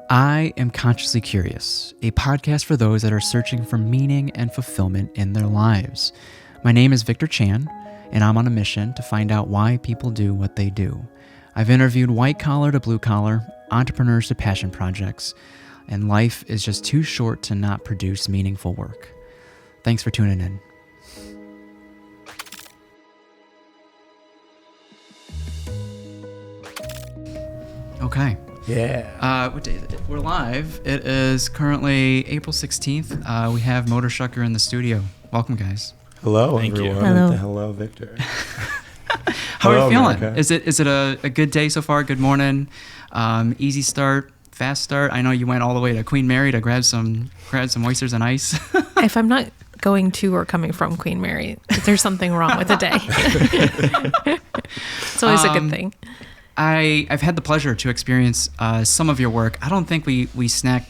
I am Consciously Curious, a podcast for those that are searching for meaning and fulfillment in their lives. My name is Victor Chan, and I'm on a mission to find out why people do what they do. I've interviewed white-collar to blue-collar, entrepreneurs to passion projects, and life is just too short to not produce meaningful work. Thanks for tuning in. Okay. Yeah. What day is it? We're live. It is currently April 16th. We have Motorshucker in the studio. Welcome, guys. Hello, Thank you. everyone. Hello. Hello, Victor. How are you feeling? America. Is it a good day so far? Good morning. Easy start, fast start. I know you went all the way to Queen Mary to grab some oysters and ice. If I'm not going to or coming from Queen Mary, there's something wrong with the day. It's always a good thing. I've had the pleasure to experience some of your work. I don't think we snagged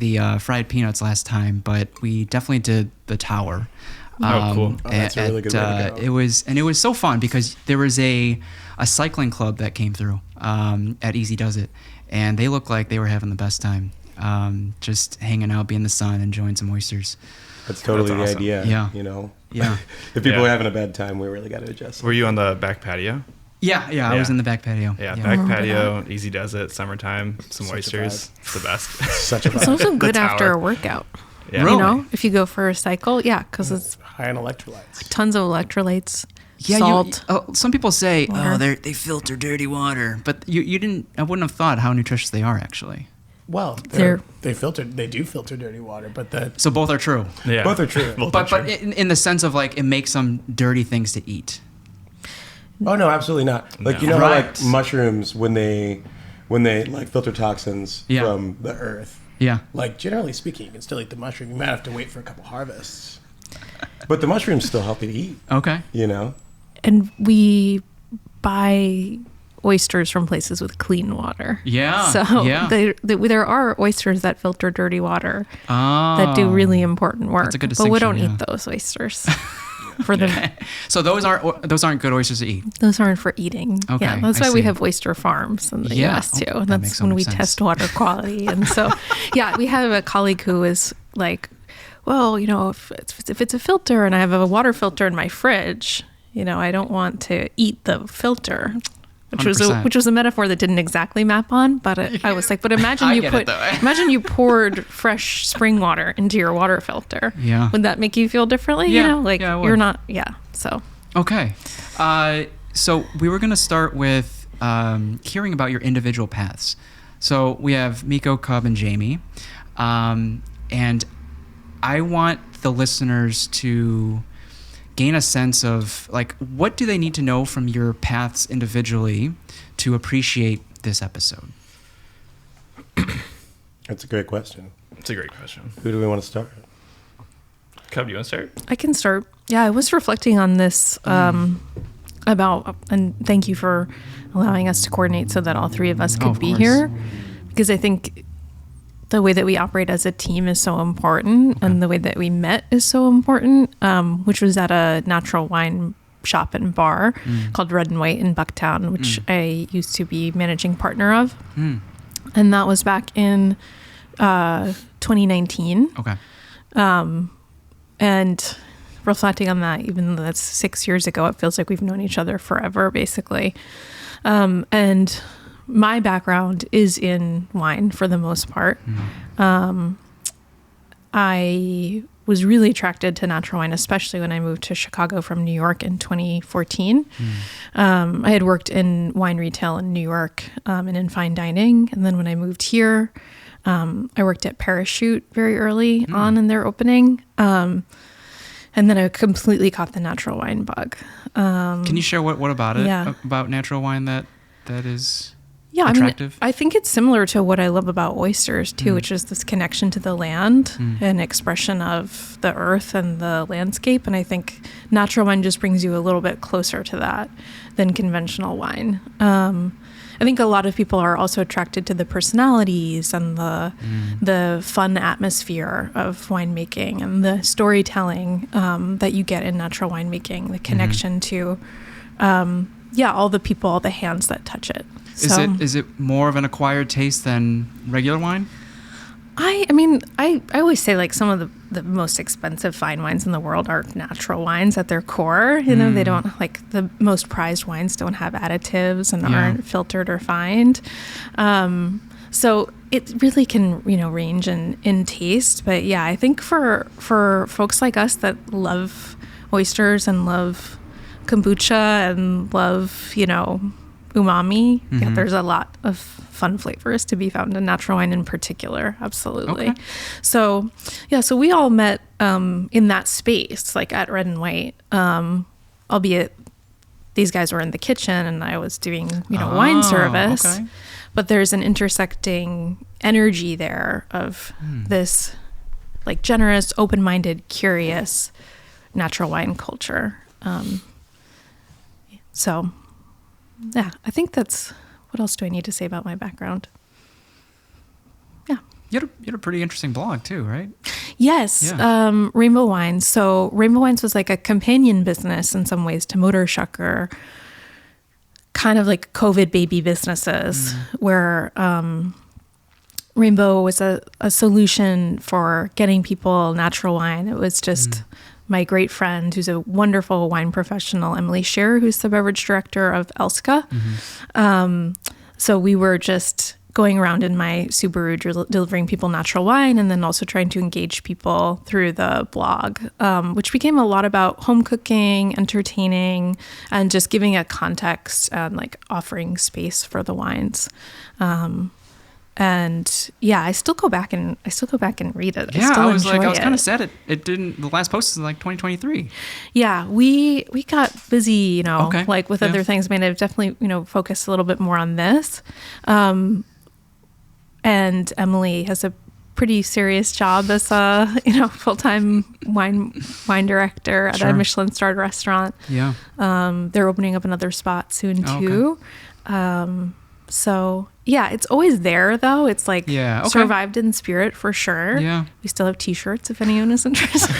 the fried peanuts last time, but we definitely did the tower. Cool. That's a really good way to go. It was so fun because there was a cycling club that came through at Easy Does It, and they looked like they were having the best time, just hanging out, being in the sun, enjoying some oysters. That's totally That's the awesome. idea. Yeah. You know? Yeah. If people Yeah. are having a bad time, we really got to adjust. Were you on the back patio? Yeah, I was in the back patio. Yeah, back Oh, patio, Easy Does It, summertime, some Such a oysters. It's the best. Such a It's vibe. also good The after tower. a workout. Yeah. Really? You know, if you go for a cycle, because it's High on electrolytes. tons of electrolytes, Yeah, salt. some people say, water. they filter dirty water, but you didn't. I wouldn't have thought how nutritious they are actually. Well, They're- they do filter dirty water, but So both are true. Yeah. both are true. Both are But true. in the sense of like it makes them dirty things to eat. Oh no, absolutely not. Like No. you know how Right. like mushrooms when they like filter toxins Yeah. from the earth. Yeah. Like generally speaking, you can still eat the mushroom. You might have to wait for a couple harvests, but the mushroom's still healthy to eat. Okay. You know. And we buy oysters from places with clean water. Yeah. So yeah. there are oysters that filter dirty water Oh. that do really important work. That's a good but we don't distinction, eat those oysters. For them, So those aren't good oysters to eat. those aren't for eating. Okay, Yeah, that's I why we see. have oyster farms in the Yeah. U.S. too. Oh, And that makes that's so when much we sense. test water quality. And so, yeah, we have a colleague who is like, well, you know, if it's a filter and I have a water filter in my fridge, you know, I don't want to eat the filter. Which was 100%. a metaphor that didn't exactly map on, but I was like, but imagine I you get it, though. imagine you poured fresh spring water into your water filter. Yeah. Would that make you feel differently? Yeah. You know, like Yeah, it would. you're not. Yeah. So. Okay. So we were going to start with hearing about your individual paths. So we have Mico, Cub, and Jamie. And I want the listeners to gain a sense of, like, what do they need to know from your paths individually to appreciate this episode? That's a great question. It's a great question. Who do we want to start? Cub, do you want to start? I can start. Yeah, I was reflecting on this about, and thank you for allowing us to coordinate so that all three of us could of be course. here, because I think the way that we operate as a team is so important, and the way that we met is so important, which was at a natural wine shop and bar called Red and White in Bucktown, which I used to be managing partner of. And that was back in 2019. Okay. And reflecting on that, even though that's 6 years ago, it feels like we've known each other forever, basically. And my background is in wine for the most part. I was really attracted to natural wine, especially when I moved to Chicago from New York in 2014. I had worked in wine retail in New York and in fine dining. And then when I moved here, I worked at Parachute very early on in their opening. And then I completely caught the natural wine bug. Can you share what about it, Yeah. about natural wine that is Yeah, attractive? I think it's similar to what I love about oysters too, which is this connection to the land and expression of the earth and the landscape. And I think natural wine just brings you a little bit closer to that than conventional wine. I think a lot of people are also attracted to the personalities and the fun atmosphere of winemaking and the storytelling that you get in natural winemaking, the connection to all the people, all the hands that touch it. Is it more of an acquired taste than regular wine? I mean, I always say like some of the most expensive fine wines in the world are natural wines at their core. You know, they don't, like, the most prized wines don't have additives and aren't filtered or refined. So it really can, range in taste. But yeah, I think for folks like us that love oysters and love kombucha and love, umami, there's a lot of fun flavors to be found in natural wine in particular. Absolutely. Okay. So we all met in that space, like at Red and White, albeit these guys were in the kitchen and I was doing, wine service. Okay. But there's an intersecting energy there of this like generous, open-minded, curious natural wine culture. So yeah, I think that's, what else do I need to say about my background? Yeah. You had a pretty interesting blog too, right? Yes. Yeah. Rainbow Wines. So Rainbow Wines was like a companion business in some ways to Motorshucker, kind of like COVID baby businesses where Rainbow was a solution for getting people natural wine. It was just my great friend, who's a wonderful wine professional, Emily Scherer, who's the beverage director of Elska. So we were just going around in my Subaru delivering people natural wine and then also trying to engage people through the blog, which became a lot about home cooking, entertaining, and just giving a context and like offering space for the wines. And yeah, I still go back and read it. Yeah, I was kind of sad it didn't. The last post is in like 2023. Yeah, we got busy, like with other things. I mean, I've definitely focused a little bit more on this. And Emily has a pretty serious job as a full-time wine director at a Michelin-starred restaurant. Yeah, they're opening up another spot soon too. Okay. So yeah, it's always there though. It's like survived in spirit for sure. Yeah, we still have T-shirts if anyone is interested.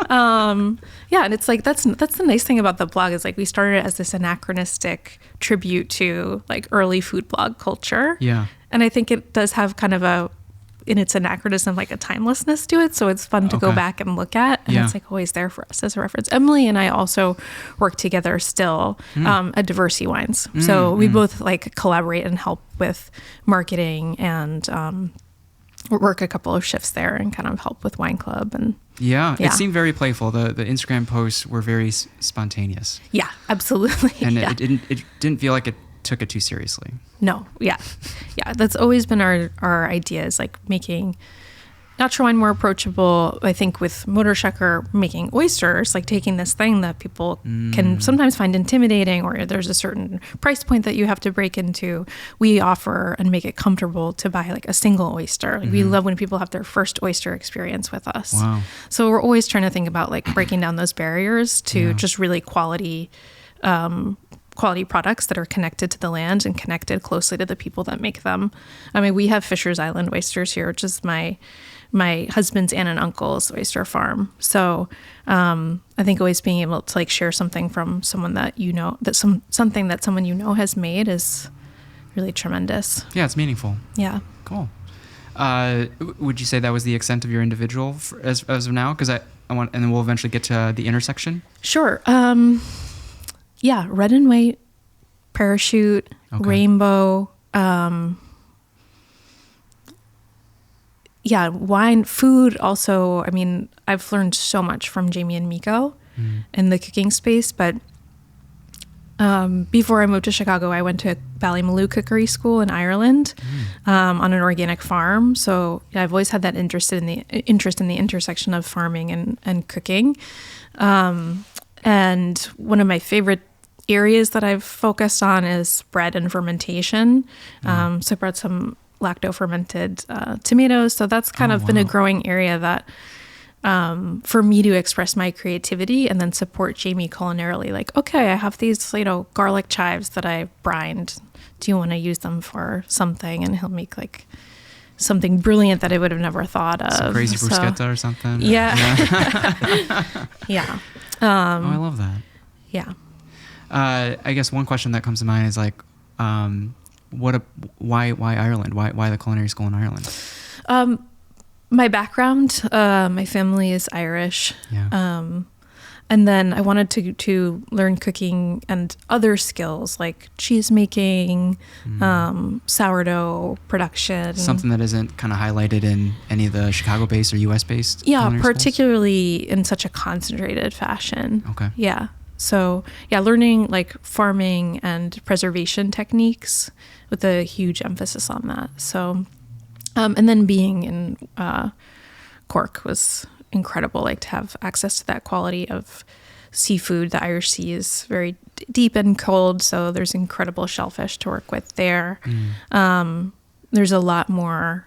Yeah, and it's like that's the nice thing about the blog is like we started it as this anachronistic tribute to like early food blog culture. Yeah, and I think it does have kind of in its anachronism, like a timelessness to it. So it's fun to go back and look at. And it's like always there for us as a reference. Emily and I also work together still at Diversity Wines. So we both like collaborate and help with marketing and work a couple of shifts there and kind of help with Wine Club. And it seemed very playful. The Instagram posts were very spontaneous. Yeah, absolutely. And it didn't feel like it took it too seriously. No, yeah. That's always been our idea, is like making natural wine more approachable. I think with Motorshucker making oysters, like taking this thing that people can sometimes find intimidating, or there's a certain price point that you have to break into. We offer and make it comfortable to buy like a single oyster. Like we love when people have their first oyster experience with us. Wow. So we're always trying to think about like breaking down those barriers to just really quality products that are connected to the land and connected closely to the people that make them. I mean, we have Fisher's Island oysters here, which is my husband's aunt and uncle's oyster farm. So I think always being able to like share something from someone that something that someone has made is really tremendous. Yeah, it's meaningful. Yeah. Cool. Would you say that was the extent of your individual as of now? Because I want, and then we'll eventually get to the intersection. Sure. Yeah, Red and White, Parachute, Rainbow. Yeah, wine, food also. I mean, I've learned so much from Jamie and Mico in the cooking space. But before I moved to Chicago, I went to Ballymaloe Cookery School in Ireland on an organic farm. So I've always had that interest in the intersection of farming and cooking. And one of my favorite areas that I've focused on is bread and fermentation. So I brought some lacto-fermented tomatoes. So that's kind of been a growing area that for me to express my creativity and then support Jamie culinarily. Like, okay, I have these, garlic chives that I brined. Do you want to use them for something? And he'll make like something brilliant that I would have never thought of. Some crazy bruschetta or something. Yeah. Yeah. I love that. Yeah. I guess one question that comes to mind is like, why Ireland? Why the culinary school in Ireland? My background, my family is Irish. Yeah. And then I wanted to learn cooking and other skills like cheese making, sourdough production. Something that isn't kind of highlighted in any of the Chicago-based or U.S.-based. Yeah, culinary schools? particularly in such a concentrated fashion. Okay. Yeah. So yeah, learning like farming and preservation techniques with a huge emphasis on that. So, and then being in Cork was incredible, like to have access to that quality of seafood. The Irish Sea is very deep and cold, so there's incredible shellfish to work with there. There's a lot more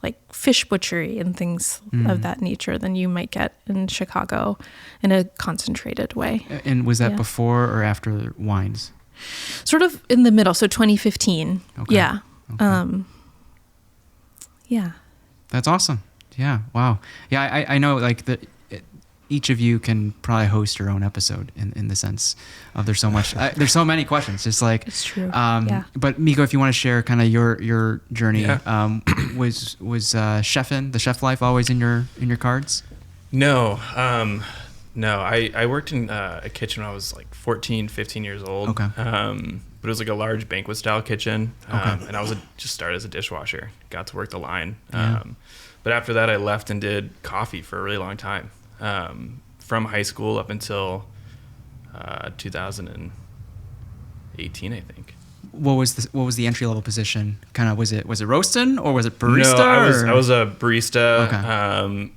like fish butchery and things of that nature than you might get in Chicago in a concentrated way. And was that Yeah. before or after wines? Sort of in the middle, so 2015. Okay. Yeah. Okay. Yeah. That's awesome. Yeah. Wow. Yeah. I know like each of you can probably host your own episode in the sense of there's so much, there's so many questions. Just like, It's true. Yeah. But Mico, if you want to share kind of your journey, Yeah. was chefing, the chef life always in your cards? No. No, I worked in a kitchen when I was like 14, 15 years old. Okay. But it was like a large banquet style kitchen. Okay. And I was just started as a dishwasher, got to work the line. Yeah. But after that, I left and did coffee for a really long time. From high school up until 2018, I think. What was the entry level position? Kind of was it roasting or was it barista? No, or? I was a barista. Okay.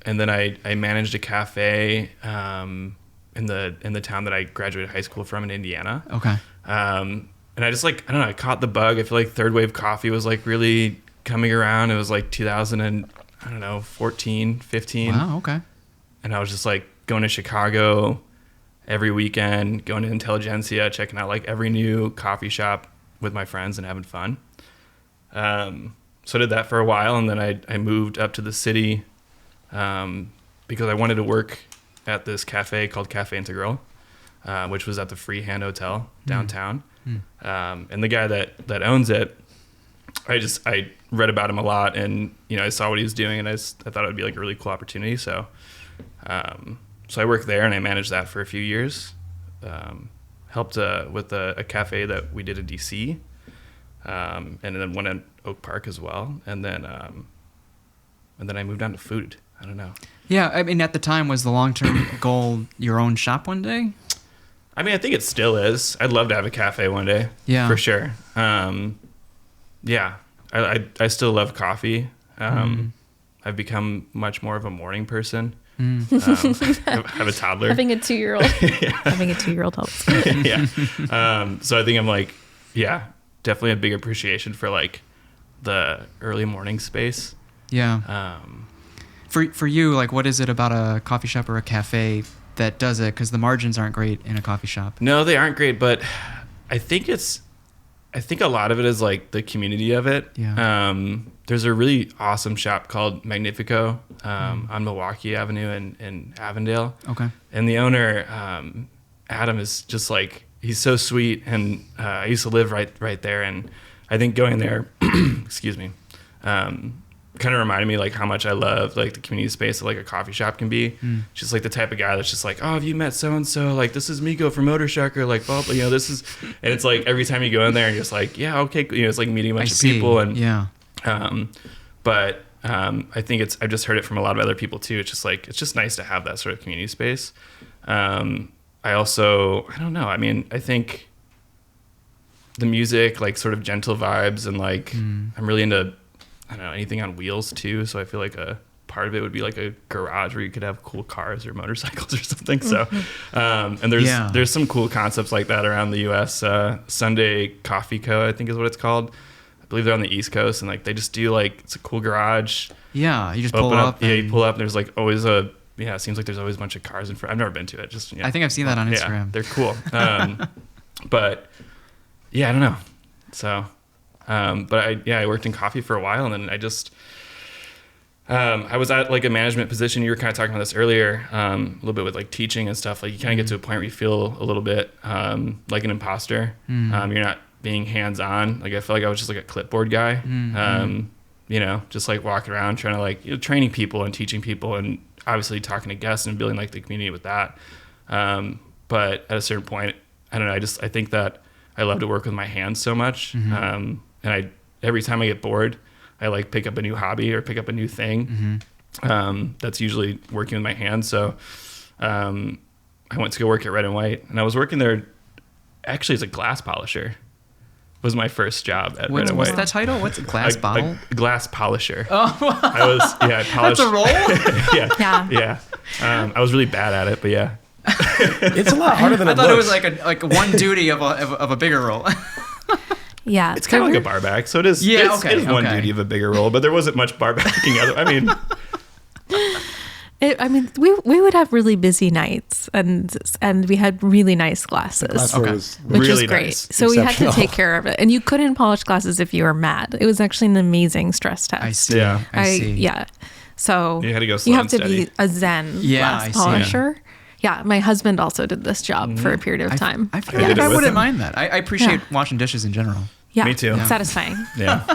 And then I managed a cafe in the town that I graduated high school from in Indiana. Okay. And I just like, I don't know, I caught the bug. I feel like third wave coffee was like really coming around. It was like 2014, 15. Wow. Okay. And I was just like going to Chicago every weekend, going to Intelligentsia, checking out like every new coffee shop with my friends and having fun. So I did that for a while, and then I moved up to the city because I wanted to work at this cafe called Cafe Integral, which was at the Freehand Hotel downtown. And the guy that owns it, I read about him a lot, and I saw what he was doing, and I thought it would be like a really cool opportunity. So I worked there, and I managed that for a few years. Helped with a cafe that we did in DC, and then one in Oak Park as well. And then I moved on to food. I don't know. Yeah, I mean, at the time, was the long-term goal your own shop one day? I mean, I think it still is. I'd love to have a cafe one day. Yeah. For sure. Yeah. I still love coffee. I've become much more of a morning person. I have a toddler. Having a 2-year-old. Having a 2-year-old helps. Yeah. So I think I'm like, yeah, definitely a big appreciation for like the early morning space. Yeah. For you, like, what is it about a coffee shop or a cafe that does it? Because the margins aren't great in a coffee shop. No, they aren't great, but I think a lot of it is like the community of it. Yeah. There's a really awesome shop called Magnifico on Milwaukee Avenue in Avondale. Okay. And the owner, Adam, is just like, he's so sweet. And I used to live right there. And I think going there, excuse me, kind of reminded me like how much I love like the community space that like a coffee shop can be. Just like the type of guy that's just like, oh, have you met so-and-so? Like, this is Mico from Motorshucker. Like, blah, blah, this is, and it's like every time you go in there and you're just like, yeah, okay. It's like meeting a bunch of people. And yeah. But I think I've just heard it from a lot of other people too. It's just like, it's just nice to have that sort of community space. I don't know. I mean, I think the music, like sort of gentle vibes, and like, I'm really into, I don't know, anything on wheels too. So I feel like a part of it would be like a garage where you could have cool cars or motorcycles or something. So, and there's some cool concepts like that around the US. Sunday Coffee Co., I think is what it's called. I believe they're on the East Coast, and like they just do like, it's a cool garage. Yeah, you just pull up. Yeah, you pull up. And there's like always it seems like there's always a bunch of cars in front. I've never been to it. Just I think I've seen that on Instagram. Yeah, they're cool. But yeah, I don't know. So, but I worked in coffee for a while, and then I just I was at like a management position. You were kind of talking about this earlier, a little bit with like teaching and stuff. Like you kind of get to a point where you feel a little bit like an imposter. You're not being hands-on. Like I felt like I was just like a clipboard guy. You know, just like walking around trying to like, you know, training people and teaching people and obviously talking to guests and building like the community with that. But at a certain point, I don't know, I think that I love to work with my hands so much. And every time I get bored, I like pick up a new hobby or pick up a new thing. That's usually working with my hands. So I went to go work at Red and White, and I was working there actually as a glass polisher. Was my first job at Red and White. What's that title? What's a glass bottle? A glass polisher. Oh, I polished. That's a role? Yeah. I was really bad at it, but yeah. It's a lot harder than I it thought looks. it was like one duty of a bigger role. Yeah. It's kind of like a bar back, so it is. Yeah, it is one okay. duty of a bigger role, but there wasn't much bar backing. We would have really busy nights, and we had really nice glasses, Glass Okay. was which really was great. nice. So we had to Exceptional. take care of it, and you couldn't polish glasses if you were mad. It was actually an amazing stress test. I see. Yeah. I see. Yeah. So You had to go slow you have and to steady. be a zen Yeah, I glass see. polisher. Yeah, my husband also did this job for a period of time. I feel I like did it I with wouldn't him. mind that. I appreciate Yeah. washing dishes in general. Yeah, Me too. satisfying. Yeah.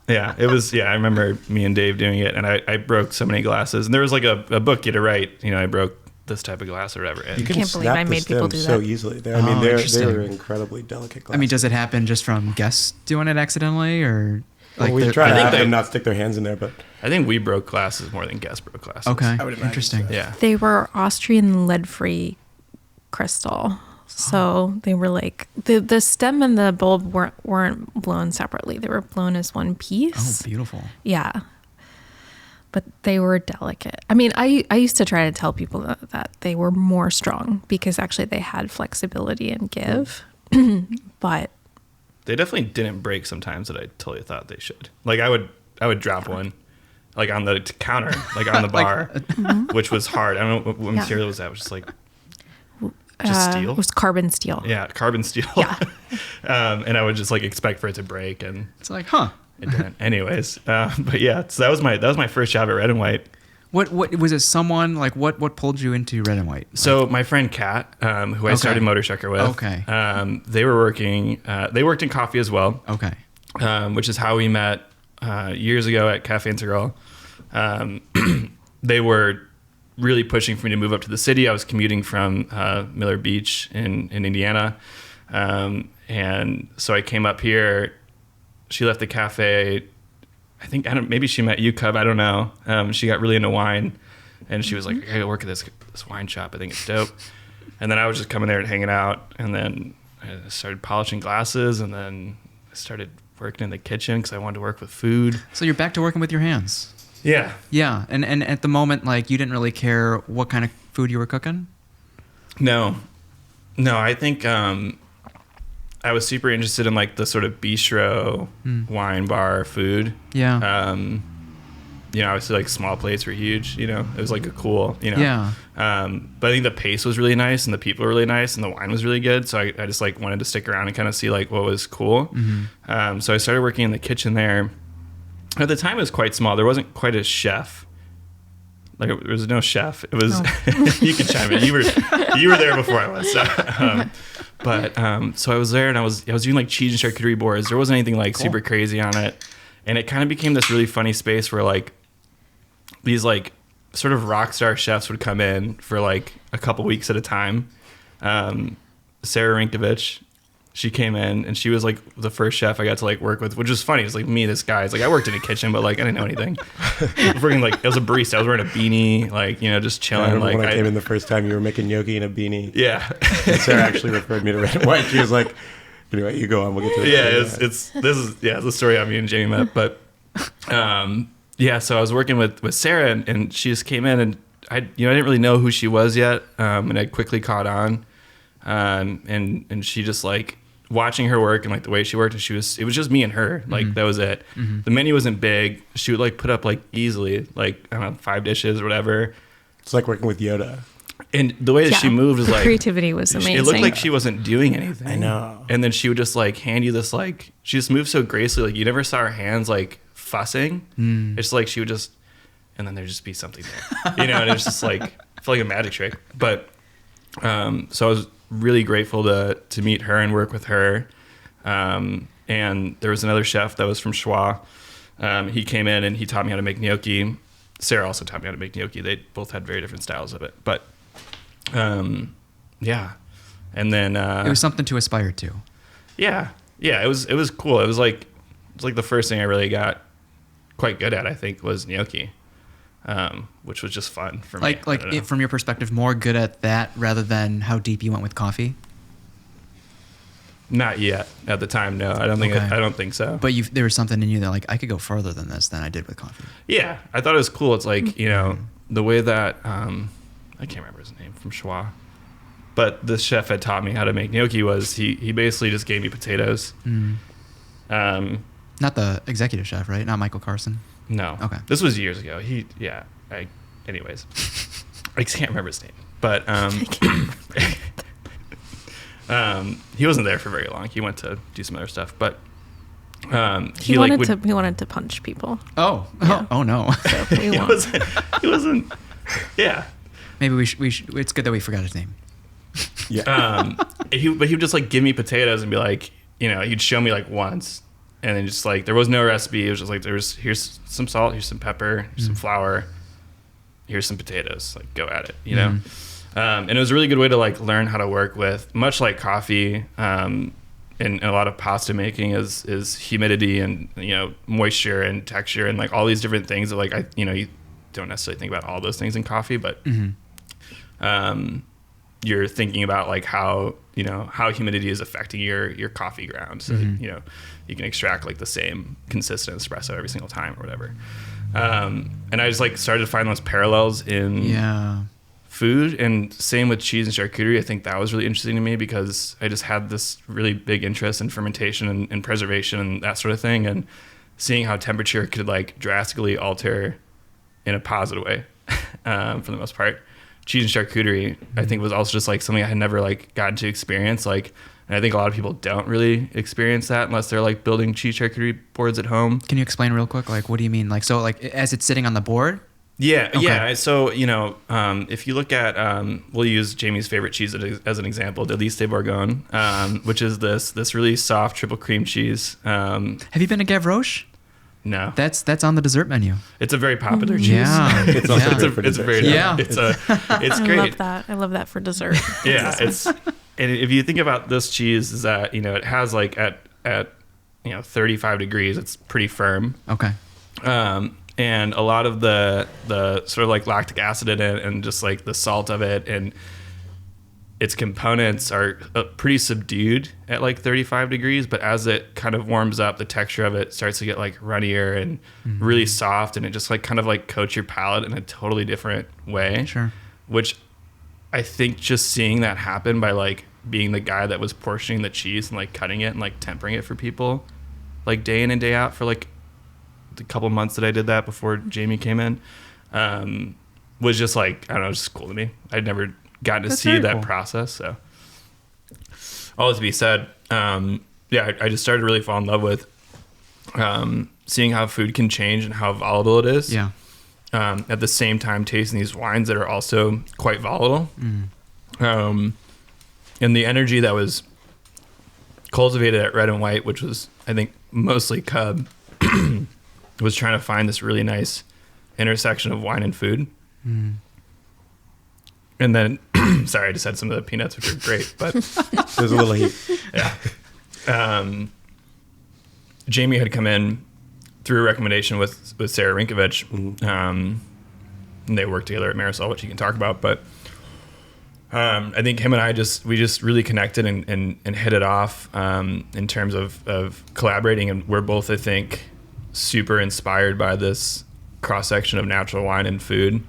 Yeah, it was. Yeah, I remember me and Dave doing it, and I broke so many glasses. And there was like a book you had to write. You know, I broke this type of glass or whatever. And You can Can't believe snap I the made people stem do so that. easily. They Oh, they're interesting. incredibly delicate glasses. I mean, does it happen just from guests doing it accidentally, or Well, we the- try to think have they- them not stick their hands in there, but I think we broke glasses more than guests broke glasses. Okay, I would imagine interesting. so. Yeah. They were Austrian lead-free crystal. So they were like the stem and the bulb weren't blown separately. They were blown as one Oh, piece. beautiful. Yeah. But they were delicate. I mean, I used to try to tell people that they were more strong because actually they had flexibility and give. But They definitely didn't break sometimes that I totally thought they should. Like I would drop one, like on the counter, like on the bar, which was hard. I don't know what Yeah. material was that. It was just like just steel. it was carbon steel. Yeah, carbon steel. Yeah. And I would just like expect for it to break, and It's like, huh? it didn't. Anyways, but yeah, so that was my first job at Red and White. What was it? Someone like what pulled you into Red and White? So my friend Kat, who I started Motorshucker with, Okay. They were working. They worked in coffee as well, Okay. which is how we met years ago at Cafe Integral. They were really pushing for me to move up to the city. I was commuting from Miller Beach in Indiana, and so I came up here. She left the cafe. Maybe she met you, Cub. I don't know. She got really into wine, and she was like, "I gotta work at this wine shop. I think it's dope." And then I was just coming there and hanging out, and then I started polishing glasses, and then I started working in the kitchen because I wanted to work with food. So you're back to working with your hands. Yeah. Yeah, and at the moment, like you didn't really care what kind of food you were cooking. No, I think I was super interested in like the sort of bistro, wine bar food. Yeah. Obviously like small plates were huge. It was like a cool. Yeah. But I think the pace was really nice and the people were really nice and the wine was really good. So I just like wanted to stick around and kind of see like what was cool. So I started working in the kitchen there. At the time, it was quite small. There wasn't quite a chef. Like there was no chef. It was you could chime in. You were there before I was. So I was there and I was doing like cheese and charcuterie boards. There wasn't anything like super crazy on it, and it kind of became this really funny space where like these like sort of rock star chefs would come in for like a couple weeks at a time. Sarah Rinkovich. She came in and she was like the first chef I got to like work with, which was funny. It was like me, this guy. It's like I worked in a kitchen, but like I didn't know anything. I was working like I was a barista. I was wearing a beanie, like just chilling. I remember like when I came in the first time, you were making gnocchi in a beanie. Yeah, And Sarah actually referred me to Red and White. She was like, "Anyway, you go on. We'll get to it." yeah. It's the story how me and Jamie met. But so I was working with Sarah and she just came in and I didn't really know who she was yet, and I quickly caught on, and she just like. Watching her work and like the way she worked, and it was just me and her. Like that was it. The menu wasn't big. She would like put up like easily like I don't know 5 dishes or whatever. It's like working with Yoda. And the way that she moved was like creativity was amazing. It looked like she wasn't doing anything. I know. And then she would just like hand you this like she just moved so gracefully. Like you never saw her hands like fussing. It's like she would just and then there'd just be something there. And it's just like I feel like a magic trick. But so I was really grateful to meet her and work with her. And there was another chef that was from Schwa. He came in and he taught me how to make gnocchi. Sarah also taught me how to make gnocchi. They both had very different styles of it. But, yeah. And then... it was something to aspire to. Yeah. Yeah, it was cool. It was like the first thing I really got quite good at, I think, was gnocchi, which was just fun for me. From your perspective, more good at that rather than how deep you went with coffee? Not yet. At the time, no. I don't think so. But there was something in you that, like, I could go further than this than I did with coffee. Yeah, I thought it was cool. It's like, you know, the way that I can't remember his name from Schwa, but this chef had taught me how to make gnocchi. Was he basically just gave me potatoes. Not the executive chef, right? Not Michael Carson. No. Okay. This was years ago. Anyways, I can't remember his name, but he wasn't there for very long. He went to do some other stuff, but he wanted to punch people. Oh, Yeah. oh no. So we he won't. he wasn't. Yeah. Maybe we should. It's good that we forgot his name. Yeah. He would just like give me potatoes and be like, you know, he'd show me like once, and then just like there was no recipe. It was just like here's some salt, here's some pepper, here's some flour, here's some potatoes. Like go at it, you know. And it was a really good way to like learn how to work with, much like coffee, and a lot of pasta making is humidity and, you know, moisture and texture and like all these different things that like you don't necessarily think about all those things in coffee, but you're thinking about like how humidity is affecting your coffee ground. So, you know, you can extract like the same consistent espresso every single time or whatever. And I just like started to find those parallels in food, and same with cheese and charcuterie. I think that was really interesting to me because I just had this really big interest in fermentation and preservation and that sort of thing, and seeing how temperature could like drastically alter in a positive way for the most part. Cheese and charcuterie, I think, was also just like something I had never like gotten to experience. Like, and I think a lot of people don't really experience that unless they're like building cheese charcuterie boards at home. Can you explain real quick? Like, what do you mean? Like, so like as it's sitting on the board? Yeah, Okay. yeah. So, you know, if you look at, we'll use Jamie's favorite cheese as an example, Delice de Bourgogne, which is this really soft triple cream cheese. Have you been to Gavroche? No, That's on the dessert menu. it's a very popular cheese. Yeah. It's also Yeah. great for It's dessert. very Yeah. it's I great. love that. I love that for dessert. Yeah, and if you think about this cheese, is that, you know, it has like at 35 degrees, it's pretty firm. Okay. And a lot of the sort of like lactic acid in it and just like the salt of it and its components are pretty subdued at like 35 degrees, but as it kind of warms up, the texture of it starts to get like runnier and really soft, and it just like kind of like coats your palate in a totally different way. Sure. Which I think just seeing that happen by like being the guy that was portioning the cheese and like cutting it and like tempering it for people like day in and day out for like the couple months that I did that before Jamie came in, was just like, I don't know, just cool to me. I'd never gotten to That's see very that cool. process. So all to be said, I just started to really fall in love with seeing how food can change and how volatile it is. Yeah. At the same time, tasting these wines that are also quite volatile. And the energy that was cultivated at Red and White, which was, I think, mostly Cub, was trying to find this really nice intersection of wine and food. And then, sorry, I just had some of the peanuts, which are great, but There's a little heat. yeah. Jamie had come in through a recommendation with Sarah Rinkovich. And they worked together at Marisol, which you can talk about, but I think him and I just really connected and hit it off in terms of collaborating, and we're both, I think, super inspired by this cross section of natural wine and food.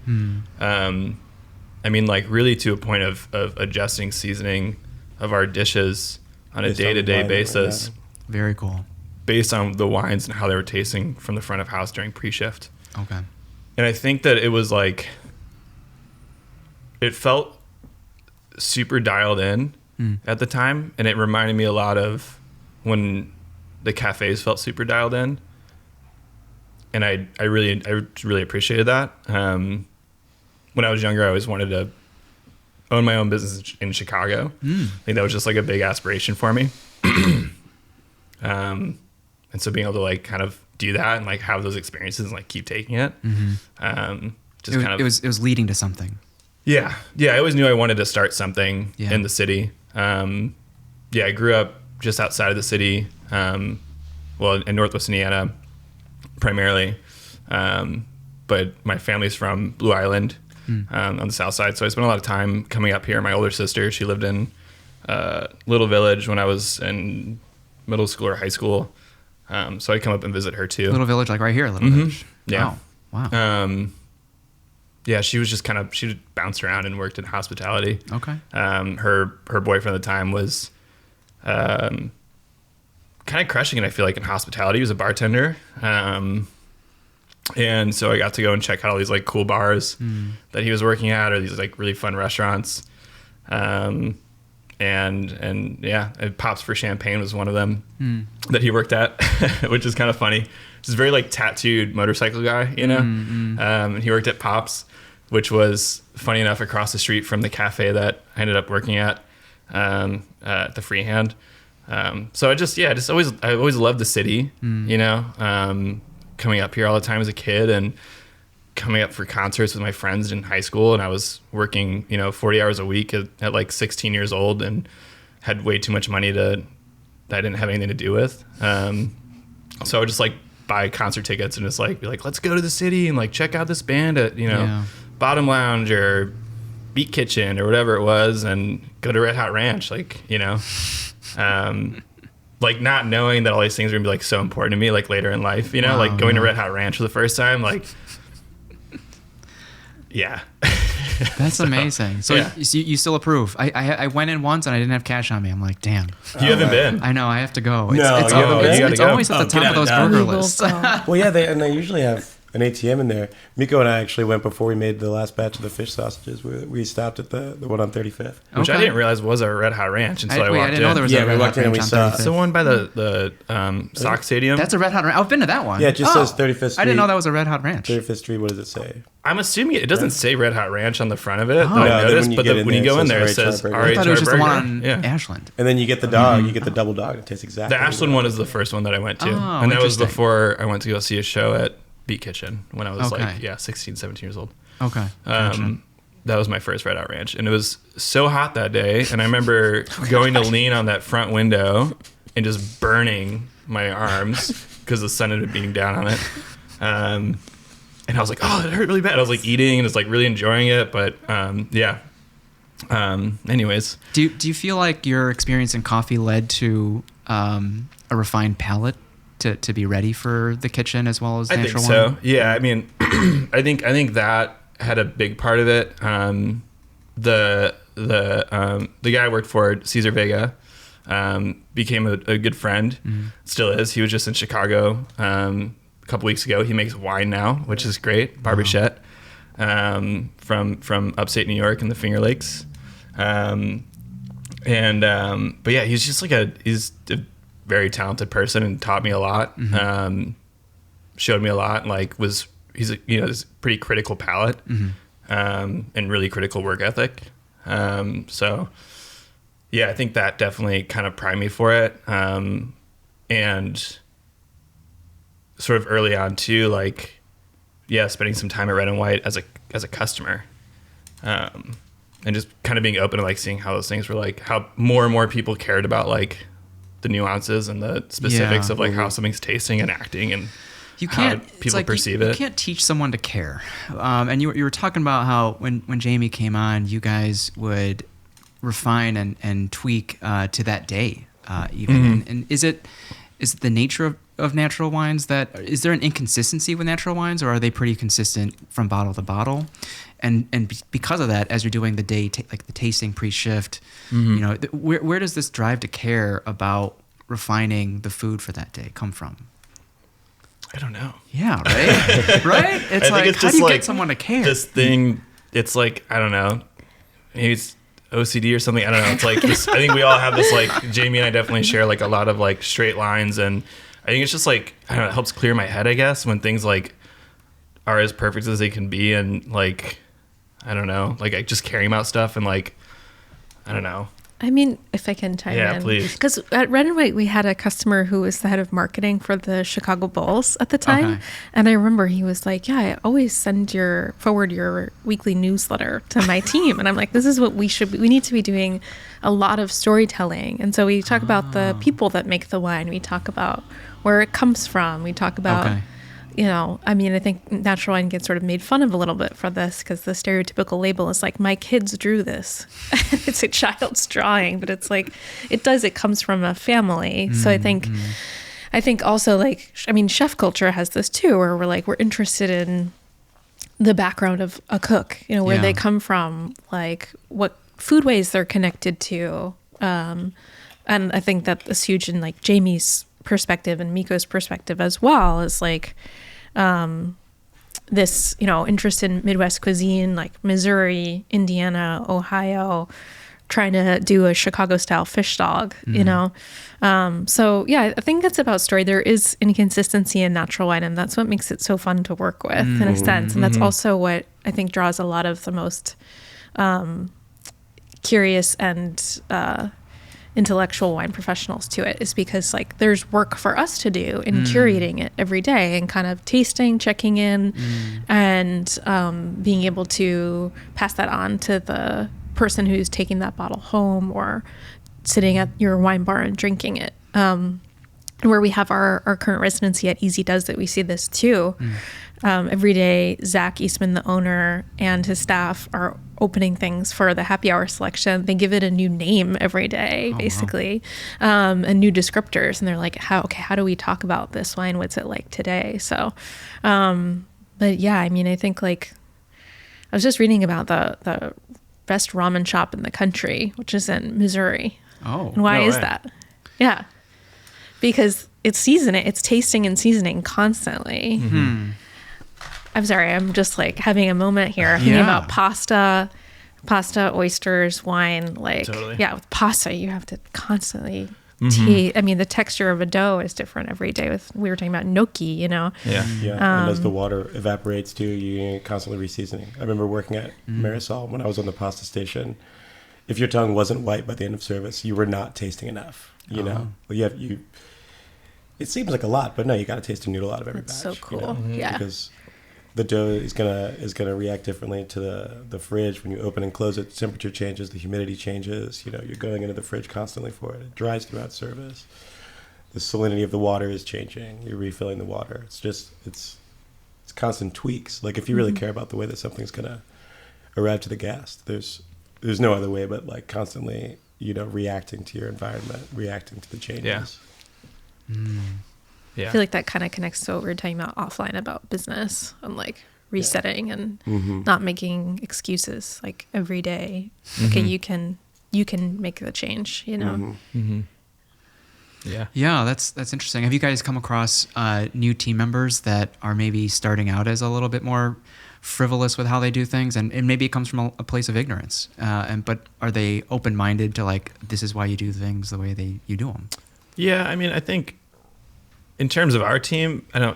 I mean, like really to a point of adjusting seasoning of our dishes on a Based on day-to-day wine, basis, yeah. Very cool. based on the wines and how they were tasting from the front of house during pre-shift. Okay. And I think that it was like, it felt super dialed in at the time, and it reminded me a lot of when the cafes felt super dialed in, and I really appreciated that. When I was younger, I always wanted to own my own business in Chicago. I think that was just like a big aspiration for me. And so being able to like kind of do that and like have those experiences and like keep taking it, It was leading to something. Yeah. I always knew I wanted to start something in the city. I grew up just outside of the city, in Northwest Indiana primarily. But my family's from Blue Island on the south side. So I spent a lot of time coming up here. My older sister, she lived in Little Village when I was in middle school or high school. So I'd come up and visit her too. Little Village, like right here, Little Village. Yeah. Wow. She was just she bounced around and worked in hospitality. Okay. Her boyfriend at the time was kind of crushing it, I feel like, in hospitality. He was a bartender. And so I got to go and check out all these like cool bars that he was working at, or these like really fun restaurants. And Pops for Champagne was one of them that he worked at, which is kind of funny. He's a very like tattooed motorcycle guy, you know? And he worked at Pops, which was funny enough across the street from the cafe that I ended up working at the Freehand. So I always loved the city, you know, coming up here all the time as a kid and coming up for concerts with my friends in high school. And I was working, 40 hours a week at like 16 years old and had way too much money that I didn't have anything to do with. So I would just like buy concert tickets and just like be like, let's go to the city and like check out this band at, Bottom Lounge or Beat Kitchen or whatever it was, and go to Red Hot Ranch, like, like not knowing that all these things are gonna be like so important to me like later in life, like going to Red Hot Ranch for the first time, like, yeah. That's amazing. So you still approve? I went in once and I didn't have cash on me. I'm like, damn. You haven't been? I know. I have to go. You gotta It's go. always at the top of those burger lists. Well, yeah, they usually have an ATM in there. Mico and I actually went before we made the last batch of the fish sausages. We stopped at the one on 35th. Which I didn't realize was a Red Hot Ranch until I walked in. I didn't know there was a Red Hot Ranch on 35th. It's the one by the Sox Stadium. That's a Red Hot Ranch. I've been to that one. Yeah, it just says 35th Street. I didn't know that was a Red Hot Ranch. 35th Street, what does it say? I'm assuming it doesn't say Red Hot Ranch on the front of it. Oh. I noticed, when you go in there, it says Burger. I thought it was just the one on Yeah. Ashland. And then you get the dog. You get the double dog. It tastes exactly The Ashland one is the first one that I went to. Oh, And that was interesting. before I went to go see a show at Beat Kitchen when I was Okay. 16, 17 years old. Okay. That was my first Red Hot Ranch. And it was so hot that day. And I remember going to lean on that front window and just burning my arms because the sun had been beating down on it. And I was like, oh, it hurt really bad. I was like eating and just like really enjoying it. But anyways. Do you feel like your experience in coffee led to a refined palate to be ready for the kitchen as well as natural I think wine? so. Yeah, I mean, I think that had a big part of it. The guy I worked for, Cesar Vega, became a good friend. Still is. He was just in Chicago a couple weeks ago. He makes wine now, which is great. Barbichette, from upstate New York and the Finger Lakes. But yeah, he's just he's a very talented person and taught me a lot. Showed me a lot. And he's a pretty critical palate, and really critical work ethic. So yeah, I think that definitely kind of primed me for it. And sort of early on too, spending some time at Red and White as a customer, and just kind of being open to seeing how those things were how more and more people cared about the nuances and the specifics of how something's tasting and acting and how people perceive it. You can't teach someone to care. And you were talking about how when Jamie came on, you guys would refine and tweak to that day even. And is it the nature of natural wines is there an inconsistency with natural wines, or are they pretty consistent from bottle to bottle? And because of that, as you're doing the day, the tasting pre-shift, where does this drive to care about refining the food for that day come from? I don't know. Yeah, right? Right? It's how do you get someone to care? This thing, it's I don't know. Maybe it's OCD or something. I don't know. It's this, I think we all have this, Jamie and I definitely share a lot of straight lines. And I think it's just I don't know, it helps clear my head, I guess, when things are as perfect as they can be. And I don't know, just caring about stuff and I don't know. I mean, if I can chime in. Yeah, please. Because at Red and White, we had a customer who was the head of marketing for the Chicago Bulls at the time. Okay. And I remember he was like, yeah, I always forward your weekly newsletter to my team. And I'm like, this is what we need to be doing a lot of storytelling. And so we talk about the people that make the wine. We talk about where it comes from. We talk about... Okay. I mean, I think natural wine gets sort of made fun of a little bit for this because the stereotypical label is like, my kids drew this. It's a child's drawing, but it's like, it comes from a family. So I think also like, I mean, chef culture has this too, where we're interested in the background of a cook, where they come from, like what foodways they're connected to. And I think that is huge in like Jamie's perspective and Mico's perspective as well, is like this interest in Midwest cuisine, like Missouri, Indiana, Ohio, trying to do a Chicago style fish dog, so yeah, I think it's about story. There is inconsistency in natural wine, and that's what makes it so fun to work with in a sense, and that's also what I think draws a lot of the most curious and intellectual wine professionals to it, is because like there's work for us to do in curating it every day and kind of tasting, checking in, and being able to pass that on to the person who's taking that bottle home or sitting at your wine bar and drinking it. Where we have our current residency at Easy Does It, we see this too. Every day, Zach Eastman, the owner, and his staff are opening things for the happy hour selection. They give it a new name every day, basically, and new descriptors. And they're like, how do we talk about this wine? What's it like today? So, but yeah, I mean, I think like, I was just reading about the best ramen shop in the country, which is in Missouri. Oh, and why no is way. that? Yeah, because it's tasting and seasoning constantly. I'm sorry, I'm just like having a moment here thinking about pasta, oysters, wine. Like, Totally. yeah, with pasta, you have to constantly taste. I mean, the texture of a dough is different every day. We were talking about gnocchi, Yeah. And as the water evaporates too, you're constantly reseasoning. I remember working at Marisol when I was on the pasta station. If your tongue wasn't white by the end of service, you were not tasting enough. You know, it seems like a lot, but no, you got to taste a noodle out of every batch. so cool. Yeah. Because the dough is gonna react differently to the fridge when you open and close it. The temperature changes, the humidity changes. You're going into the fridge constantly for it. It dries throughout service. The salinity of the water is changing. You're refilling the water. It's constant tweaks. Like if you really care about the way that something's gonna arrive to the guest, there's no other way but like constantly reacting to your environment, reacting to the changes. I feel like that kind of connects to what we were talking about offline about business and like resetting and not making excuses like every day. Okay, you can make the change, Yeah, that's interesting. Have you guys come across new team members that are maybe starting out as a little bit more frivolous with how they do things, and maybe it comes from a place of ignorance, but are they open-minded to like, this is why you do things the way you do them? Yeah, I mean, I think in terms of our team, I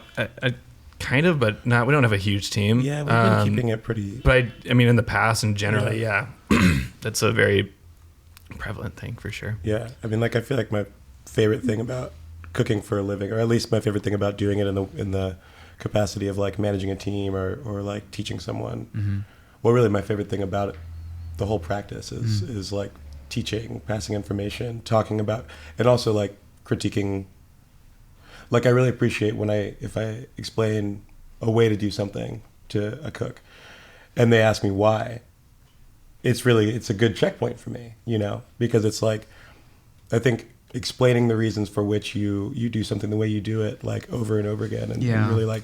kind of, but not. We don't have a huge team. Yeah, we've been keeping it pretty. But I mean, in the past and generally, that's a very prevalent thing for sure. Yeah, I mean, like I feel like my favorite thing about cooking for a living, or at least my favorite thing about doing it in the capacity of like managing a team or like teaching someone. Well, really, my favorite thing about it, the whole practice is like teaching, passing information, talking about, and also like critiquing. Like I really appreciate if I explain a way to do something to a cook and they ask me why, it's a good checkpoint for me, because it's like, I think explaining the reasons for which you do something the way you do it, like over and over again, and really like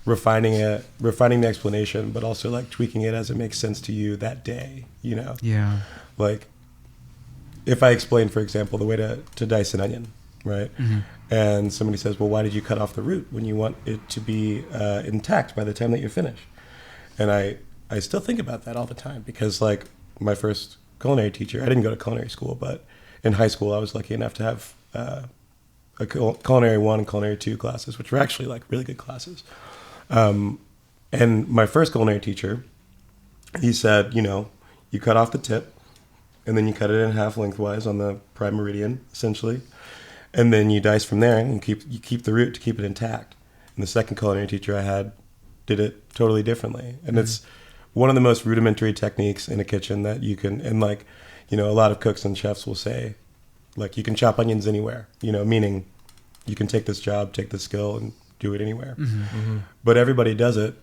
refining the explanation, but also like tweaking it as it makes sense to you that day, Yeah. Like if I explain, for example, the way to dice an onion, right? And somebody says, well, why did you cut off the root when you want it to be intact by the time that you finish? And I still think about that all the time, because like my first culinary teacher, I didn't go to culinary school, but in high school I was lucky enough to have a culinary 1 and culinary 2 classes, which were actually like really good classes. And my first culinary teacher, he said, you cut off the tip and then you cut it in half lengthwise on the prime meridian, essentially. And then you dice from there, and you keep the root to keep it intact. And the second culinary teacher I had did it totally differently. And it's one of the most rudimentary techniques in a kitchen that you can, and like, you know, a lot of cooks and chefs will say, like, you can chop onions anywhere, you know, meaning you can take this job, take this skill, and do it anywhere. But everybody does it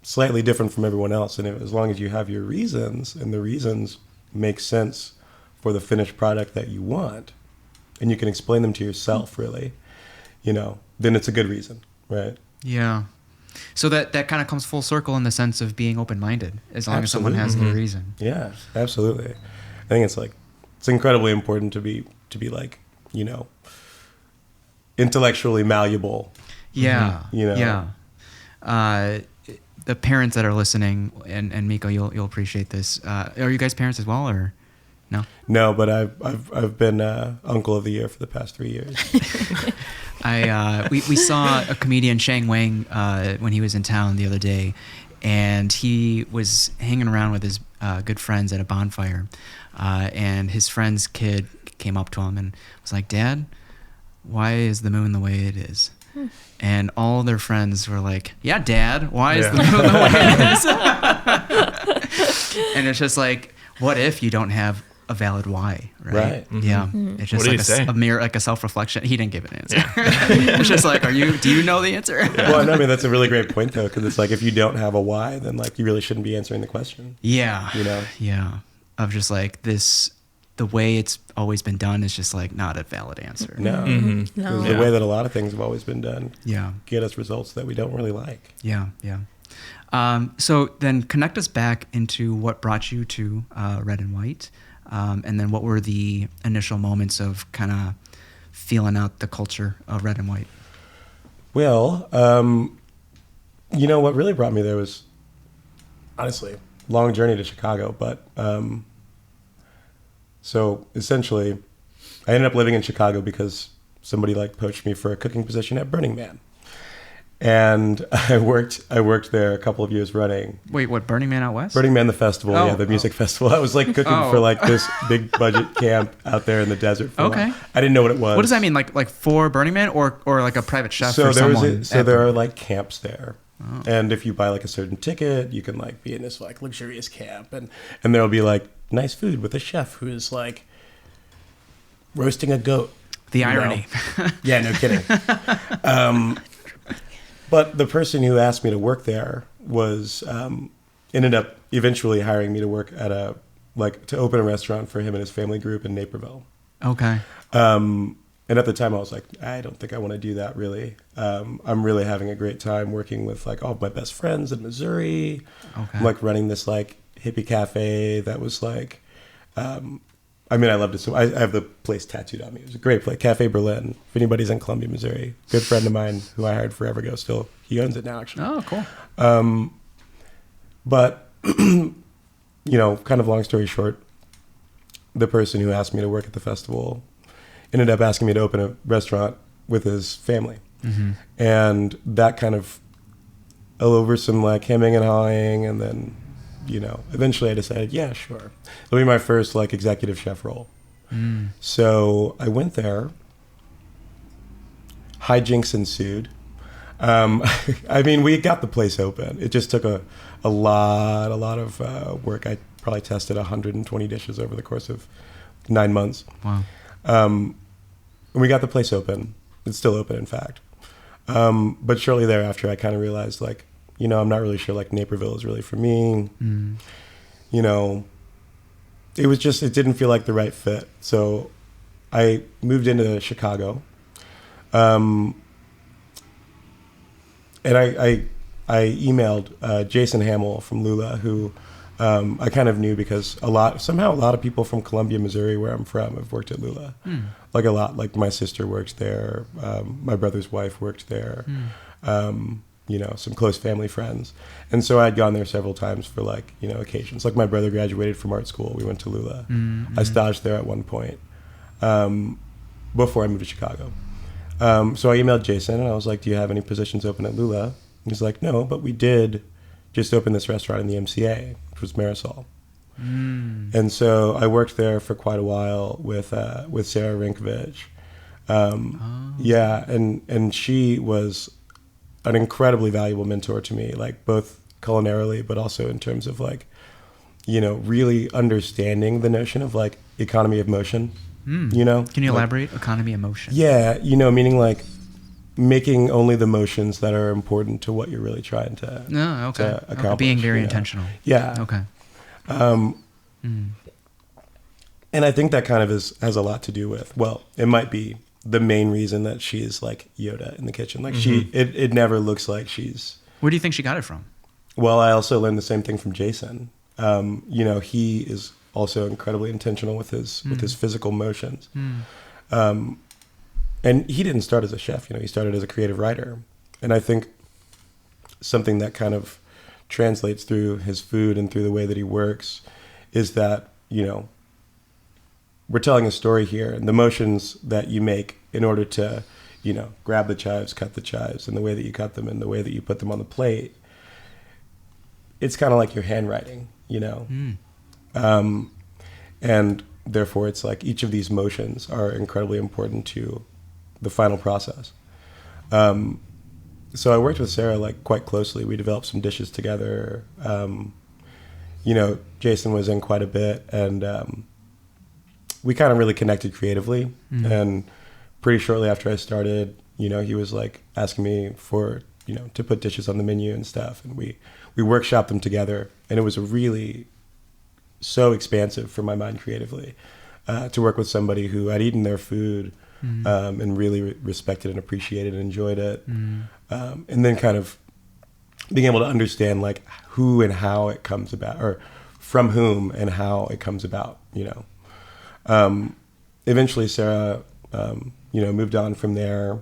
slightly different from everyone else. And as long as you have your reasons, and the reasons make sense for the finished product that you want, and you can explain them to yourself, really, you know, then it's a good reason, right? Yeah. So that kind of comes full circle in the sense of being open-minded, as long as someone has the reason. Yeah, absolutely. I think it's incredibly important to be like, you know, intellectually malleable. Yeah. You know? Yeah. The parents that are listening, and Mico, you'll appreciate this. Are you guys parents as well, or no? No, but I've been uncle of the year for the past 3 years. We saw a comedian, Shang Wang, when he was in town the other day, and he was hanging around with his good friends at a bonfire, and his friend's kid came up to him and was like, "Dad, why is the moon the way it is?" And all their friends were like, "Yeah, Dad, why is the moon the way it is?" And it's just like, what if you don't have a valid why, right? Yeah. It's just What did like he say? a mere, like a self-reflection. He didn't give an answer. It's just like, do you know the answer? Well, I mean, that's a really great point, though, because it's like, if you don't have a why, then like you really shouldn't be answering the question. Yeah. You know? Yeah. Of just like this, the way it's always been done is just like not a valid answer. No. No. The way that a lot of things have always been done Yeah. get us results that we don't really like. Yeah. Yeah. So then connect us back into what brought you to Red and White. And then what were the initial moments of kind of feeling out the culture of Red and White? Well, you know, what really brought me there was, honestly, long journey to Chicago. But so essentially, I ended up living in Chicago because somebody like poached me for a cooking position at Burning Man. And I worked there a couple of years running. Wait, what, Burning Man out west? Burning Man, the festival, the music festival. I was like cooking for like this big budget camp out there in the desert. For a while. I didn't know what it was. What does that mean? Like for Burning Man, or like a private chef so for someone? There are like camps there. Oh. And if you buy like a certain ticket, you can like be in this like luxurious camp, and there'll be like nice food with a chef who is like roasting a goat. The irony. Yeah, no kidding. But the person who asked me to work there was ended up eventually hiring me to work at to open a restaurant for him and his family group in Naperville. Okay. And at the time I was like, I don't think I want to do that really. I'm really having a great time working with like all of my best friends in Missouri. Okay. I'm like running this like hippie cafe that was like, I mean, I loved it. So I have the place tattooed on me. It was a great place, Cafe Berlin. If anybody's in Columbia, Missouri, good friend of mine who I hired forever ago. Still, he owns it now, actually. Oh, cool. But you know, kind of long story short, the person who asked me to work at the festival ended up asking me to open a restaurant with his family, and that kind of over some like hemming and hawing, and then, you know, eventually I decided, yeah, sure. It'll be my first like executive chef role. So I went there. Hijinks ensued. I mean, we got the place open. It just took a lot of work. I probably tested 120 dishes over the course of 9 months. Wow. And we got the place open. It's still open, in fact. But shortly thereafter, I kind of realized, like, you know, I'm not really sure, like, Naperville is really for me. You know, it didn't feel like the right fit. So I moved into Chicago. And I emailed Jason Hamill from Lula, who I kind of knew because a lot of people from Columbia, Missouri, where I'm from, have worked at Lula. Like a lot. Like my sister works there. My brother's wife worked there. You know, some close family friends. And so I'd gone there several times for, like, you know, occasions. Like my brother graduated from art school. We went to Lula. I staged there at one point before I moved to Chicago. So I emailed Jason and I was like, do you have any positions open at Lula? He's like, no, but we did just open this restaurant in the MCA, which was Marisol. And so I worked there for quite a while with Sarah Rinkovich. Yeah, and she was an incredibly valuable mentor to me, like both culinarily, but also in terms of like, really understanding the notion of like economy of motion. Can you like, elaborate? Economy of motion. Yeah, meaning like making only the motions that are important to what you're really trying to, to accomplish. Being very intentional. Yeah. Okay. And I think that kind of has a lot to do with, well, it might be the main reason that she's like Yoda in the kitchen. Like it never looks like she's. Where do you think she got it from? Well, I also learned the same thing from Jason. He is also incredibly intentional with his physical motions. And he didn't start as a chef, he started as a creative writer. And I think something that kind of translates through his food and through the way that he works is that, we're telling a story here, and the motions that you make in order to, grab the chives, cut the chives, and the way that you cut them and the way that you put them on the plate, it's kind of like your handwriting, and therefore it's like each of these motions are incredibly important to the final process. So I worked with Sarah like quite closely. We developed some dishes together. Jason was in quite a bit, and we kind of really connected creatively. And pretty shortly after I started, he was like asking me for, to put dishes on the menu and stuff. And we workshopped them together, and it was really so expansive for my mind creatively, to work with somebody who had eaten their food, and really respected and appreciated and enjoyed it. And then kind of being able to understand like who and how it comes about, or from whom and how it comes about, Eventually Sarah, moved on from there.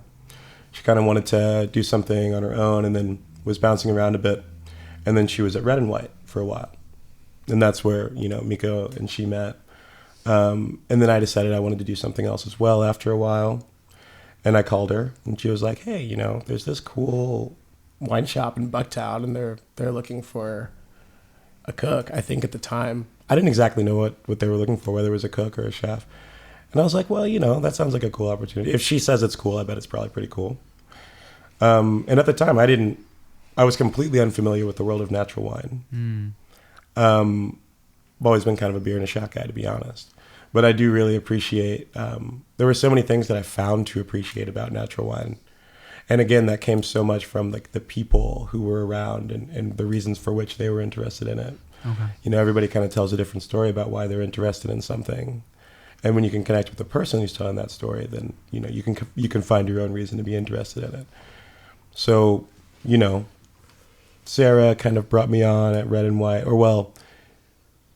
She kind of wanted to do something on her own, and then was bouncing around a bit. And then she was at Red and White for a while. And that's where, Mico and she met. And then I decided I wanted to do something else as well after a while. And I called her, and she was like, hey, there's this cool wine shop in Bucktown, and they're looking for a cook. I think at the time, I didn't exactly know what they were looking for, whether it was a cook or a chef. And I was like, well, that sounds like a cool opportunity. If she says it's cool, I bet it's probably pretty cool. And at the time, I was completely unfamiliar with the world of natural wine. I've always been kind of a beer and a shot guy, to be honest. But I do really appreciate, there were so many things that I found to appreciate about natural wine. And again, that came so much from like the people who were around and the reasons for which they were interested in it. Okay. Everybody kind of tells a different story about why they're interested in something. And when you can connect with the person who's telling that story, then, you can find your own reason to be interested in it. So, Sarah kind of brought me on at Red and White,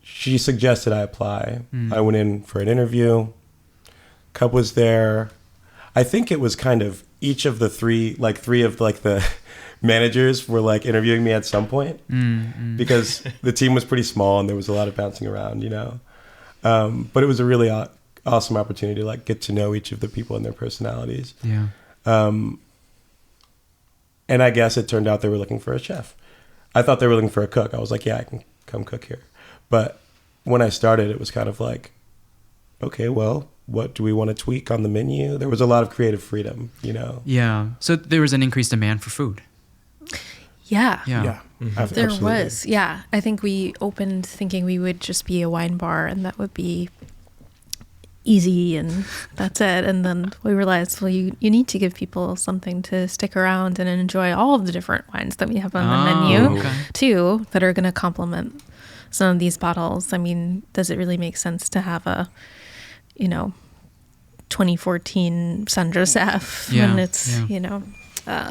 she suggested I apply. I went in for an interview. Cub was there. I think it was kind of each of the three of like the managers were like interviewing me at some point, because the team was pretty small and there was a lot of bouncing around, but it was a really awesome opportunity to like get to know each of the people and their personalities. Yeah. And I guess it turned out they were looking for a chef. I thought they were looking for a cook. I was like, yeah, I can come cook here. But when I started, it was kind of like, okay, well, what do we want to tweak on the menu? There was a lot of creative freedom, Yeah. So there was an increased demand for food. Yeah. There Absolutely. Was. Yeah. I think we opened thinking we would just be a wine bar and that would be easy and that's it. And then we realized, well, you need to give people something to stick around and enjoy all of the different wines that we have on the menu too, that are going to complement some of these bottles. I mean, does it really make sense to have a, 2014 San Joseph when it's,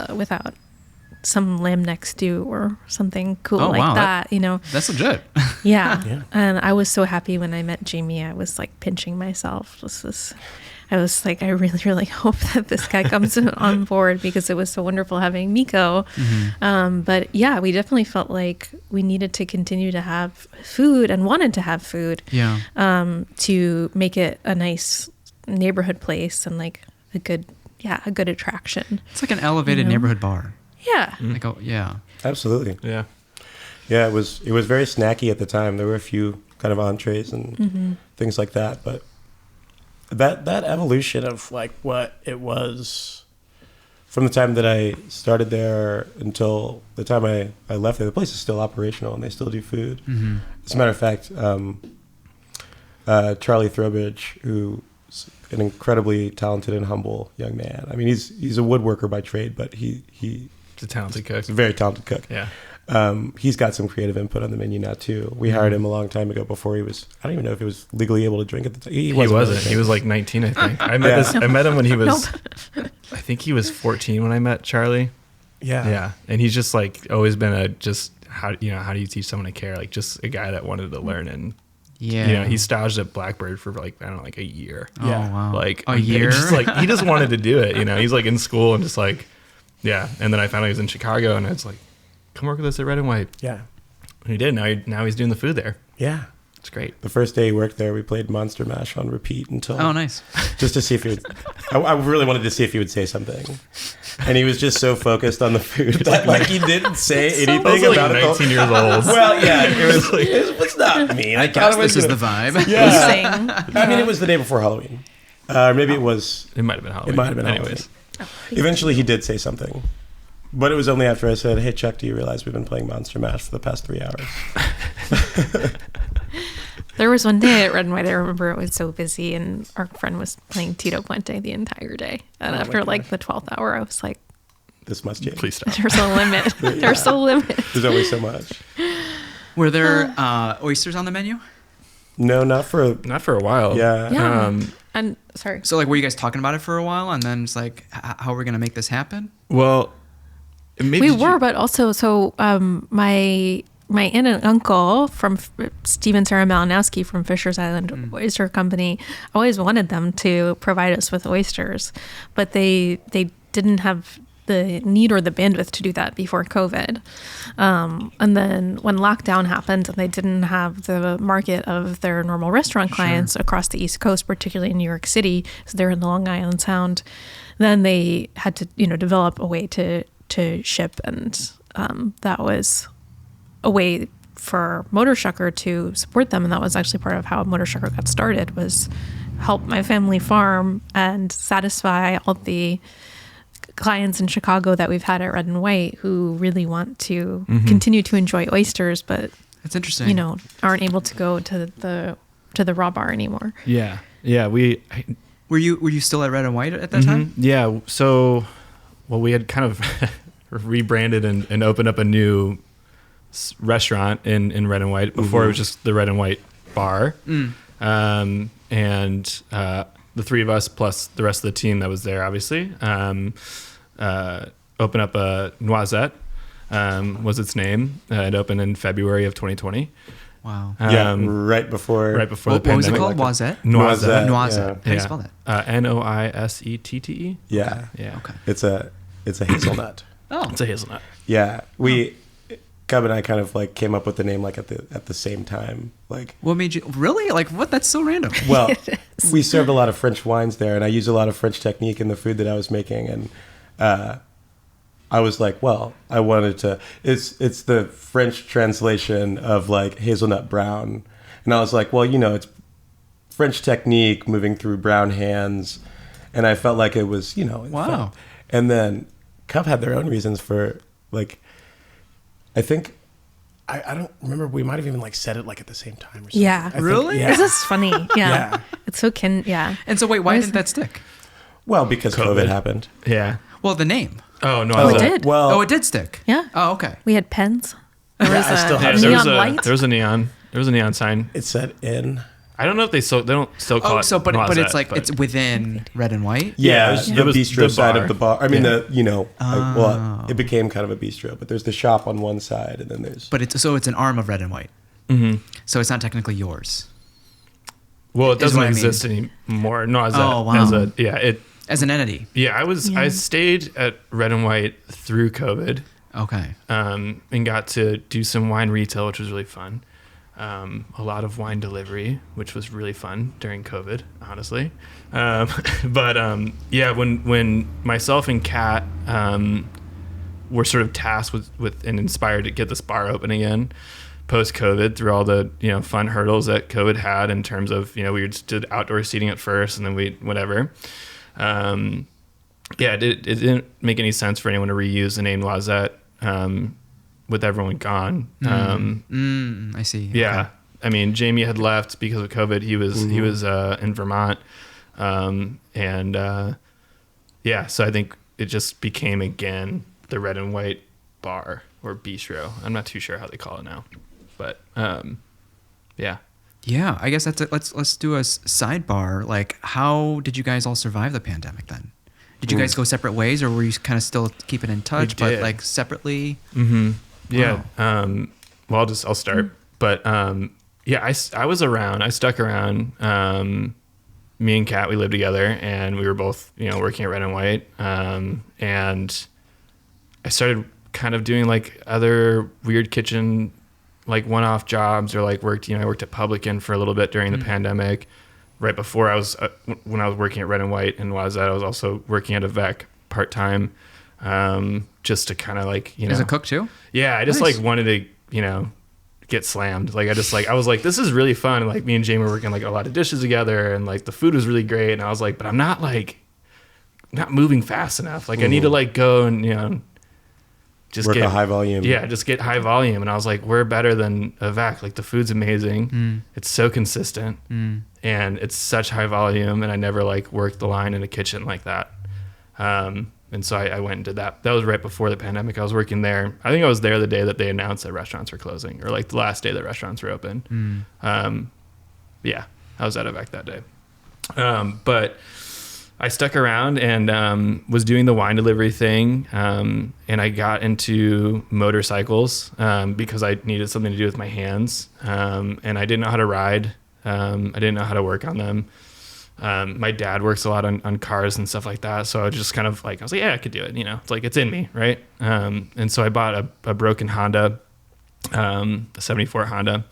without some lamb neck stew or something cool that, That's legit. Yeah. And I was so happy when I met Jamie. I was like pinching myself. I was like, I really, really hope that this guy comes on board, because it was so wonderful having Mico. But yeah, we definitely felt like we needed to continue to have food and wanted to have food to make it a nice neighborhood place and like a good attraction. It's like an elevated neighborhood bar. Yeah. Absolutely. Yeah, it was very snacky at the time. There were a few kind of entrees and things like that. But that evolution of like what it was from the time that I started there until the time I left there, the place is still operational and they still do food. As a matter of fact, Charlie Throwbridge, who's an incredibly talented and humble young man. I mean, he's a woodworker by trade, but he's a talented cook. a very talented cook. Yeah. He's got some creative input on the menu now too. We hired him a long time ago before he was, I don't even know if he was legally able to drink at the time. He wasn't. He was like 19, I think. I met him when he was, I think he was 14 when I met Charlie. Yeah. Yeah. And he's just like always been how do you teach someone to care? Like just a guy that wanted to learn. And he staged at Blackbird for like, I don't know, like a year. Oh, wow. Like a year? Just like, he just wanted to do it. He's like in school and just like, yeah. And then I found out he was in Chicago and it's like, come work with us at Red and White. Yeah. And he did. Now he's doing the food there. Yeah. It's great. The first day he worked there, we played Monster Mash on repeat until... Oh, nice. Just to see if he would... I really wanted to see if he would say something. And he was just so focused on the food that like he didn't say anything about it. 19 years old. Well, yeah, it was not mean. I guess this is the vibe. Yeah. I mean, it was the day before Halloween. Maybe it was... It might have been Halloween. It might have been Anyways. Halloween. Eventually he did say something. But it was only after I said, hey, Chuck, do you realize we've been playing Monster Mash for the past 3 hours? There was one day at Red and White, I remember it was so busy, and our friend was playing Tito Puente the entire day. And after like the 12th hour, I was like, this must change. Please stop. there's a limit. There's a limit. There's only so much. Were there oysters on the menu? No, not for a while. Yeah. Yeah. And sorry. So like, were you guys talking about it for a while, and then it's like, how are we gonna make this happen? Well, maybe But also, so my aunt and uncle from Steve and Sarah Malinowski from Fisher's Island Oyster Company always wanted them to provide us with oysters, but they didn't have the need or the bandwidth to do that before COVID. And then when lockdown happened and they didn't have the market of their normal restaurant clients across the East Coast, particularly in New York City, so they're in the Long Island Sound, then they had to, develop a way to ship. And that was a way for Motorshucker to support them. And that was actually part of how Motorshucker got started, was help my family farm and satisfy all the clients in Chicago that we've had at Red and White who really want to continue to enjoy oysters, but That's interesting. aren't able to go to the raw bar anymore. Yeah. Were you still at Red and White at that time? Yeah. So, we had kind of rebranded and opened up a new restaurant in Red and White. Before it was just the Red and White bar. And the three of us plus the rest of the team that was there, obviously, opened up a Noisette, was its name. It opened in February of 2020. Wow. Right before the What was it pandemic. called? Noisette? Noisette. Noisette. How do you Yeah. spell that? Noisette. Yeah. Yeah. Okay. It's a hazelnut. Oh. It's a hazelnut. Yeah. Cub and I kind of like came up with the name like at the same time. Like, What made you really like? What? That's so random. well, we served a lot of French wines there, and I used a lot of French technique in the food that I was making, and I was like, well, I wanted to. It's the French translation of like hazelnut brown, and I was like, well, it's French technique moving through brown hands, and I felt like it was, it Wow. felt- And then Cub had their own reasons for like. I think I don't remember. We might have even like said it like at the same time or something. Yeah. I think- Really? yeah. This is funny. Yeah. Yeah. It's so yeah. And so wait, why didn't that stick? Well, because COVID COVID. happened. Yeah. Well, the name. Oh, no. Oh, it did. Well, Oh, it did stick. Yeah. Oh, okay. We had pens. There was I still a have- There neon was light. there was a neon sign. it said in. I don't know if they don't still call Oh, it. so but Noisette, it's like it's within Red and White. Yeah, it was the bistro the side bar. of the bar. I mean, Oh. it became kind of a bistro, but there's the shop on one side, and then there's. But it's an arm of Red and White. So it's not technically yours Well, it is doesn't what I mean. exist anymore. Noisette Oh, wow. as as an entity. I stayed at Red and White through COVID, Okay. and got to do some wine retail, which was really fun. A lot of wine delivery, which was really fun during COVID, honestly. But when myself and Kat were sort of tasked with and inspired to get this bar open again, post-COVID through all the, fun hurdles that COVID had in terms of, we just did outdoor seating at first and then whatever. It didn't make any sense for anyone to reuse the name Loisette with everyone gone. I see. Yeah. Okay. I mean, Jamie had left because of COVID. He was in Vermont. So I think it just became again the Red and White Bar or Bistro. I'm not too sure how they call it now, but yeah. Yeah, I guess that's it. Let's do a sidebar. Like, how did you guys all survive the pandemic then? Did you guys go separate ways, or were you kind of still keeping in touch, but like separately? Mm-hmm. Yeah. Wow. Well, I'll start. But I was around. I stuck around. Me and Kat, we lived together, and we were both, working at Red and White. And I started kind of doing like other weird kitchen, like one-off jobs, or like I worked at Publican for a little bit during the pandemic. Right before when I was working at Red and White and I was also working at a VEC part-time, just to kind of like, As a cook too? Yeah. I just Nice. like wanted to, get slammed. Like I was like, this is really fun. And like me and Jamie were working like a lot of dishes together, and like the food was really great. And I was like, but I'm not moving fast enough. Like I need to like go and, just work get a high volume. Yeah, just get high volume. And I was like, we're better than a VEC. Like the food's amazing. It's so consistent and it's such high volume. And I never like worked the line in a kitchen like that. And so I went and did that. That was right before the pandemic. I was working there. I think I was there the day that they announced that restaurants were closing, or like the last day that restaurants were open. Yeah, I was at a VEC that day. But I stuck around and was doing the wine delivery thing, and I got into motorcycles because I needed something to do with my hands, and I didn't know how to ride. I didn't know how to work on them. My dad works a lot on cars and stuff like that, so I was just kind of like, I was like, yeah, I could do it. It's like, it's in me, right? And so I bought a broken Honda, a 74 Honda,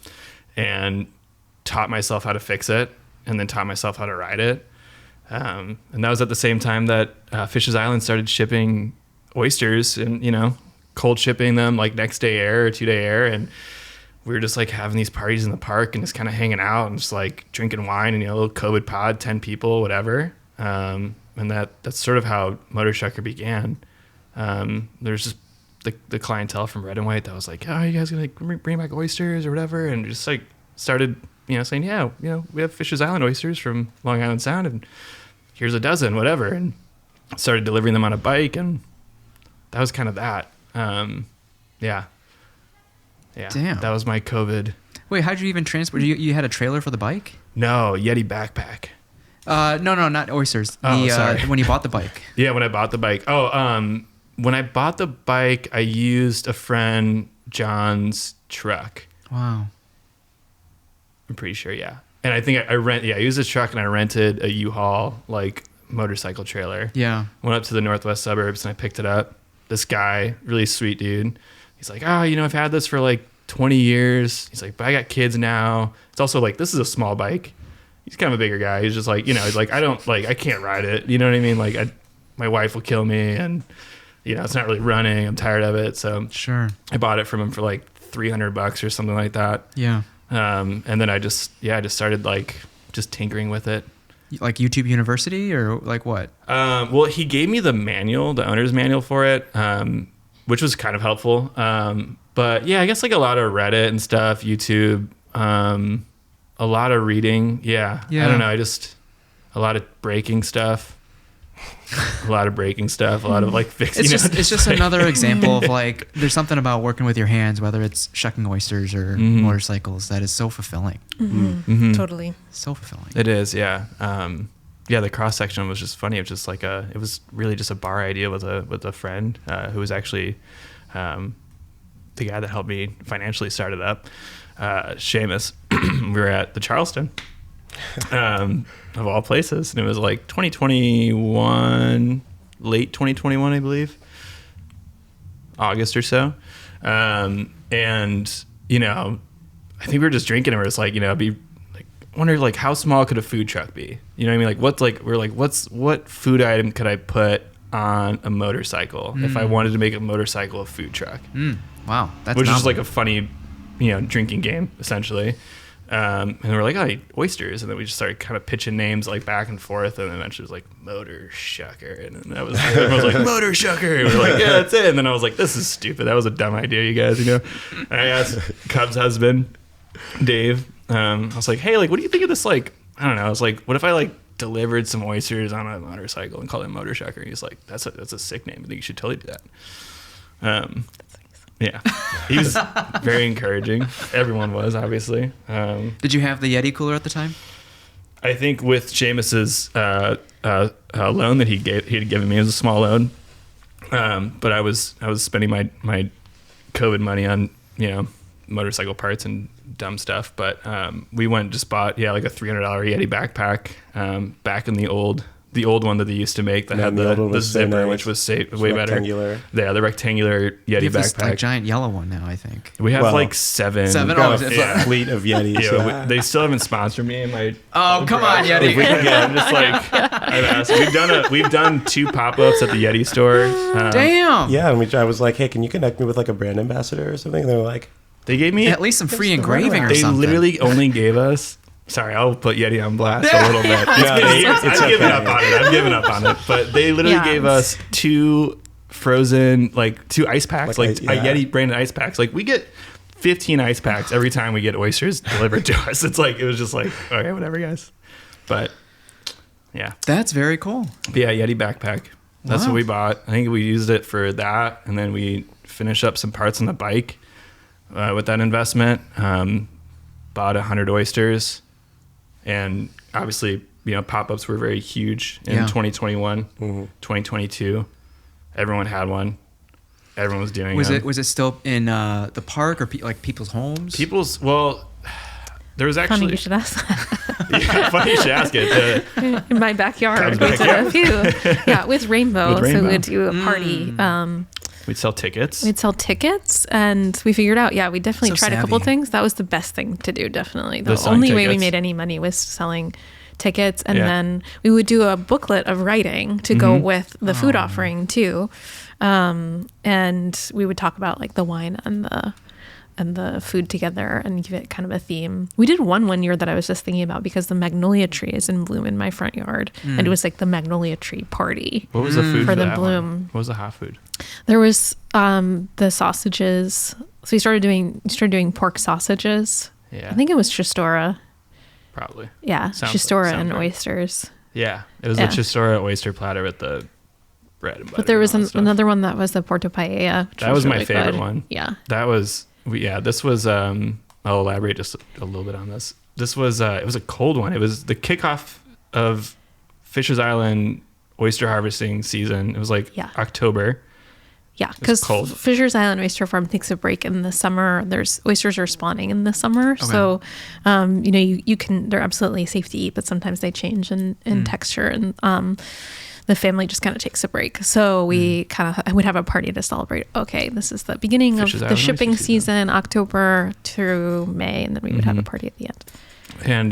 and taught myself how to fix it, and then taught myself how to ride it. And that was at the same time that Fishes Island started shipping oysters and, cold shipping them like next day air or 2-day air. And we were just like having these parties in the park and just kind of hanging out and just like drinking wine and, a little COVID pod, 10 people, whatever. And that's sort of how Motorshucker began. There's just the clientele from Red and White that was like, oh, you guys gonna like bring back oysters or whatever? And just like started, saying, yeah, we have Fishes Island oysters from Long Island Sound, and here's a dozen, whatever. And started delivering them on a bike, and that was kind of that. Yeah. Damn. That was my COVID. Wait, how'd you even transport? You had a trailer for the bike? No, Yeti backpack. No, not oysters. Sorry. When you bought the bike. Yeah, when I bought the bike. When I bought the bike, I used a friend John's truck. Wow. I'm pretty sure, yeah. And I think I used a truck and I rented a U-Haul like motorcycle trailer. Yeah. Went up to the northwest suburbs and I picked it up. This guy, really sweet dude. He's like, I've had this for like 20 years. He's like, but I got kids now. It's also like, this is a small bike. He's kind of a bigger guy. He's just like, he's like, I can't ride it. You know what I mean? Like my wife will kill me, and it's not really running. I'm tired of it. So Sure. I bought it from him for like $300 or something like that. Yeah. And then I just started like just tinkering with it. Like YouTube University or like what? Well, he gave me the manual, the owner's manual for it, which was kind of helpful. But yeah, I guess like a lot of Reddit and stuff, YouTube, a lot of reading. Yeah. I don't know. A lot of breaking stuff. A lot of like fixing. It's just another example of like, there's something about working with your hands, whether it's shucking oysters or motorcycles, that is so fulfilling. Totally. So fulfilling. It is. Yeah. The cross section was just funny. It was just like it was really just a bar idea with a friend, who was actually, the guy that helped me financially start it up, Seamus. We were at the Charleston, of all places, and it was like 2021, late 2021, I believe, August or so. And I think we were just drinking, and we were just like, be like, wonder like how small could a food truck be? You know what I mean? Like what food item could I put on a motorcycle if I wanted to make a motorcycle a food truck? Wow, that's which novel. is like a funny drinking game essentially. And we're like, oh, oysters. And then we just started kind of pitching names like back and forth. And then eventually it was like Motorshucker. And then that was, everyone was like, Motorshucker. And we were like, yeah, that's it. And then I was like, this is stupid. That was a dumb idea, you guys, And I asked Cub's husband, Dave, I was like, hey, like, what do you think of this? Like, I don't know. I was like, what if I like delivered some oysters on a motorcycle and called it Motorshucker? And he's like, that's a sick name. I think you should totally do that. Yeah, he was very encouraging. Everyone was, obviously. Did you have the Yeti cooler at the time? I think with Seamus's loan that he had given me, it was a small loan. But I was spending my COVID money on motorcycle parts and dumb stuff. But we went and just bought like a $300 Yeti backpack back in the old one that they used to make that had the zipper, which was way better. Yeah, the rectangular Yeti backpack. This, like, giant yellow one now, I think. We have like seven. We've got a fleet of Yetis. They still haven't sponsored me. Come on, Yeti. I'm just like, I've asked. We've done 2 pop-ups at the Yeti store. Damn. Yeah, and I was like, hey, can you connect me with like a brand ambassador or something? And they were like, they gave me at least some free engraving or something. They literally only gave us. Sorry, I'll put Yeti on blast a little bit. I've given up on it. But they literally gave us 2 frozen, 2 ice packs, a Yeti branded ice packs. Like, we get 15 ice packs every time we get oysters delivered to us. It was just like, okay, whatever, guys. But yeah, that's very cool. But yeah, Yeti backpack. That's what we bought. I think we used it for that, and then we finished up some parts on the bike with that investment. Bought 100 oysters. And obviously, pop-ups were very huge in 2021, 2022. Everyone had one. Everyone was doing it. Was it still in the park or people's homes? There was actually... Funny you should ask that. Yeah, funny you should ask it. In my backyard, we did a few. Yeah, with Rainbow. So we would do a party. We'd sell tickets. And we figured out, we definitely tried a couple of things. That was the best thing to do, definitely. The only way we made any money was selling tickets. And then we would do a booklet of writing to go with the food offering, too. And we would talk about, like, the wine and the food together and give it kind of a theme. We did one year that I was just thinking about because the magnolia tree is in bloom in my front yard. And it was like the magnolia tree party. What was the food for the that bloom? One? What was the hot food? There was the sausages. So we started doing pork sausages. Yeah. I think it was Chistora. Probably. Yeah. Chistora and oysters. Yeah. It was the Chistora oyster platter with the bread and butter. But there was another one that was the Porto Paella. That was really my favorite good. one. Yeah. That was... this was, I'll elaborate just a little bit on this. This was, it was a cold one. It was the kickoff of Fisher's Island oyster harvesting season. It was October. Yeah, because Fisher's Island Oyster Farm takes a break in the summer. Oysters are spawning in the summer. Okay. So, you can, they're absolutely safe to eat, but sometimes they change in texture and, the family just kind of takes a break. So we I would have a party to celebrate. Okay, this is the beginning of the shipping season, October through May, and then we would have a party at the end. And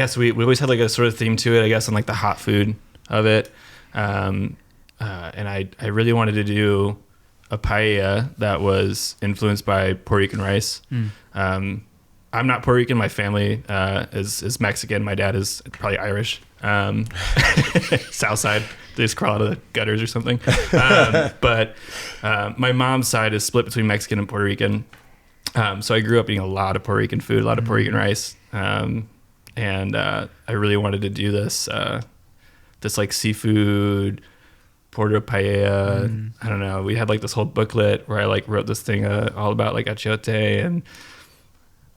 so we always had like a sort of theme to it, I guess, on like the hot food of it. And I really wanted to do a paella that was influenced by Puerto Rican rice. I'm not Puerto Rican. My family is Mexican. My dad is probably Irish. South side, they just crawl out of the gutters or something. But my mom's side is split between Mexican and Puerto Rican. So I grew up eating a lot of Puerto Rican food, a lot of Puerto Rican rice. And I really wanted to do this like seafood Porto Paella. I don't know. We had like this whole booklet where I like wrote this thing all about like achiote and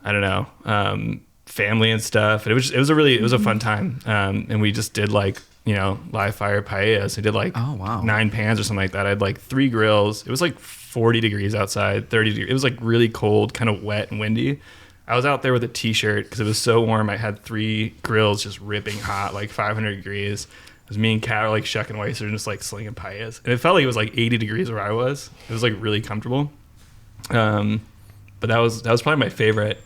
I don't know, family and stuff. And it was a fun time. And we just did like, live fire paellas. We did like 9 pans or something like that. I had like 3 grills. It was like 40 degrees outside, 30 degrees. It was like really cold, kind of wet and windy. I was out there with a t-shirt because it was so warm. I had 3 grills just ripping hot, like 500 degrees. It was me and Kat like shucking oysters and just like slinging paellas. And it felt like it was like 80 degrees where I was. It was like really comfortable. But that was probably my favorite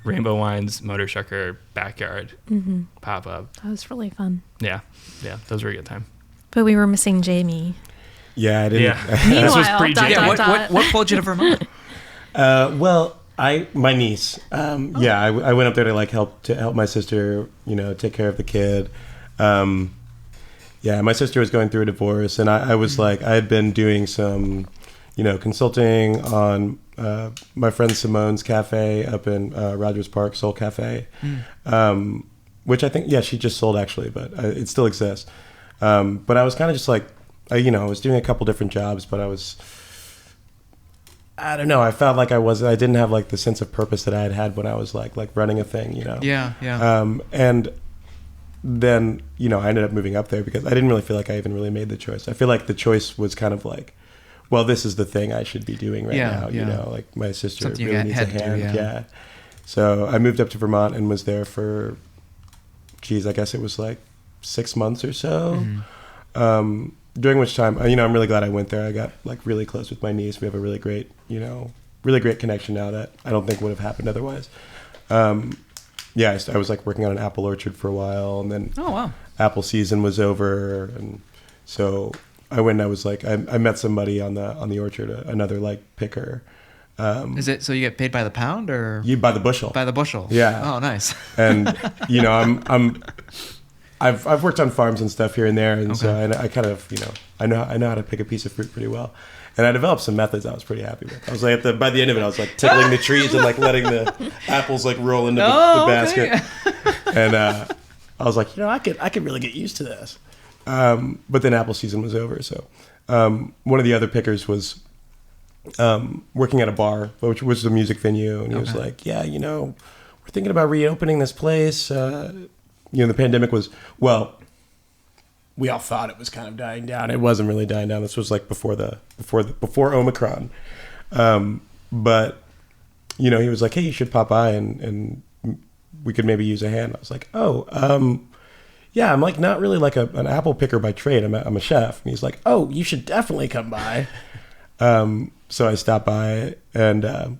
Rainbow Wine's Motorshucker backyard pop-up. That was really fun. Yeah, those were a good time. But we were missing Jamie. Yeah, I didn't. Yeah. Meanwhile, what pulled you to Vermont? Well, my niece. Yeah, I went up there to like help my sister, take care of the kid. Yeah, my sister was going through a divorce, and I was like, I had been doing some, consulting on my friend Simone's cafe up in Rogers Park, Soul Cafe, which I think, she just sold actually, but it still exists. But I was kind of just like, I was doing a couple different jobs, but I don't know. I felt like I didn't have like the sense of purpose that I had when I was like running a thing, Yeah. And then, I ended up moving up there because I didn't really feel like I even really made the choice. I feel like the choice was kind of like, well, this is the thing I should be doing right now. Like my sister Something really needs a hand. Yeah. So I moved up to Vermont and was there for, I guess it was like 6 months or so. Mm-hmm. During which time, I'm really glad I went there. I got like really close with my niece. We have a really great connection now that I don't think would have happened otherwise. I was like working on an apple orchard for a while, and then apple season was over, and so I went. And I was like, I met somebody on the orchard, another like picker. Is it so you get paid by the pound or you by the bushel? By the bushel. Yeah. Oh, nice. And I've worked on farms and stuff here and there, and so I kind of I know how to pick a piece of fruit pretty well, and I developed some methods I was pretty happy with. I was like by the end of it, I was like tickling the trees and like letting the apples like roll into the basket, and I was like I could really get used to this. But then apple season was over, so one of the other pickers was working at a bar, which was a music venue, and he was like, we're thinking about reopening this place. The pandemic was, we all thought it was kind of dying down. It wasn't really dying down. This was like before Omicron. But he was like, hey, you should pop by and we could maybe use a hand. I was like, I'm like not really like an apple picker by trade. I'm a chef. And he's like, oh, you should definitely come by. So I stopped by and I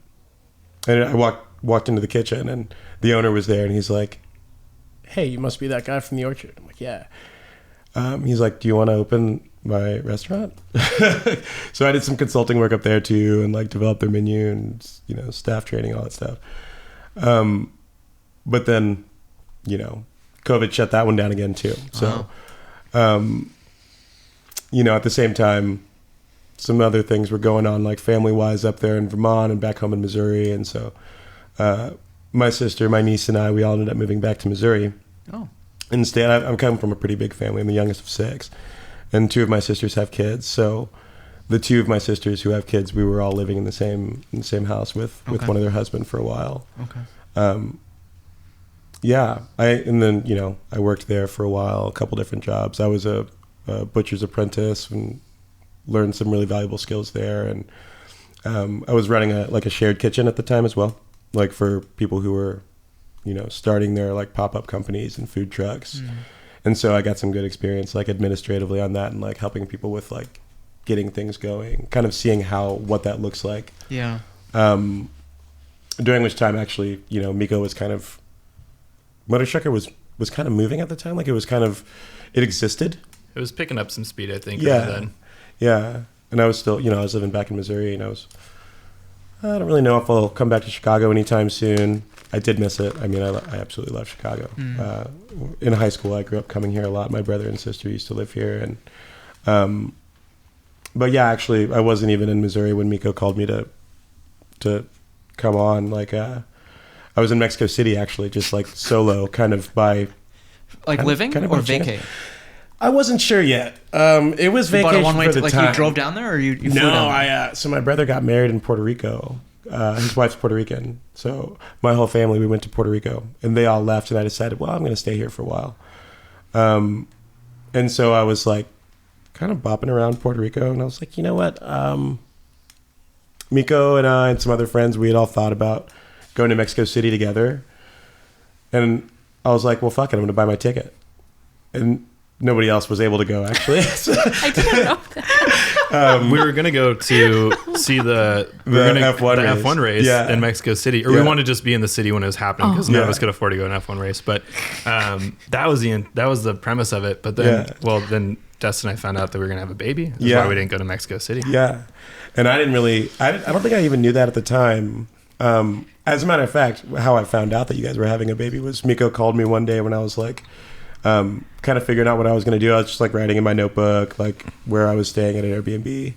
walked into the kitchen and the owner was there and he's like, hey, you must be that guy from the orchard. I'm like, yeah. He's like, do you want to open my restaurant? So I did some consulting work up there too and like developed their menu and, staff training, all that stuff. But then, COVID shut that one down again too. So, at the same time, some other things were going on like family-wise up there in Vermont and back home in Missouri. And so my sister, my niece, and I, we all ended up moving back to Missouri. Oh. Instead, I'm coming from a pretty big family. I'm the youngest of 6. And 2 of my sisters have kids. So the 2 of my sisters who have kids, we were all living in the same house with one of their husbands for a while. Okay. I worked there for a while, a couple different jobs. I was a butcher's apprentice and learned some really valuable skills there. And I was running a shared kitchen at the time as well. Like for people who were, starting their like pop-up companies and food trucks. Mm. And so I got some good experience like administratively on that and like helping people with like getting things going, kind of seeing what that looks like. Yeah. During which time actually, Mico was kind of, Motorshucker was kind of moving at the time. Like it existed. It was picking up some speed, I think. Yeah. Then. Yeah. And I was still, I was living back in Missouri and I don't really know if I'll come back to Chicago anytime soon. I did miss it. I mean, I absolutely love Chicago. Mm. In high school, I grew up coming here a lot. My brother and sister used to live here. And, but yeah, actually, I wasn't even in Missouri when Mico called me to come on. Like, I was in Mexico City, actually, just like solo, kind of by... Like living or vacay? I wasn't sure yet. It was vacation you bought a one-way for the like time. You drove down there or you flew No, down? So my brother got married in Puerto Rico. His wife's Puerto Rican. So my whole family, we went to Puerto Rico. And they all left, and I decided, well, I'm going to stay here for a while. And so I was like kind of bopping around Puerto Rico, and I was like, you know what? Mico and I and some other friends, we had all thought about going to Mexico City together. And I was like, well, fuck it, I'm going to buy my ticket. And nobody else was able to go, actually. I didn't know that. We were going to go to see the F1 race in Mexico City. Or we wanted to just be in the city when it was happening because none of us could afford to go to an F1 race. But that was the premise of it. But then, then Dustin and I found out that we were gonna have a baby. That's Yeah. why we didn't go to Mexico City. Yeah. And I don't think I even knew that at the time. As a matter of fact, how I found out that you guys were having a baby was Mico called me one day when I was like, kind of figuring out what I was going to do. I was just like writing in my notebook, like where I was staying at an Airbnb.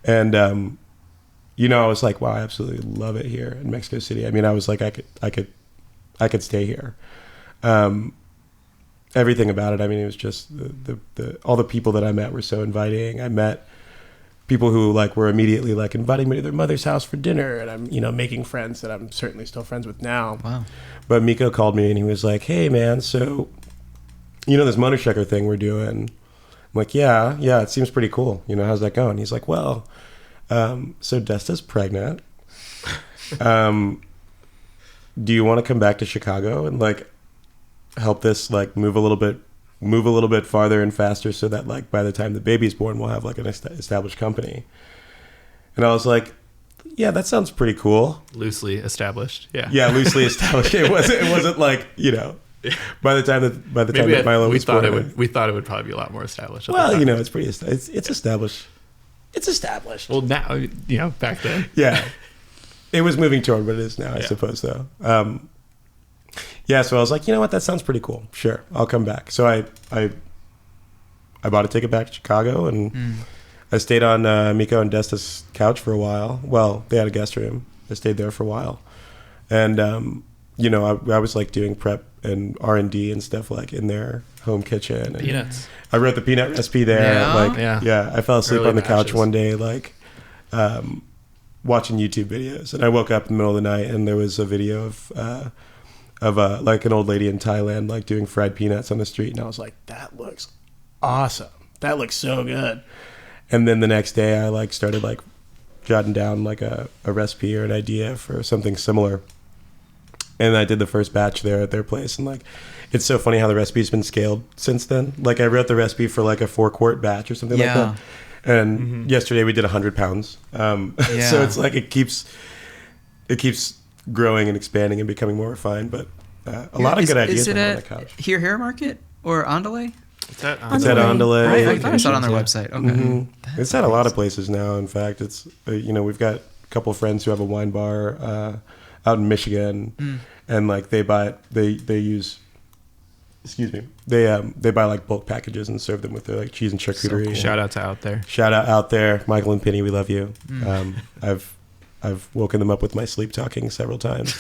And, I was like, wow, I absolutely love it here in Mexico City. I mean, I was like, I could stay here. Everything about it. I mean, it was just all the people that I met were so inviting. I met people who like were immediately like inviting me to their mother's house for dinner, and I'm making friends that I'm certainly still friends with now. Wow. But Mico called me and he was like, hey man, so this Motorshucker thing we're doing. I'm like, yeah, it seems pretty cool. How's that going? He's like, well, so Desta's pregnant. Do you want to come back to Chicago and like help this like move a little bit farther and faster so that like by the time the baby's born we'll have like an established company? And I was like, yeah, that sounds pretty cool. Loosely established. Loosely established. It wasn't like by the time that Milo was born, we thought it would probably be a lot more established. Well, it's pretty it's established. It's established. Well, now back then. Yeah, it was moving toward what it is now, I suppose, though. So I was like, you know what, that sounds pretty cool. Sure, I'll come back. So I bought a ticket back to Chicago, and I stayed on Mico and Desta's couch for a while. Well, they had a guest room. I stayed there for a while, and I was like doing prep and R&D and stuff like in their home kitchen. And Peanuts. I wrote the peanut recipe there. Yeah? I fell asleep Early on the couch batches. one day, like watching YouTube videos, and I woke up in the middle of the night, and there was a video of like an old lady in Thailand like doing fried peanuts on the street, and I was like, that looks awesome. That looks so good. And then the next day, I like started like jotting down like a recipe or an idea for something similar. And I did the first batch there at their place, and like, it's so funny how the recipe's been scaled since then. Like I wrote the recipe for like a 4-quart batch or something like that. And yesterday we did 100 pounds. So it's like it keeps growing and expanding and becoming more refined. But a lot of good ideas on the couch. Here Hair Market or Andale? It's at It's at Andale. I thought I saw it on their website. Okay. It's at a lot of places now. In fact, it's we've got a couple of friends who have a wine bar out in Michigan, and like they buy like bulk packages and serve them with their like cheese and charcuterie. So cool. Shout out to Out There. Shout out there, Michael and Penny, we love you. I've woken them up with my sleep talking several times.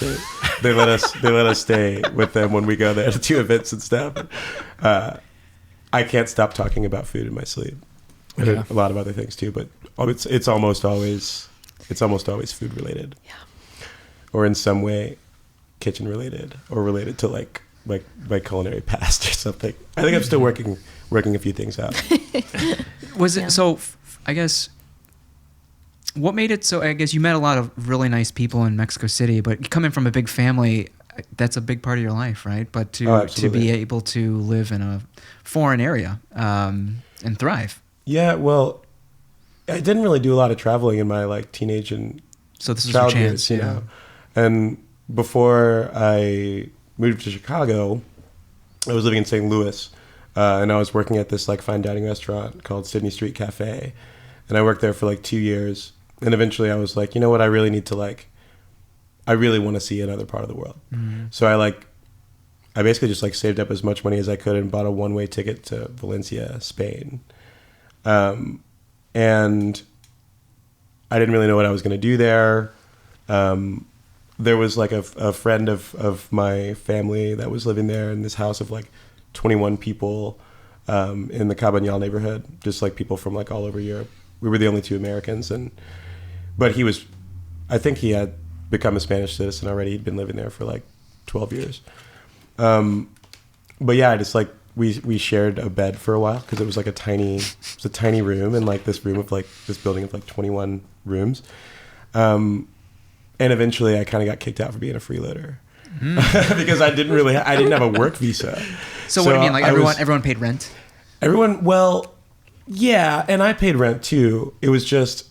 They let us stay with them when we go there to do events and stuff. I can't stop talking about food in my sleep. And a lot of other things too, but it's almost always food related. Yeah. Or in some way kitchen related, or related to like my culinary past or something. I think I'm still working a few things out. Was it so? I guess what made it so? I guess you met a lot of really nice people in Mexico City, but coming from a big family, that's a big part of your life, right? But to be able to live in a foreign area and thrive. Yeah, well, I didn't really do a lot of traveling in my like teenage and so this is your chance, years, you know. And before I moved to Chicago, I was living in St. Louis, and I was working at this like fine dining restaurant called Sydney Street Cafe, and I worked there for like 2 years. And eventually, I was like, you know what, I really want to see another part of the world. Mm-hmm. So I basically just like saved up as much money as I could and bought a one-way ticket to Valencia, Spain. And I didn't really know what I was going to do there. There was like a friend of my family that was living there in this house of like 21 people in the Cabañal neighborhood, just like people from like all over Europe. We were the only two Americans, but I think he had become a Spanish citizen already. He'd been living there for like 12 years. But yeah, I just like we shared a bed for a while because it was like a tiny room in like this room of like this building of like 21 rooms. And eventually I kind of got kicked out for being a freeloader because I didn't have a work visa. So what do you mean? Like everyone paid rent? Everyone, well, yeah, and I paid rent too. It was just,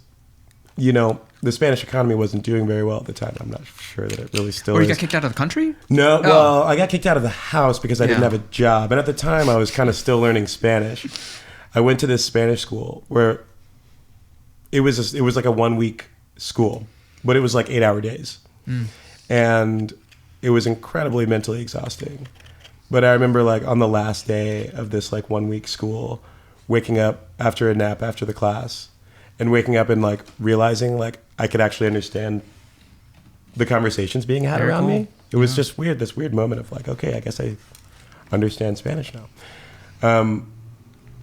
the Spanish economy wasn't doing very well at the time. I'm not sure that it really still is. Or you got kicked out of the country? No, well, I got kicked out of the house because I didn't have a job. And at the time, I was kind of still learning Spanish. I went to this Spanish school where it was like a 1 week school, but it was like 8-hour days. And it was incredibly mentally exhausting. But I remember like on the last day of this like 1 week school, waking up after a nap after the class and waking up and like realizing like I could actually understand the conversations being had Very around cool. me. It was just weird, this weird moment of like, okay, I guess I understand Spanish now.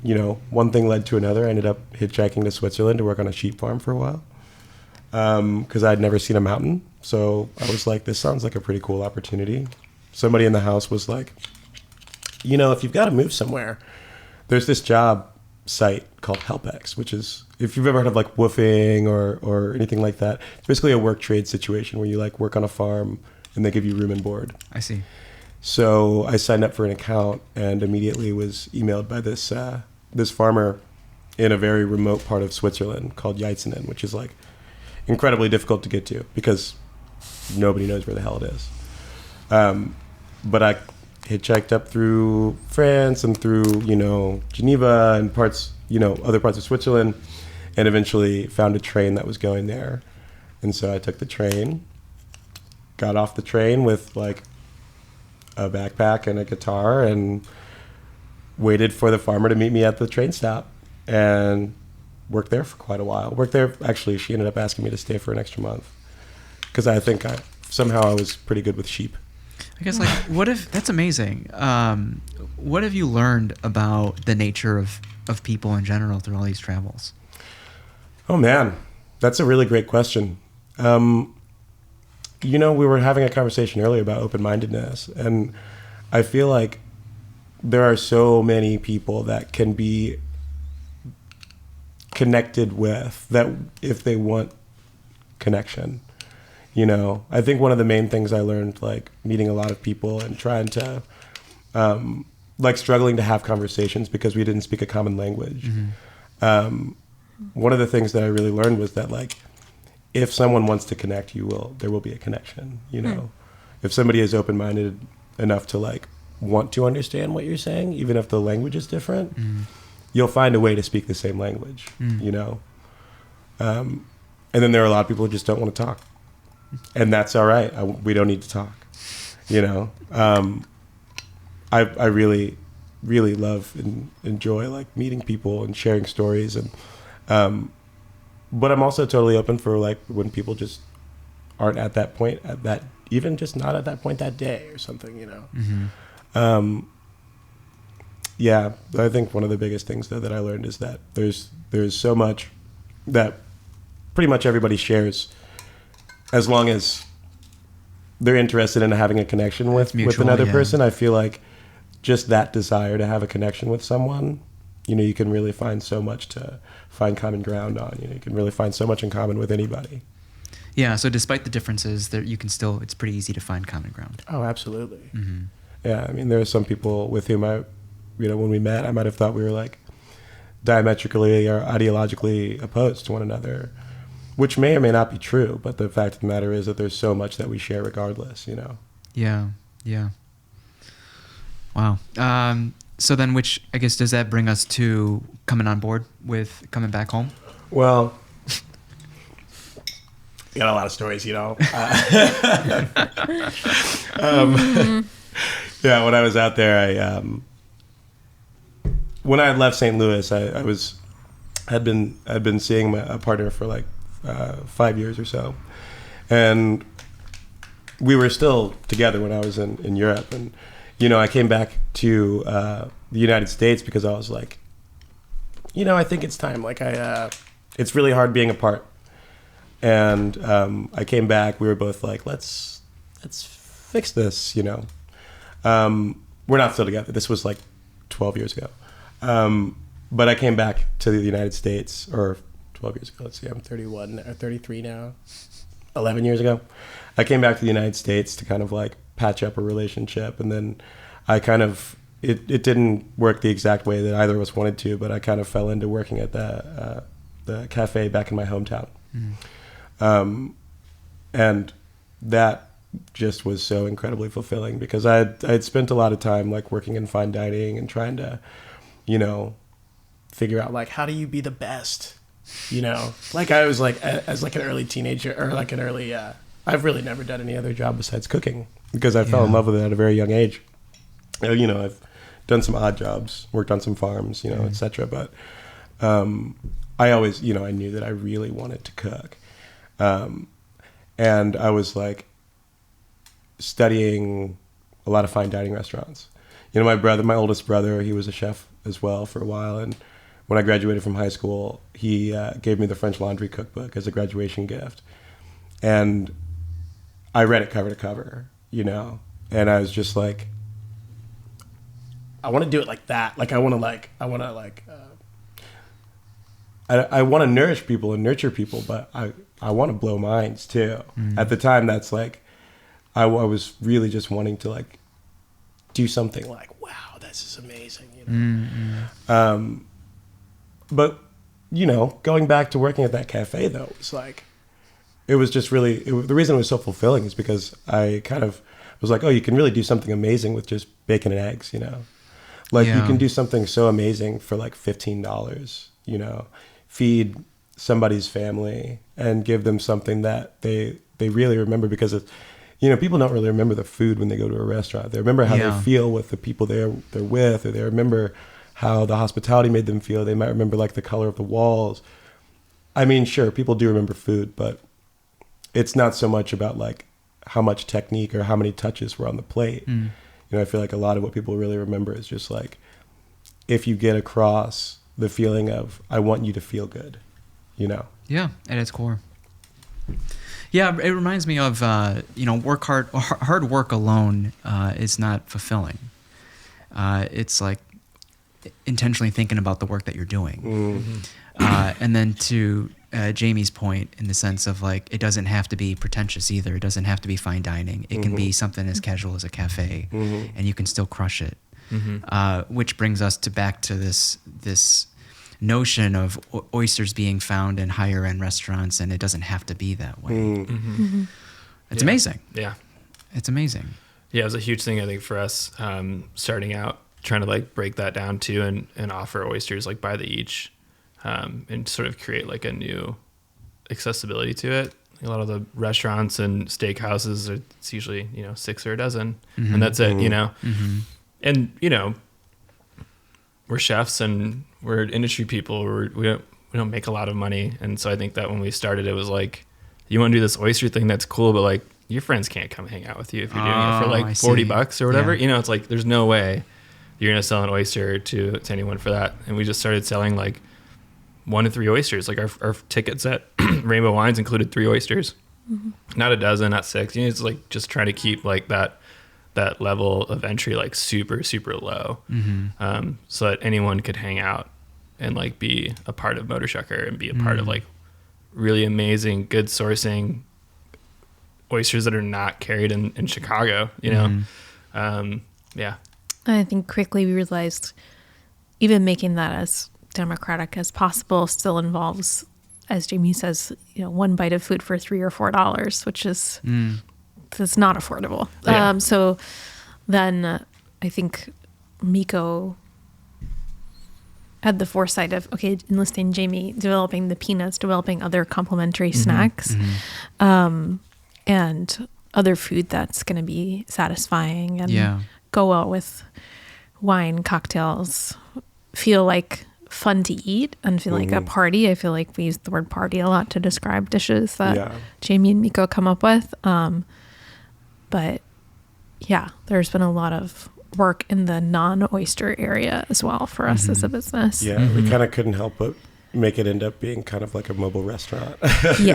You know, one thing led to another. I ended up hitchhiking to Switzerland to work on a sheep farm for a while because I'd never seen a mountain. So I was like, this sounds like a pretty cool opportunity. Somebody in the house was like, you know, if you've got to move somewhere, there's this job site called HelpX, which is, if you've ever heard of like woofing or anything like that, it's basically a work trade situation where you like work on a farm and they give you room and board. I see. So I signed up for an account and immediately was emailed by this this farmer in a very remote part of Switzerland called Jeitzenen, which is like incredibly difficult to get to because nobody knows where the hell it is. But I hitchhiked up through France and through, you know, Geneva and parts, you know, other parts of Switzerland, and eventually found a train that was going there. And so I took the train, got off the train with like a backpack and a guitar and waited for the farmer to meet me at the train stop and worked there for quite a while. Worked there, actually, she ended up asking me to stay for an extra month because I think somehow I was pretty good with sheep. I guess, like, what if, that's amazing. What have you learned about the nature of people in general through all these travels? Oh, man, that's a really great question. You know, we were having a conversation earlier about open-mindedness, and I feel like there are so many people that can be connected with that if they want connection. You know, I think one of the main things I learned, like meeting a lot of people and trying to, like struggling to have conversations because we didn't speak a common language. One of the things that I really learned was that, like, if someone wants to connect, there will be a connection, you know. If somebody is open-minded enough to like want to understand what you're saying, even if the language is different, you'll find a way to speak the same language, you know. And then there are a lot of people who just don't want to talk. And that's all right. We don't need to talk, you know. I really, really love and enjoy like meeting people and sharing stories, and but I'm also totally open for like when people just aren't at that point, even just not at that point that day or something, you know. Yeah, I think one of the biggest things though that I learned is that there's so much that pretty much everybody shares, as long as they're interested in having a connection with another person. I feel like just that desire to have a connection with someone, you know, you can really find so much to find common ground on. You know, you can really find so much in common with anybody. Yeah, so despite the differences, you can still, it's pretty easy to find common ground. Oh, absolutely. Yeah, I mean, there are some people with whom you know, when we met, I might have thought we were like diametrically or ideologically opposed to one another, which may or may not be true, but the fact of the matter is that there's so much that we share regardless, you know? Yeah. Wow. So then I guess, does that bring us to coming on board with coming back home? Well, you got a lot of stories, you know? Yeah, when I was out there, when I had left St. Louis, I'd been seeing a partner for like 5 years or so, and we were still together when I was in Europe. And you know, I came back to the United States because I was like, you know, I think it's time. Like it's really hard being apart. And I came back. We were both like, let's fix this. You know, we're not still together. This was like 12 years ago. But I came back to the United States, or 12 years ago. Let's see, I'm 31 or 33 now. 11 years ago, I came back to the United States to kind of like patch up a relationship, and then I kind of it didn't work the exact way that either of us wanted to, but I kind of fell into working at the cafe back in my hometown, and that just was so incredibly fulfilling because I had spent a lot of time like working in fine dining and trying to, you know, figure out like, how do you be the best? You know, like I was like, as like an early teenager or like an early, I've really never done any other job besides cooking because I fell in love with it at a very young age. You know, I've done some odd jobs, worked on some farms, you know, etc. But I always, you know, I knew that I really wanted to cook. And I was like studying a lot of fine dining restaurants. You know, my oldest brother, he was a chef as well for a while. And when I graduated from high school, he gave me the French Laundry cookbook as a graduation gift. And I read it cover to cover, you know, and I was just like, I want to do it like that. Like, I want to nourish people and nurture people, but I want to blow minds too. At the time, that's like, I was really just wanting to like do something like, wow, this is amazing, you know? But, you know, going back to working at that cafe though, it's like, it was just really, the reason it was so fulfilling is because I kind of was like, oh, you can really do something amazing with just bacon and eggs, you know? Like you can do something so amazing for like $15, you know, feed somebody's family and give them something that they really remember because of, you know, people don't really remember the food when they go to a restaurant. They remember how they feel with the people they're with, or they remember how the hospitality made them feel. They might remember like the color of the walls. I mean, sure, people do remember food, but it's not so much about like how much technique or how many touches were on the plate. You know, I feel like a lot of what people really remember is just like, if you get across the feeling of, I want you to feel good, you know? Yeah, at its core. Yeah, it reminds me of, you know, hard work alone is not fulfilling. It's like intentionally thinking about the work that you're doing. And then to Jamie's point, in the sense of like, it doesn't have to be pretentious either. It doesn't have to be fine dining. It can be something as casual as a cafe, and you can still crush it. Which brings us back to this notion of oysters being found in higher end restaurants, and it doesn't have to be that way. It's amazing. Yeah, it's amazing. Yeah, it was a huge thing I think for us starting out, trying to like break that down too, and offer oysters like by the each. And sort of create like a new accessibility to it. A lot of the restaurants and steakhouses, it's usually, you know, 6 or a dozen, and that's it, you know. And, you know, we're chefs and we're industry people. We don't make a lot of money, and so I think that when we started, it was like, you want to do this oyster thing, that's cool, but like your friends can't come hang out with you if you're doing it for like $40 or whatever. You know, it's like there's no way you're gonna sell an oyster to anyone for that. And we just started selling like 1 to 3 oysters. Like our tickets at Rainbow Wines included 3 oysters, not a dozen, not 6. You know, it's like just trying to keep like that level of entry like super, super low, so that anyone could hang out and like be a part of Motorshucker and be a part of like really amazing, good sourcing oysters that are not carried in Chicago, you know? Yeah. I think quickly we realized even making that as democratic as possible still involves, as Jamie says, you know, 1 bite of food for $3 or $4, which is it's not affordable. Yeah. So then I think Mico had the foresight of, okay, enlisting Jamie, developing the peanuts, developing other complementary snacks, and other food that's going to be satisfying and go well with wine, cocktails, feel like fun to eat and feel like a party. I feel like we use the word party a lot to describe dishes that Jamie and Mico come up with. But yeah, there's been a lot of work in the non-oyster area as well for us as a business. Yeah, we kind of couldn't help but make it end up being kind of like a mobile restaurant. We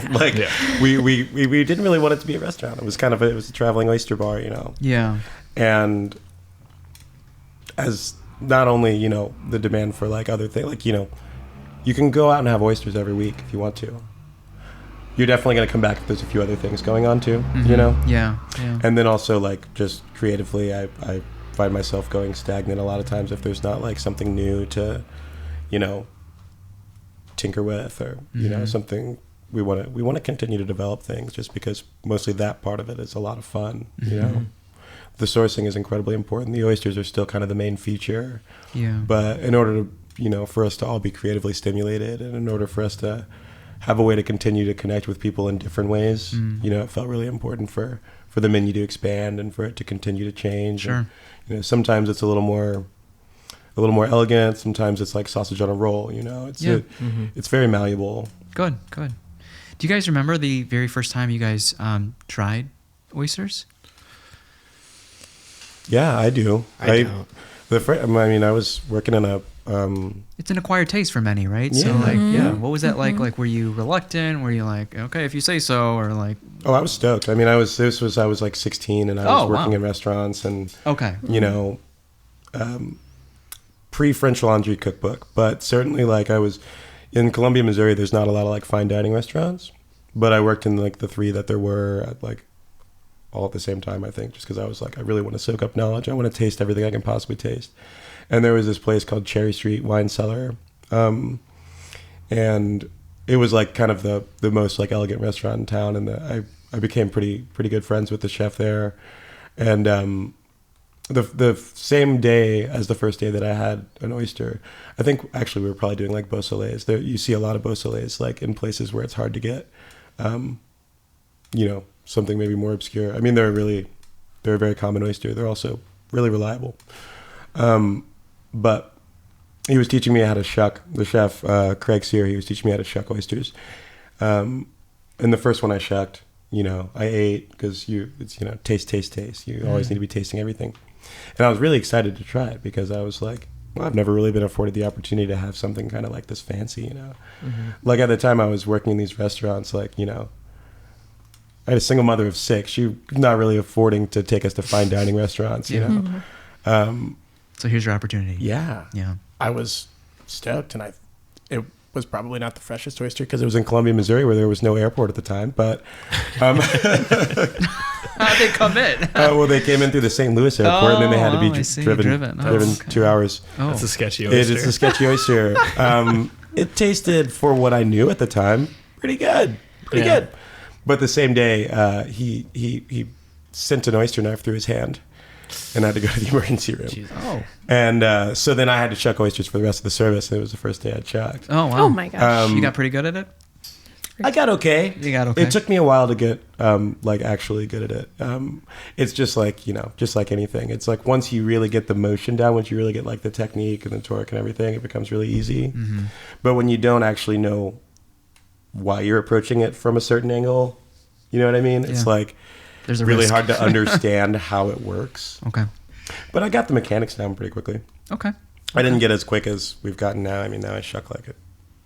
didn't really want it to be a restaurant. It was it was a traveling oyster bar, you know. Yeah. And as not only, you know, the demand for like other things, like, you know, you can go out and have oysters every week if you want to. You're definitely going to come back if there's a few other things going on too, you know? Yeah. And then also like just creatively, I find myself going stagnant a lot of times if there's not like something new to, you know, tinker with, or, you know, something we want to continue to develop things, just because mostly that part of it is a lot of fun, you know? The sourcing is incredibly important. The oysters are still kind of the main feature. Yeah. But in order to, for us to all be creatively stimulated, and in order for us to have a way to continue to connect with people in different ways, it felt really important for the menu to expand and for it to continue to change. Sure. And, sometimes it's a little more elegant. Sometimes it's like sausage on a roll. It's very malleable. Good. Do you guys remember the very first time you guys tried oysters? Yeah, I do. I don't. I was working in a. It's an acquired taste for many, right? Yeah. So what was that like? Like, were you reluctant? Were you like, okay, if you say so, or like? Oh, I was stoked. I was like 16 and I was working in restaurants and. Okay. Pre-French Laundry cookbook, but certainly like I was in Columbia, Missouri. There's not a lot of like fine dining restaurants, but I worked in like the 3 that there were at like all at the same time. I think just because I was like, I really want to soak up knowledge. I want to taste everything I can possibly taste. And there was this place called Cherry Street Wine Cellar, and it was like kind of the most like elegant restaurant in town. And I became pretty good friends with the chef there, and the same day as the first day that I had an oyster, I think actually we were probably doing like Beausoleils. There, you see a lot of Beausoleils like in places where it's hard to get, something maybe more obscure. I mean, they're a very common oyster. They're also really reliable. But he was teaching me how to shuck. The chef, Craig Sear, he was teaching me how to shuck oysters. And the first one I shucked, I ate because taste. You always need to be tasting everything. And I was really excited to try it because I was like, well, I've never really been afforded the opportunity to have something kind of like this fancy, Like at the time I was working in these restaurants, like, I had a single mother of 6. She was not really affording to take us to fine dining restaurants, So here's your opportunity. Yeah. Yeah. I was stoked, and it was probably not the freshest oyster because it was in Columbia, Missouri, where there was no airport at the time. But how'd they come in? Well, they came in through the St. Louis airport, and then they had to be driven okay. 2 hours. Oh. That's a sketchy oyster. It's a sketchy oyster. It tasted, for what I knew at the time, pretty good. Good. But the same day, he sent an oyster knife through his hand, and I had to go to the emergency room. Jesus. Oh. And so then I had to shuck oysters for the rest of the service. And it was the first day I shucked. Oh, wow. Oh, my gosh. You got pretty good at it? I got okay. You got okay. It took me a while to get actually good at it. It's just like, just like anything. It's like once you really get the motion down, once you really get like the technique and the torque and everything, it becomes really easy. Mm-hmm. But when you don't actually know why you're approaching it from a certain angle, you know what I mean? It's like there's a really risk. hard to understand how it works. Okay. But I got the mechanics down pretty quickly. Okay. I didn't get as quick as we've gotten now. I mean, now I shuck like it.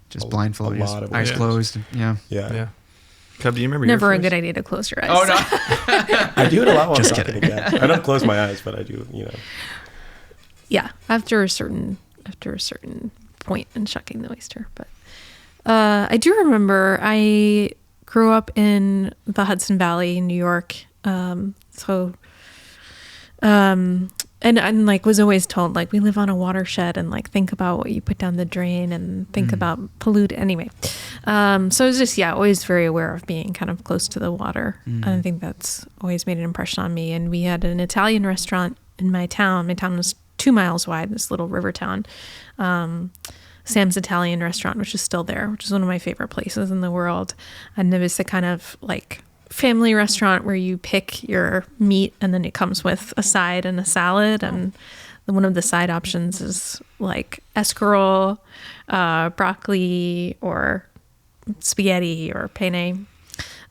Just blindfolded, a lot of eyes oysters. closed. Yeah. Yeah. Cub, do you remember Never your a first? good idea to close your eyes. Oh, no. I do it a lot while I'm Just shucking kidding. again. I don't close my eyes, but I do, Yeah, after a certain point in shucking the oyster. But I do remember I grew up in the Valley in New York. And like was always told, like, we live on a watershed, and like think about what you put down the drain and think about pollute anyway. So I was just always very aware of being kind of close to the water. And I think that's always made an impression on me. And we had an Italian restaurant in my town. My town was 2 miles wide, this little river town. Sam's Italian restaurant, which is still there, which is one of my favorite places in the world. And it was the kind of like family restaurant where you pick your meat and then it comes with a side and a salad. And one of the side options is like escarole, broccoli, or spaghetti or penne.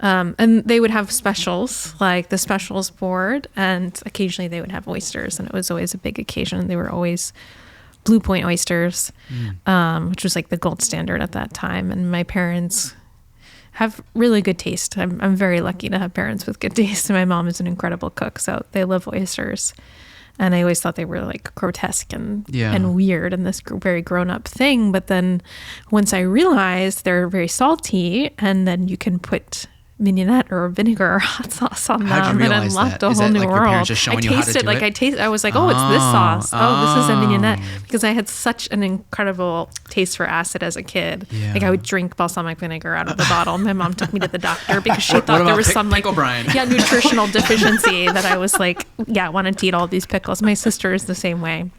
And they would have specials, like the specials board, and occasionally they would have oysters, and it was always a big occasion. They were always Blue Point oysters, which was like the gold standard at that time. And my parents have really good taste. I'm very lucky to have parents with good taste. And my mom is an incredible cook, so they love oysters. And I always thought they were like grotesque and weird and this very grown up thing. But then once I realized they're very salty, and then you can put mignonette or vinegar or hot sauce on How'd you them, and realize unlocked that? a Is whole that new like your world. parents just showing you how to do it? I was like, oh, it's this sauce. Oh, this is a mignonette, because I had such an incredible taste for acid as a kid. Yeah. Like I would drink balsamic vinegar out of the bottle. My mom took me to the doctor because she What thought there about was some like Pickle Brian? nutritional deficiency that I was like, wanted to eat all these pickles. My sister is the same way.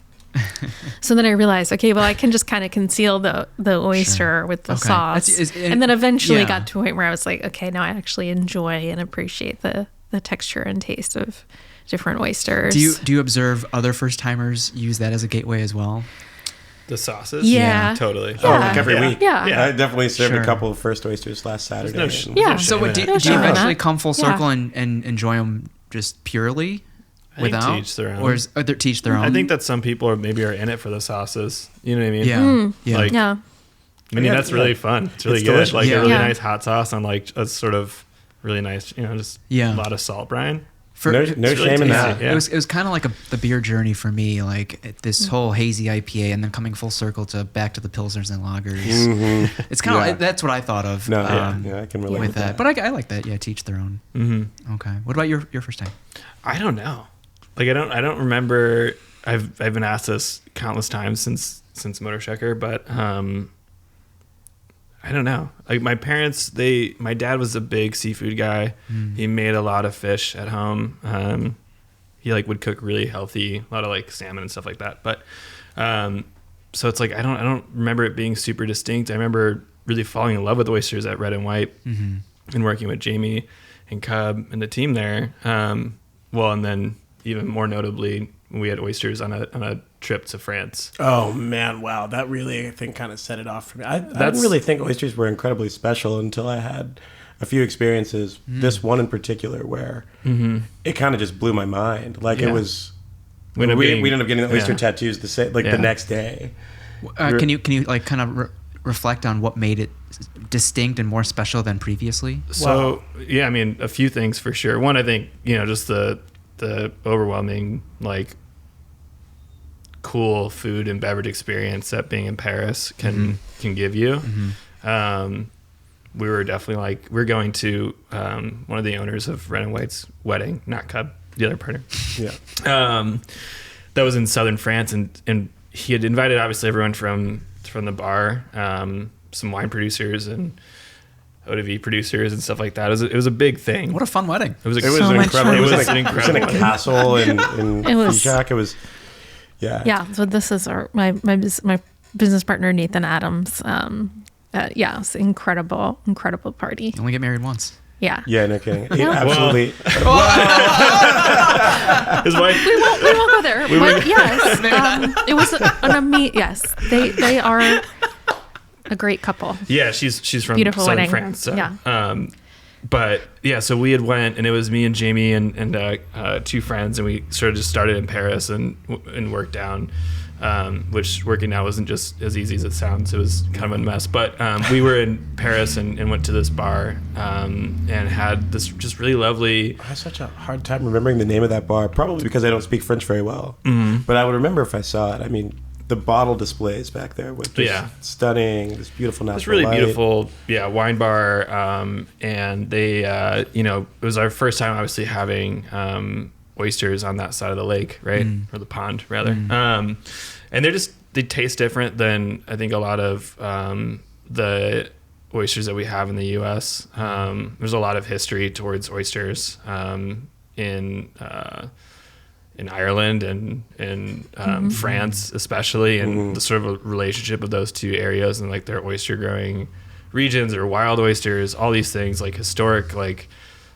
So then I realized, okay, well, I can just kind of conceal the oyster with the sauce. And then eventually got to a point where I was like, okay, now I actually enjoy and appreciate the texture and taste of different oysters. Do you observe other first timers use that as a gateway as well? The sauces? Yeah. Totally. Oh, like every week. Yeah. I definitely served a couple of first oysters last Saturday. So do you eventually come full circle and enjoy them just purely? I think to each their own. Or teach their own? I think that some people are in it for the sauces. You know what I mean? Yeah. Yeah. Like, yeah. I mean, that's really fun. It's really good. Delicious. Like a really nice hot sauce on like a sort of really nice, just a lot of salt brine. No shame in that. Yeah. It was kind of like the beer journey for me, like this whole hazy IPA, and then coming full circle back to the pilsners and lagers. Mm-hmm. It's kind of that's what I thought of. I can relate with that. But I like that. Yeah, to each their own. Mm-hmm. Okay. What about your first time? I don't know. Like I don't remember. I've been asked this countless times since Motorshucker, but I don't know. Like my parents, my dad was a big seafood guy. He made a lot of fish at home. He like would cook really healthy, a lot of like salmon and stuff like that. But so it's like I don't remember it being super distinct. I remember really falling in love with oysters at Red and White and working with Jamie and Cub and the team there. Well, and then even more notably, we had oysters on a trip to France. Oh man, wow, that really I think kind of set it off for me. I didn't really think oysters were incredibly special until I had a few experiences. This one in particular, where it kind of just blew my mind. Like it was, we ended up getting the oyster tattoos the next day. Can you like kind of reflect on what made it distinct and more special than previously? So I mean, a few things for sure. One, I think just the overwhelming like cool food and beverage experience that being in Paris can give you. We were definitely we're going to one of the owners of Red and White's wedding, not Cub, the other partner. That was in southern France, and he had invited obviously everyone from the bar, some wine producers and eau-de-vie producers and stuff like that. It was a big thing. What a fun wedding! It was so incredible. It was an incredible. It was in a castle in Figeac. It was So this is my business partner Nathan Adams. It's incredible party. You only get married once. Yeah, no kidding. Absolutely. His wife. We won't go there. But yes, it was an amazing. Yes, they are a great couple. Yeah, she's from Beautiful southern wedding. France. So, yeah. But yeah, so we had went, and it was me and Jamie and two friends, and we sort of just started in Paris and worked down, which working out wasn't just as easy as it sounds. It was kind of a mess. But we were in Paris and went to this bar and had this just really lovely. I have such a hard time remembering the name of that bar, probably because I don't speak French very well. But I would remember if I saw it. I mean, the bottle displays back there were just stunning. This beautiful natural It's really light. beautiful, wine bar. And they, it was our first time obviously having oysters on that side of the lake, right? Or the pond, rather. And they taste different than I think a lot of the oysters that we have in the U.S. There's a lot of history towards oysters in Ireland and in France especially, and the sort of relationship of those two areas and like their oyster growing regions or wild oysters, all these things like historic, like,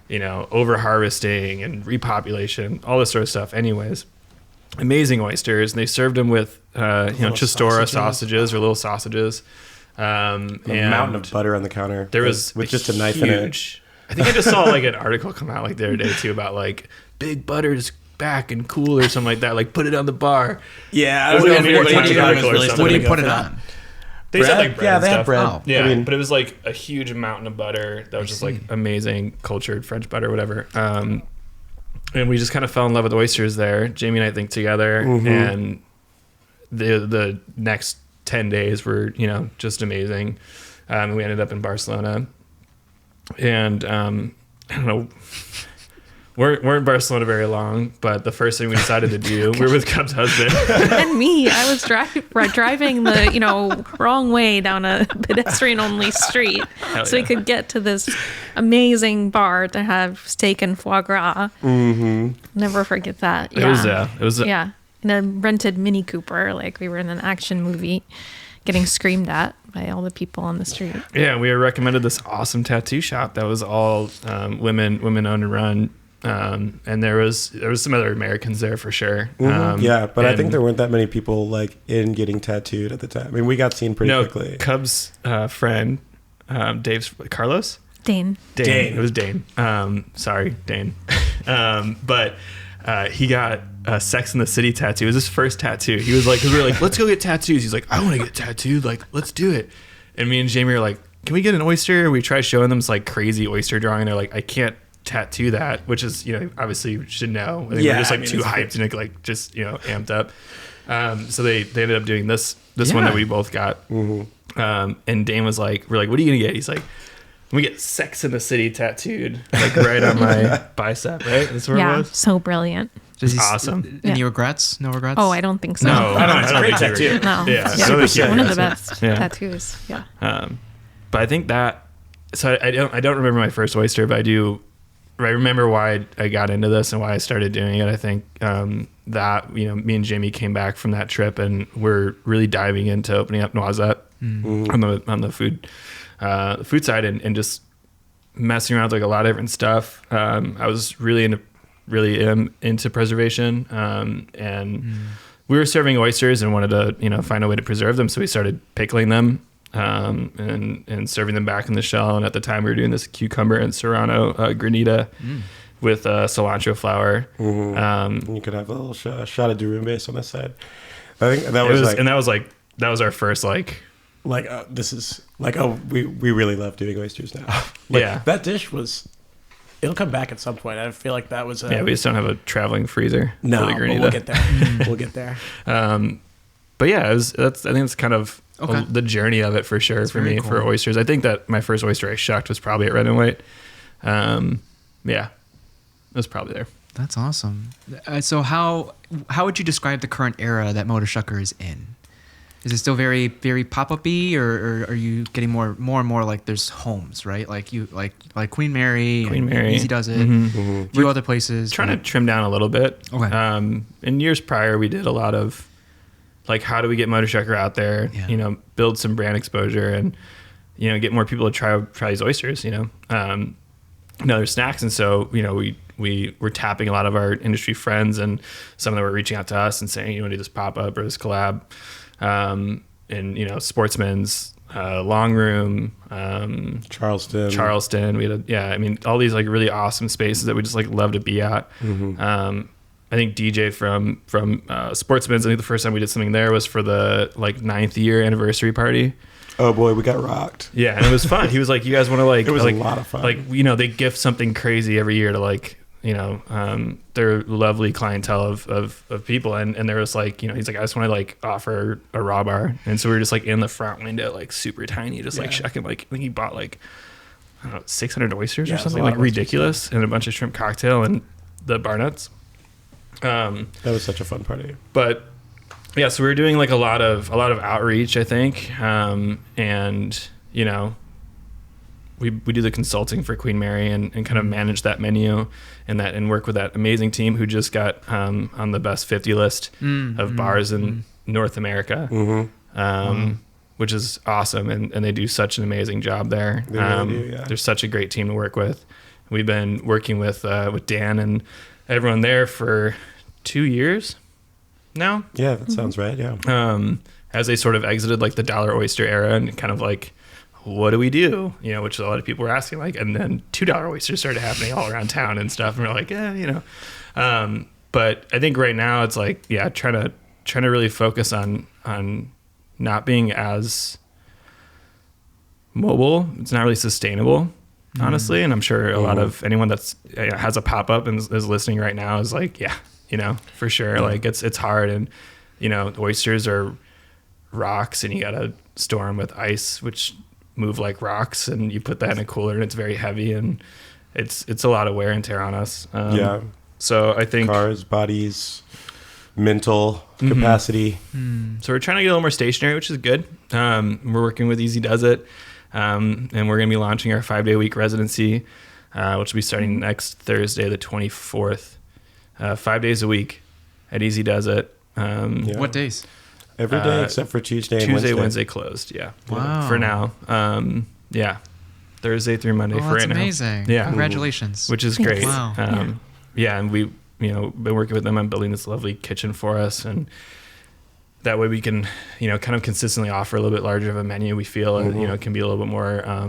over harvesting and repopulation, all this sort of stuff. Anyways, amazing oysters. And they served them with, Chistora sausages or little sausages. And a mountain of butter on the counter. There was with just a knife in it. I think I just saw like an article come out like the other day too about like big butter's back and cool or something like that. Like put it on the bar. Yeah. What do you put it on? They said like bread. Yeah, and they had stuff. bread. Oh. Yeah, but it was like a huge mountain of butter that was just like amazing cultured French butter, whatever. And we just kind of fell in love with oysters there. Jamie and I think together, and the next 10 days were just amazing. We ended up in Barcelona, and I don't know. We're in Barcelona very long, but the first thing we decided to do, we were with Cub's husband. And me, I was driving the wrong way down a pedestrian-only street, so we could get to this amazing bar to have steak and foie gras. Never forget that. Yeah. It was in a rented Mini Cooper, like we were in an action movie, getting screamed at by all the people on the street. Yeah, we were recommended this awesome tattoo shop that was all women owned and run. And there was some other Americans there for sure. Yeah, but I think there weren't that many people like in getting tattooed at the time. I mean, we got seen pretty quickly. Cub's friend, Dave's Carlos. Dane. It was Dane. Sorry, Dane. But he got a Sex in the City tattoo. It was his first tattoo. He was like, because we were like, let's go get tattoos. He's like, I want to get tattooed. Like, let's do it. And me and Jamie were like, can we get an oyster? And we tried showing them this like crazy oyster drawing. They're like, I can't tattoo that, which is, obviously you should know. I think we're just like too hyped and like just, amped up. So they ended up doing this one that we both got. And Dane was like, we're like, what are you going to get? He's like, we get Sex in the City tattooed, like right on my bicep, right? That's where it was. So brilliant. Awesome. Any regrets? No regrets? Oh, I don't think so. No, I don't It's a great think tattoo. No. Yeah, One of the best tattoos. Yeah. But I think that, so I don't remember my first oyster, but I remember why I got into this and why I started doing it. I think that, me and Jamie came back from that trip and we're really diving into opening up Noisette on the food side and just messing around with like a lot of different stuff. I was really into preservation, and we were serving oysters and wanted to find a way to preserve them, so we started pickling them and serving them back in the shell. And at the time we were doing this cucumber and serrano granita with cilantro flour. You could have a little shot of durum base on the side. I think that was our first this is like, we really love doing oysters now. That dish it'll come back at some point. I feel like that was we just don't have a traveling freezer for the granita. We'll get there. We'll get there. But yeah, I think it's kind of the journey of it for sure. That's for me, cool. For oysters. I think that my first oyster I shucked was probably at Red and White. It was probably there. That's awesome. So how would you describe the current era that Motorshucker is in? Is it still very, very pop-up-y, or are you getting more and more like there's homes, right? Like Queen Mary, Easy Does It, a few other places. Trying to trim down a little bit. Okay. In years prior, we did a lot of like, how do we get Motorshucker out there? Yeah. Build some brand exposure and get more people to try these oysters. They're snacks, and so we were tapping a lot of our industry friends, and some of them were reaching out to us and saying, you want to do this pop-up or this collab. And Sportsman's, Long Room, Charleston. We had all these like really awesome spaces that we just like love to be at. I think DJ from Sportsman's, I think the first time we did something there was for the like 9th year anniversary party. Oh boy, we got rocked. Yeah, and it was fun. He was like, you guys want to like, it was like, a lot of fun. Like, they gift something crazy every year to like, their lovely clientele of people. And there was like, he's like, I just want to like offer a raw bar. And so we were just like in the front window, like super tiny, just like shucking, like, I think he bought like, I don't know, 600 oysters or something like ridiculous, and a bunch of shrimp cocktail and the bar nuts. That was such a fun party. But yeah, so we were doing like a lot of outreach, I think. And we do the consulting for Queen Mary and kind of manage that menu and work with that amazing team who just got on the best 50 list of bars in North America, which is awesome. And they do such an amazing job there. They really do, yeah. They're such a great team to work with. We've been working with Dan and everyone there for 2 years now. Yeah, that sounds right. Yeah. As they sort of exited like the dollar oyster era and kind of like, what do we do? Which a lot of people were asking, like, and then $2 oysters started happening all around town and stuff. And we're like, but I think right now it's like, trying to really focus on not being as mobile. It's not really sustainable, honestly. And I'm sure a lot of anyone that's has a pop-up and is listening right now is like, for sure. Like it's hard. And, oysters are rocks and you got to store them with ice, which move like rocks, and you put that in a cooler and it's very heavy and it's a lot of wear and tear on us. So I think cars, bodies, mental capacity. So we're trying to get a little more stationary, which is good. We're working with Easy Does It. And we're going to be launching our 5-day week residency, which will be starting next Thursday, the 24th, 5 days a week at Easy Does It. What days? Every day except for Tuesday and Tuesday, Wednesday. Wednesday closed. Yeah. Wow. For now. Yeah. Thursday through Monday Oh, for that's right now. amazing. Yeah. Congratulations. Which is Thanks. great. Wow. Yeah, and we, been working with them on building this lovely kitchen for us, and that way we can, kind of consistently offer a little bit larger of a menu. We feel, it can be a little bit more, a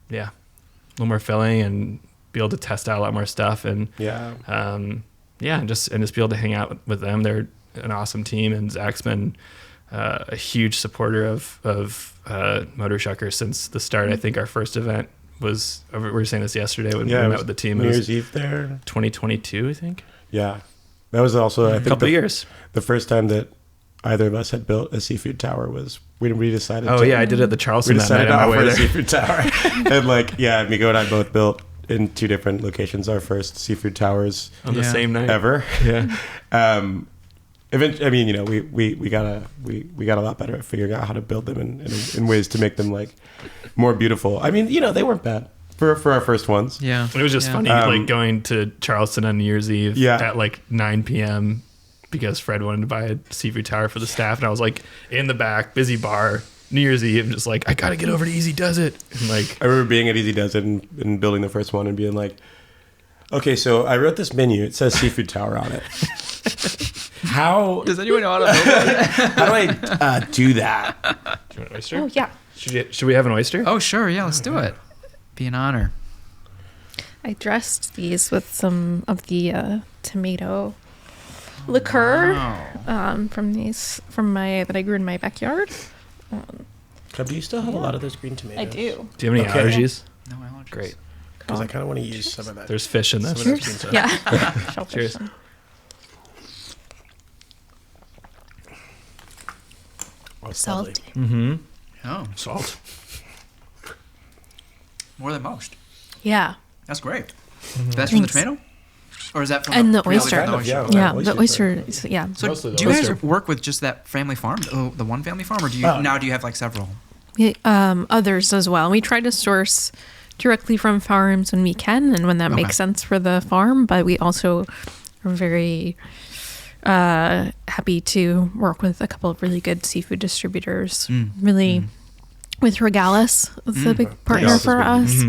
little more filling, and be able to test out a lot more stuff, and just be able to hang out with them. They're an awesome team, and Zach's been a huge supporter of Motorshucker since the start. I think our first event was, we were saying this yesterday when we met with the team. New Year's Eve there. 2022, I think. Yeah. That was also, I think, a couple of years. The first time that either of us had built a seafood tower was when we decided I did it at the Charleston we that night decided on to my way offer a there. seafood tower. And Mico and I both built in 2 different locations our first seafood towers On the same night. ever. Yeah. Eventually, we got a lot better at figuring out how to build them in ways to make them like more beautiful. They weren't bad for our first ones. Yeah. It was just funny, going to Charleston on New Year's Eve at like 9 p.m. because Fred wanted to buy a seafood tower for the staff, and I was like in the back, busy bar, New Year's Eve, just like, I gotta get over to Easy Does It. And like, I remember being at Easy Does It and building the first one and being like, okay, so I wrote this menu. It says seafood tower on it. How Does anyone know how to build it? how do I do that? do you want an oyster? Oh, yeah. Should we have an oyster? Oh, sure. Yeah, let's do it. Be an honor. I dressed these with some of the tomato liqueur that I grew in my backyard. Do you still have a lot of those green tomatoes? I do. Do you have any Okay. allergies? No allergies. Great. Because I kind of want to use some of that. There's fish in this. Some of that green Cheers. stuff. Yeah. Shellfish. Cheers. Oh, it's lovely. Salty. Mm-hmm. Oh, Salt. more than most. Yeah. That's great. That's from the Thanks. tomato? Or is that from And the really oyster. from the Kind of, oyster? yeah. Yeah, the Oysters oyster. Yeah. So Mostly the do you guys oyster. work with just that family farm, the one family farm, or do you have like several? Others as well. We try to source directly from farms when we can and when that Okay. makes sense for the farm, but we also are very happy to work with a couple of really good seafood distributors. With Regalis, it's a big partner Regalis is for big. us.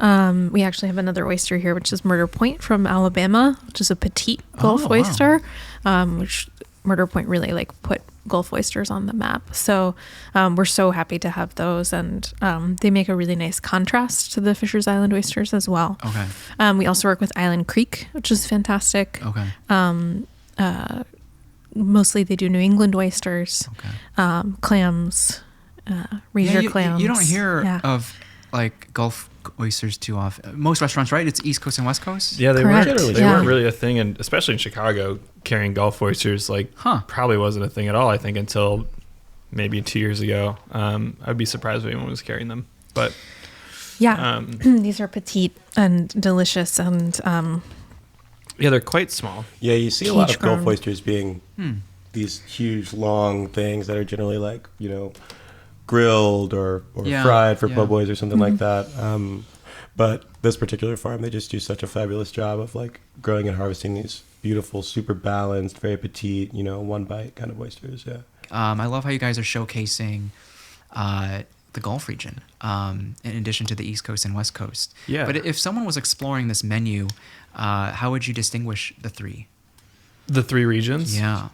Yeah. We actually have another oyster here, which is Murder Point from Alabama, which is a petite Gulf Oh, wow. oyster, which Murder Point really like put Gulf oysters on the map. So we're so happy to have those, and they make a really nice contrast to the Fisher's Island oysters as well. Okay. We also work with Island Creek, which is fantastic. Okay. Mostly they do New England oysters, clams, razor clams. You don't hear Yeah. of like Gulf oysters too often. Most restaurants, right? It's East Coast and West Coast. Yeah, they Correct. weren't. They Yeah. weren't really a thing, and especially in Chicago, carrying Gulf oysters probably wasn't a thing at all. I think until maybe 2 years ago. I'd be surprised if anyone was carrying them, but Yeah, these are petite and delicious, and yeah, they're quite small. Yeah, you see a lot of Peach-grown. Gulf oysters being these huge, long things that are generally like, grilled or Yeah, fried for yeah. po' boys or something like that. But this particular farm, they just do such a fabulous job of like growing and harvesting these beautiful, super balanced, very petite, one bite kind of oysters. Yeah. I love how you guys are showcasing the Gulf region, in addition to the East Coast and West Coast. Yeah. But if someone was exploring this menu, how would you distinguish the three? The three regions. Yeah.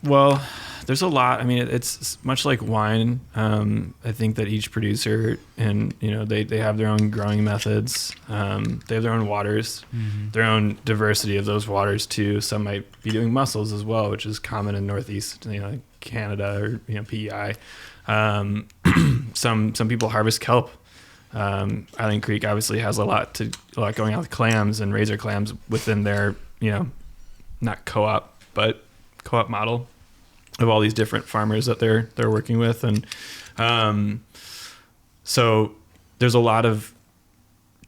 Well, there's a lot. I mean, it's much like wine. I think that each producer and, they have their own growing methods. They have their own waters, their own diversity of those waters too. Some might be doing mussels as well, which is common in Northeast, Canada or, PEI. Some people harvest kelp. Island Creek obviously has a lot going on with clams and razor clams within their, not co-op, but co-op model of all these different farmers that they're working with. And so there's a lot of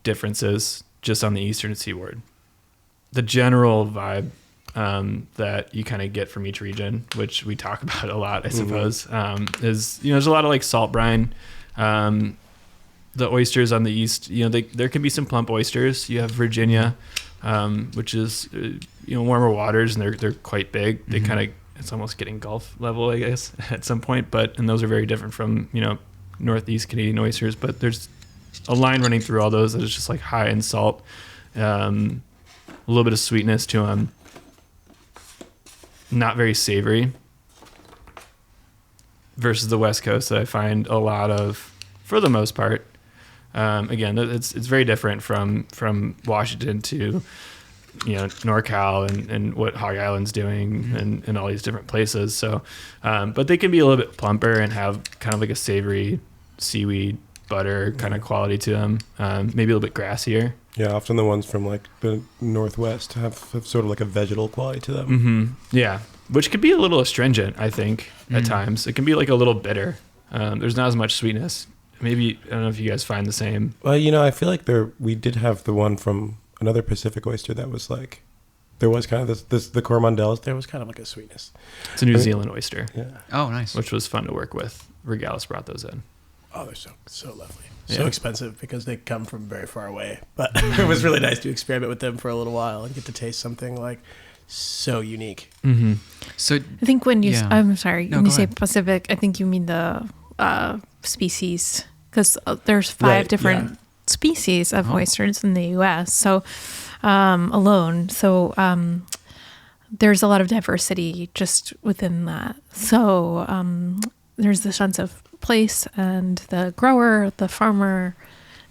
differences just on the Eastern Seaboard. The general vibe that you kind of get from each region, which we talk about a lot, I suppose, is, there's a lot of like salt brine. The oysters on the East, there can be some plump oysters. You have Virginia, which is, warmer waters, and they're quite big. They kind of, it's almost getting Gulf level, I guess, at some point. And those are very different from Northeast Canadian oysters. But there's a line running through all those that is just like high in salt, a little bit of sweetness to them, not very savory. Versus the West Coast that I find a lot of, for the most part. Again, it's very different from Washington to NorCal and what Hog Island's doing and all these different places. So, but they can be a little bit plumper and have kind of like a savory seaweed butter kind of quality to them. Maybe a little bit grassier. Yeah, often the ones from like the Northwest have sort of like a vegetal quality to them. Mm-hmm. Yeah, which could be a little astringent, I think, at times. It can be like a little bitter. There's not as much sweetness. Maybe, I don't know if you guys find the same. Well, I feel like we did have the one from another Pacific oyster that was like, there was kind of the Coromandels, there was kind of like a sweetness. It's a New Zealand oyster. Yeah. Oh, nice. Which was fun to work with. Regalis brought those in. Oh, they're so lovely. Yeah. So expensive because they come from very far away. But it was really nice to experiment with them for a little while and get to taste something like so unique. Mm-hmm. So I think when you, I'm sorry, No, when you go say ahead. Pacific, I think you mean the species, because there's 5 Right, different yeah. species of oysters in the U.S. So alone, so there's a lot of diversity just within that. So there's the sense of place and the grower, the farmer,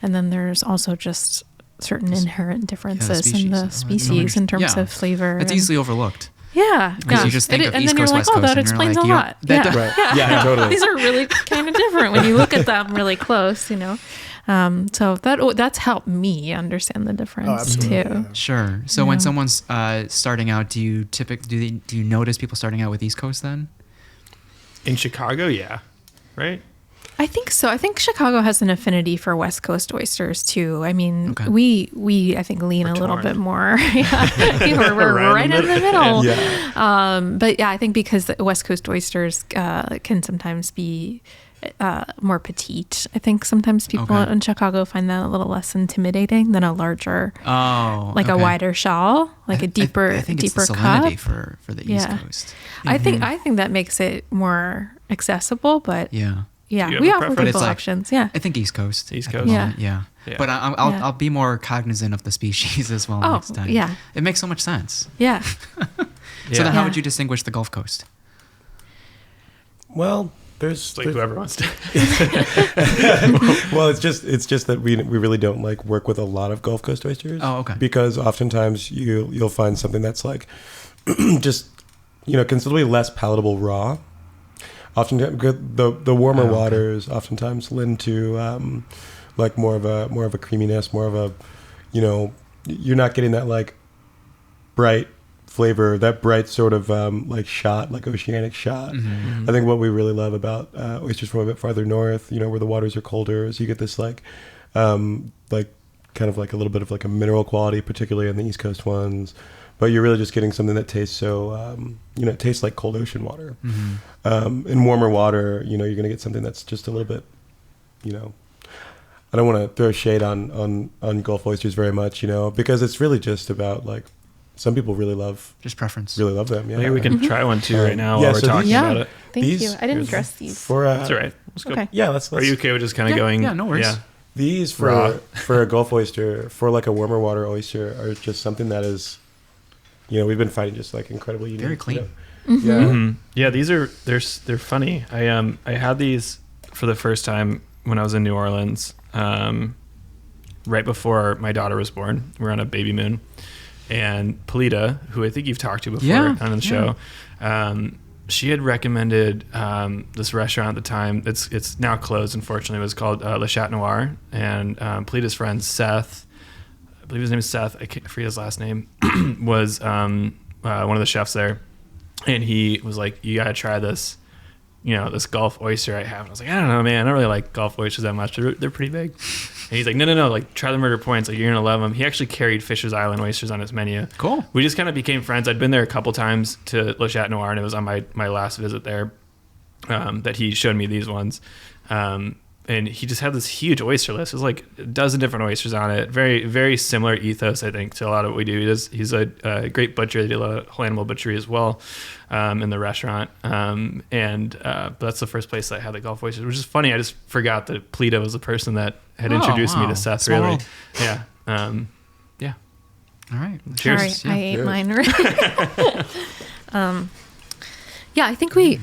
and then there's also just certain inherent differences in the species in terms of flavor. It's and- easily overlooked. Yeah, Because you just think of and East then you're Coast, like, West oh, Coast, that and you're explains like, a you're- lot. that- Yeah, Right. Yeah, totally. These are really kind of different when you look at them really close, So that's helped me understand the difference absolutely, too. yeah. Sure. So when someone's starting out, do you notice people starting out with East Coast then? In Chicago, yeah. Right? I think so. I think Chicago has an affinity for West Coast oysters too. I mean, Okay. we I think lean We're a little torn. bit more. We're right in the middle. Yeah. But yeah, I think because the West Coast oysters can sometimes be more petite. I think sometimes people Okay. in Chicago find that a little less intimidating than a larger, Oh, like a okay. wider shell, like a deeper, I think deeper it's the salinity cut. for the East Yeah. Coast. I think that makes it more accessible, but Yeah. yeah, Do you have we a offer preference? people It's like- options. Yeah. I think East Coast. East at the Coast? moment, Yeah. Yeah. Yeah. But I'll be more cognizant of the species as well Oh, next time. yeah. It makes so much sense. Yeah. So then how Yeah. would you distinguish the Gulf Coast? Well, It's like whoever wants to. well, it's just that we really don't like work with a lot of Gulf Coast oysters. Oh, okay. Because oftentimes you'll find something that's like just considerably less palatable raw. Often the warmer Oh, okay. waters oftentimes lend to like more of a creaminess, more of a you're not getting that like bright flavor, that bright sort of like shot, like oceanic shot. Mm-hmm. I think what we really love about oysters from a bit farther north, where the waters are colder, is you get this like kind of like a little bit of like a mineral quality, particularly on the East Coast ones. But you're really just getting something that tastes so, it tastes like cold ocean water. Mm-hmm. In warmer water, you're going to get something that's just a little bit, I don't want to throw shade on Gulf oysters very much, because it's really just about like, some people really love Just them. Yeah. Maybe we can try one too right now Yeah, while we're so talking these- about Yeah. it. Thank These- you. I didn't here's- dress these. For That's all right. Let's go. Okay. Yeah, let's Are you okay with just kind of Yeah. going? Yeah, no worries. Yeah. These Raw. for a Gulf oyster, for like a warmer water oyster, are just something that is, we've been finding just like incredibly unique. Very clean. Yeah. Mhm. Yeah, these are they're funny. I had these for the first time when I was in New Orleans, right before my daughter was born. We were on a baby moon, and Polita, who I think you've talked to before Yeah, on the show, she had recommended this restaurant at the time. It's now closed, unfortunately. It was called Le Chat Noir, and Polita's friend Seth, I believe his name is Seth. I forget his last name. Was one of the chefs there. And he was like, you got to try this, this Gulf oyster I have. And I was like, I don't know, man. I don't really like Gulf oysters that much. They're pretty big. And he's like, no. Like, try the Murder Points. Like, you're going to love them. He actually carried Fisher's Island oysters on his menu. Cool. We just kind of became friends. I'd been there a couple times to Le Chat Noir, and it was on my last visit there that he showed me these ones. and he just had this huge oyster list. There's like a dozen different oysters on it. Very, very similar ethos, I think, to a lot of what we do. He's a great butcher. They do a lot of whole animal butchery as well in the restaurant. But that's the first place I had the Gulf oysters, which is funny. I just forgot that Pleto was the person that had introduced me to Seth. Small really, world. yeah. All right. Cheers. Sorry, I ate Cheers. mine already. Yeah, I think we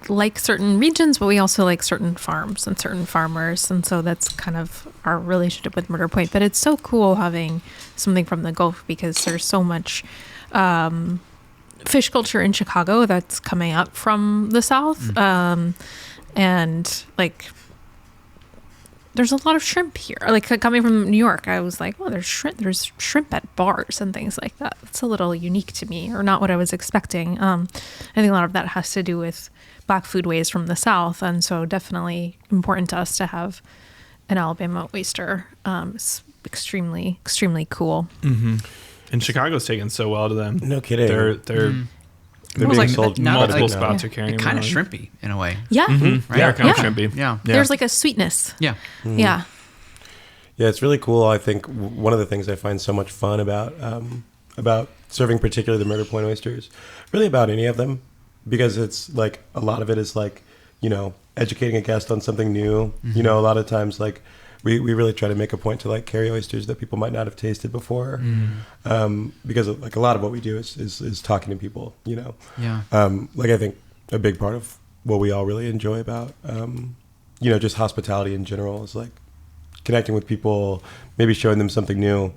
like certain regions, but we also like certain farms and certain farmers, and so that's kind of our relationship with Murder Point. But it's so cool having something from the Gulf because there's so much fish culture in Chicago that's coming up from the South, and like there's a lot of shrimp here. Like coming from New York, I was like, oh, there's shrimp at bars and things like that. It's a little unique to me, or not what I was expecting. I think a lot of that has to do with Black foodways from the South, and so definitely important to us to have an Alabama oyster. It's extremely, extremely cool. Mm-hmm. And Chicago's taken so well to them. No kidding. They're They're was being like, sold now quite a multiple bit now. spots are carrying them Kind of around. shrimpy in a way. Yeah. Mm-hmm. Right? They are kind of Yeah. shrimpy. Yeah. There's like a sweetness. Yeah. Yeah. Yeah, it's really cool. I think one of the things I find so much fun about serving, particularly the Murder Point oysters, really about any of them, because it's like a lot of it is like, you know, educating a guest on something new. You know, a lot of times like we really try to make a point to like carry oysters that people might not have tasted before, because like a lot of what we do is talking to people. You know, Yeah. like I think a big part of what we all really enjoy about, you know, just hospitality in general is like connecting with people, maybe showing them something new.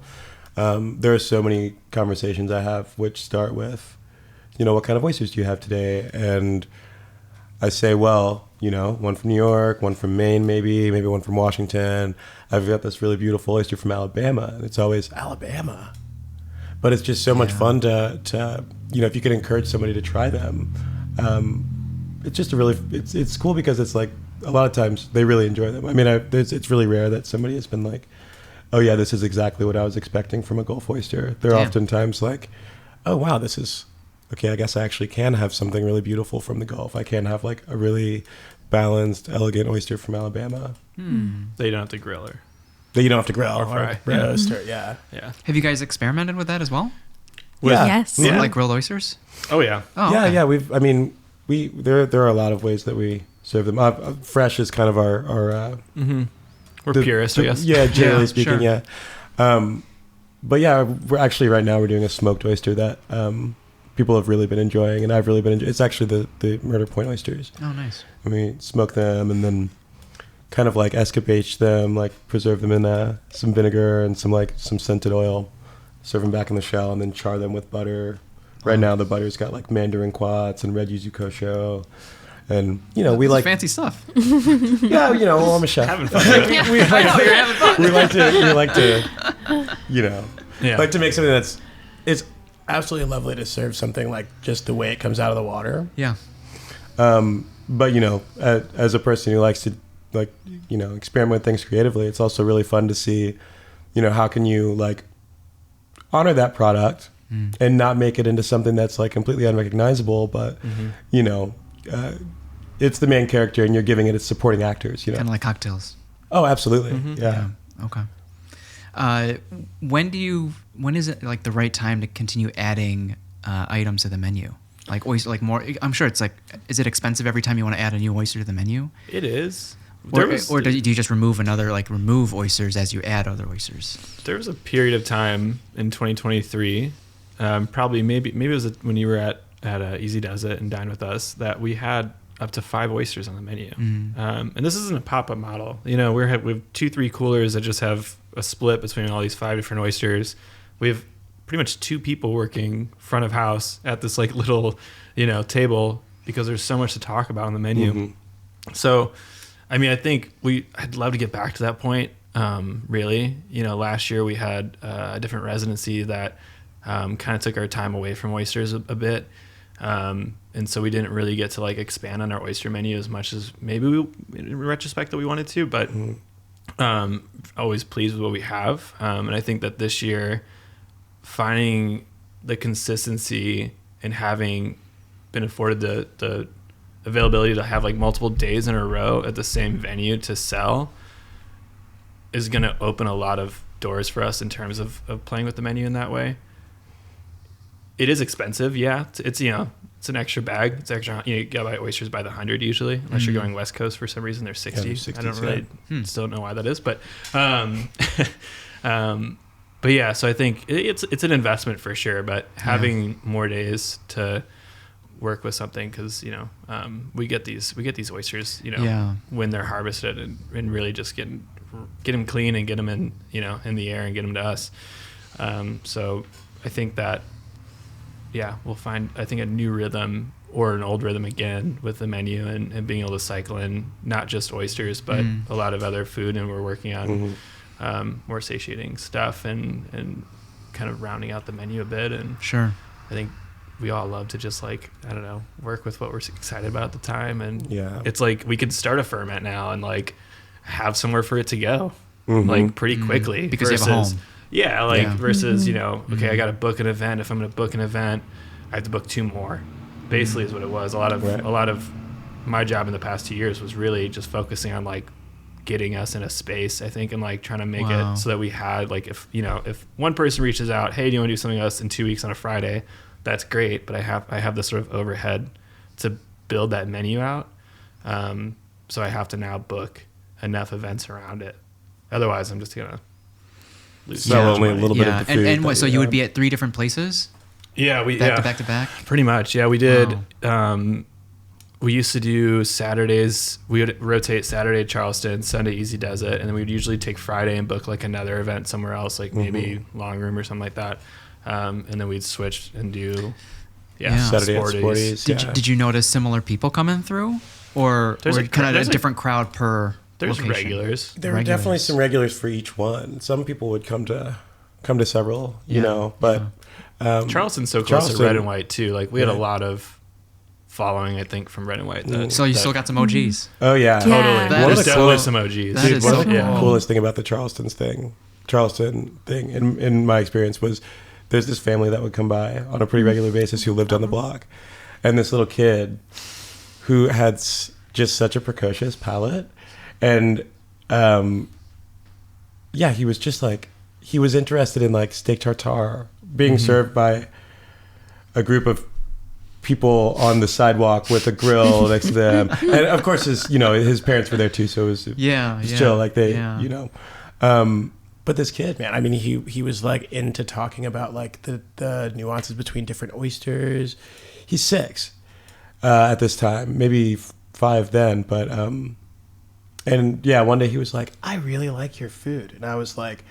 There are so many conversations I have which start with, you know, what kind of oysters do you have today? And I say, well, you know, one from New York, one from Maine, maybe one from Washington. I've got this really beautiful oyster from Alabama, and it's always Alabama. But it's just so much fun to you know, if you can encourage somebody to try them. It's just it's cool because it's like a lot of times they really enjoy them. I mean, it's really rare that somebody has been like, oh yeah, this is exactly what I was expecting from a Gulf oyster. They're oftentimes like, oh wow, this is okay. I guess I actually can have something really beautiful from the Gulf. I can have like a really balanced, elegant oyster from Alabama They don't have to grill her. that you don't have to grill Or fry. roast or yeah. Yeah. Have you guys experimented with that as well? Yeah. Yes. Yeah. Like grilled oysters? Oh yeah. Oh, Yeah, okay. yeah. There are a lot of ways that we serve them. Fresh is kind of our Mm-hmm. We're purists, I guess. Yeah, generally Yeah, speaking, sure. yeah. But yeah, we're actually right now we're doing a smoked oyster that people have really been enjoying, and I've really been enjoying. It's actually the Murder Point oysters. Oh, nice. And we smoke them and then kind of like escapage them, like preserve them in some vinegar and some scented oil, serve them back in the shell, and then char them with butter. Right now the butter's got like mandarin quats and red yuzu kosho. And, you know, we This is like... fancy stuff. Yeah, you know, well, I'm a chef. Having fun with it. we like to, you know, Yeah. like to make something that's... It's absolutely lovely to serve something like just the way it comes out of the water. Yeah. But, you know, as a person who likes to, like, you know, experiment with things creatively, it's also really fun to see, you know, how can you, like, honor that product and not make it into something that's, like, completely unrecognizable, but, you know, it's the main character and you're giving it its supporting actors, you know. Kind of like cocktails. Oh, absolutely. Yeah. Okay. When is it like the right time to continue adding items to the menu? Like oyster, like more. I'm sure it's like, is it expensive every time you want to add a new oyster to the menu? It is. Or do you just remove remove oysters as you add other oysters? There was a period of time in 2023, probably maybe it was when you were at Easy Does It and Dine With Us, that we had up to 5 oysters on the menu. And this isn't a pop-up model. You know, we have 2-3 coolers that just have a split between all these 5 different oysters. We have pretty much 2 people working front of house at this like little, you know, table because there's so much to talk about on the menu. So, I mean, I think I'd love to get back to that point. Really, you know, last year we had a different residency that kind of took our time away from oysters a bit. And so we didn't really get to like expand on our oyster menu as much as maybe in retrospect that we wanted to, but always pleased with what we have. And I think that this year, finding the consistency and having been afforded the availability to have like multiple days in a row at the same venue to sell is going to open a lot of doors for us in terms of playing with the menu in that way. It is expensive. Yeah. It's, you know, it's an extra bag. It's extra, you gotta buy oysters by the 100 usually, unless you're going West Coast for some reason. They're 60. Yeah, they're 60, I don't really still don't know why that is, but yeah, so I think it's an investment for sure, but having more days to work with something, because you know we get these oysters, you know, when they're harvested and really just get them clean and get them in, you know, in the air and get them to us. So I think that we'll find, I think, a new rhythm or an old rhythm again with the menu and being able to cycle in not just oysters but a lot of other food, and we're working on more satiating stuff and kind of rounding out the menu a bit. And Sure. I think we all love to just like, I don't know, work with what we're excited about at the time. And it's like we could start a ferment now and like have somewhere for it to go like pretty quickly because you have a home. Versus, you know, okay, I got to book an event. If I'm going to book an event, I have to book 2 more. Basically is what it was. A lot of my job in the past 2 years was really just focusing on like getting us in a space, I think, and like trying to make it so that we had like, if one person reaches out, hey, do you want to do something with us in 2 weeks on a Friday? That's great. But I have this sort of overhead to build that menu out. So I have to now book enough events around it. Otherwise I'm just going to lose only a little bit of the food. And what, so you would be at 3 different places? Yeah, back to back. Pretty much. Yeah, we did. We used to do Saturdays. We would rotate Saturday Charleston, Sunday Easy Does It, and then we would usually take Friday and book like another event somewhere else, like maybe Long Room or something like that. And then we'd switch and do Saturday at Sporties. Did you notice similar people coming through, or kind of a different crowd per? There's location? regulars. There were definitely some regulars for each one. Some people would come to several, you know, but Charleston's so close to Red and White too. Like we had a lot of following, I think, from Red and White. So you still got some OGs. Oh yeah, totally. That is definitely cool. some OGs. That is one so of the cool. coolest thing about the Charleston thing in my experience was there's this family that would come by on a pretty regular basis who lived on the block, and this little kid who had just such a precocious palate, and he was just like, he was interested in like steak tartare being served by a group of people on the sidewalk with a grill next to them, and of course his parents were there too, so it was chill, like they but this kid, man, I mean, he was like into talking about like the nuances between different oysters. He's 6 at this time, maybe 5 then, but and one day he was like, I really like your food, and I was like,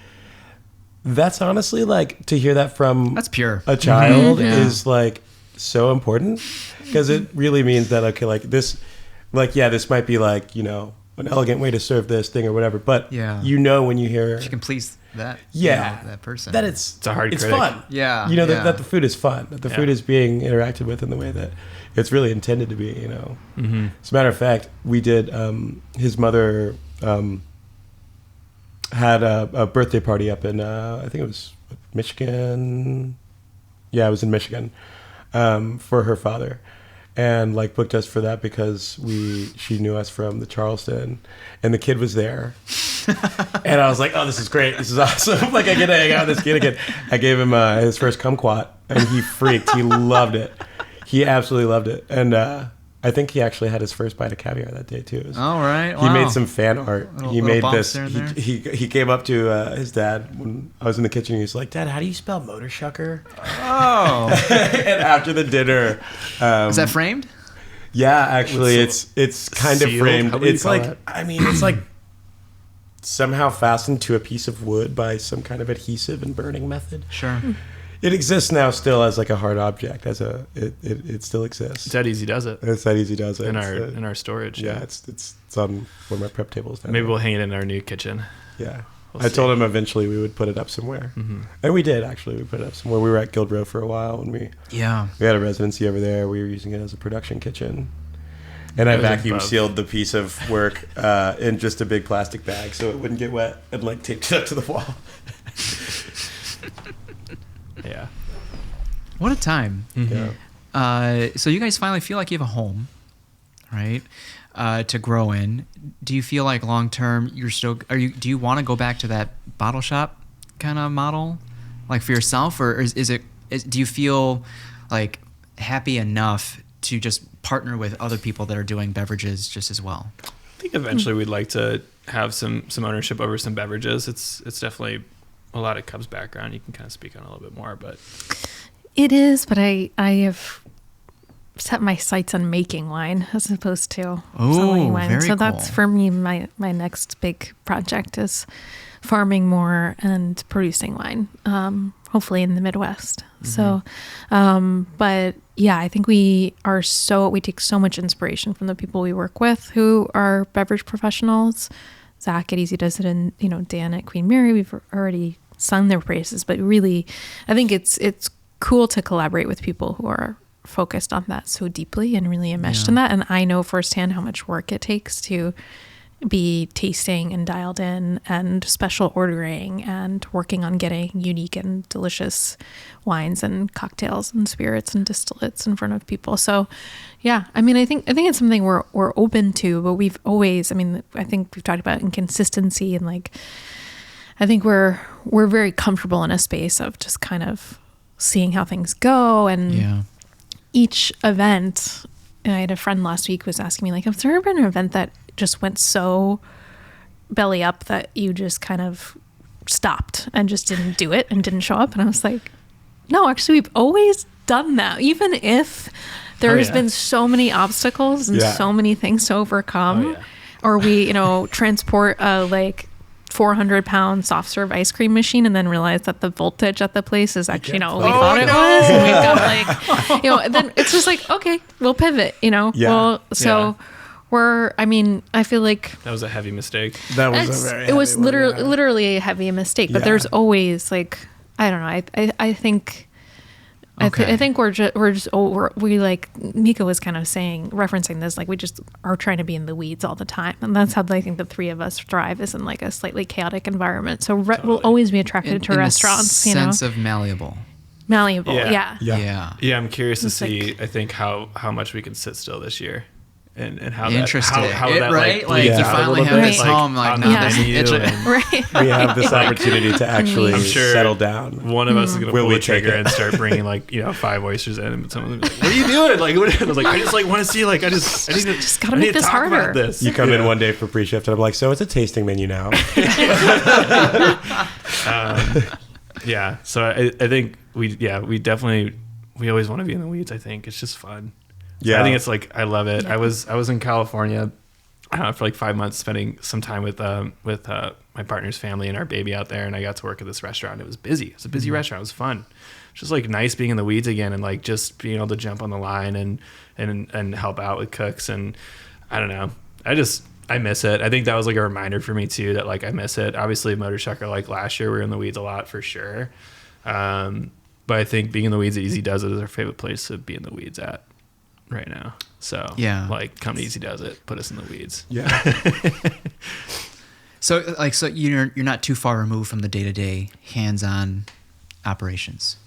that's honestly, like, to hear that from that's pure a child is like so important, because it really means that, okay, like this might be like, you know, an elegant way to serve this thing or whatever, but you know, when you hear if you can please that that person, that it's a hard critic. Fun, you know, that the food is fun, that the food is being interacted with in the way that it's really intended to be, you know. As a matter of fact, we did his mother had a birthday party up in I think it was Michigan. Yeah, it was in Michigan, for her father, and like booked us for that because she knew us from the Charleston, and the kid was there. And I was like, oh, this is great, this is awesome. Like, I get to hang out with this kid again. I gave him his first kumquat, and he freaked. He loved it. He absolutely loved it. And I think he actually had his first bite of caviar that day too. All right. He made some fan art. He made this. There. He came up to his dad when I was in the kitchen. He was like, "Dad, how do you spell Motorshucker?" Oh. And after the dinner, is that framed? Yeah, actually, it's kind of framed. It's like it's like somehow fastened to a piece of wood by some kind of adhesive and burning method. Sure. It exists now still as like a hard object. It still exists. It's that Easy Does It. It's that Easy Does It. In our storage. Yeah, it's on one of my prep tables now. Maybe we'll hang it in our new kitchen. Yeah. I told him eventually we would put it up somewhere. And we did, actually. We put it up somewhere. We were at Guild Row for a while, and we had a residency over there. We were using it as a production kitchen. And I vacuum sealed the piece of work in just a big plastic bag so it wouldn't get wet, and like taped it up to the wall. Yeah. What a time. Yeah. So you guys finally feel like you have a home. right? To grow in. Do you feel like long term do you want to go back to that bottle shop kind of model, like for yourself, or do you feel like happy enough to just partner with other people that are doing beverages just as well? I think eventually we'd like to have some ownership over some beverages. It's definitely a lot of Cubs background. You can kind of speak on it a little bit more, but It is, but I have set my sights on making wine as opposed to selling wine. Very so that's cool. for me my next big project is farming more and producing wine. Hopefully in the Midwest. So, but yeah, I think we take so much inspiration from the people we work with who are beverage professionals. Zach at Easy does it, and Dan at Queen Mary. We've already sung their praises, but really, I think it's cool to collaborate with people who are focused on that so deeply and really enmeshed in that. And I know firsthand how much work it takes to be tasting and dialed in and special ordering and working on getting unique and delicious wines and cocktails and spirits and distillates in front of people. So yeah, I mean, I think it's something we're open to, but we've always, I think we've talked about inconsistency and like, I think we're very comfortable in a space of just kind of seeing how things go. And each event, and I had a friend last week was asking me like, has there ever been an event that just went so belly up that you just kind of stopped and just didn't do it and didn't show up? And I was like, no, actually we've always done that, even if there's been so many obstacles and so many things to overcome, or we transport a like 400-pound soft serve ice cream machine and then realize that the voltage at the place is actually we thought it was, and we've got like then it's just like, okay, we'll pivot, I feel like that was a heavy mistake. That was it was literally a heavy mistake, but there's always like, I don't know, I think I think we like Mico was kind of referencing this, like we just are trying to be in the weeds all the time, and that's how I think the three of us thrive, is in like a slightly chaotic environment. So we'll always be attracted to restaurants. Sense of malleable. Yeah. I'm curious to see. I think how much we can sit still this year. And how interesting, how that right? like you finally have this home, like right. We have this opportunity to actually I'm sure settle down. One of us is gonna pull the trigger and start bringing like 5 oysters in, and someone's like, "What are you doing?" Like, I was like, "I just like want to see like I just gotta make this harder." About this. You come in one day for pre-shift, and I'm like, "So it's a tasting menu now." So I think we definitely always want to be in the weeds. I think it's just fun. Yeah, I think it's like, I love it. I was in California for like 5 months, spending some time with my partner's family and our baby out there, and I got to work at this restaurant. It was busy. It's a busy restaurant. It was fun. It's just like nice being in the weeds again, and like just being able to jump on the line and help out with cooks. And I don't know, I miss it. I think that was like a reminder for me too, that like I miss it. Obviously Motorshucker, like last year we were in the weeds a lot for sure, but I think being in the weeds at Easy Does It is our favorite place to be in the weeds at right now. So like, come to Easy Does It, put us in the weeds. So you're not too far removed from the day-to-day hands-on operations.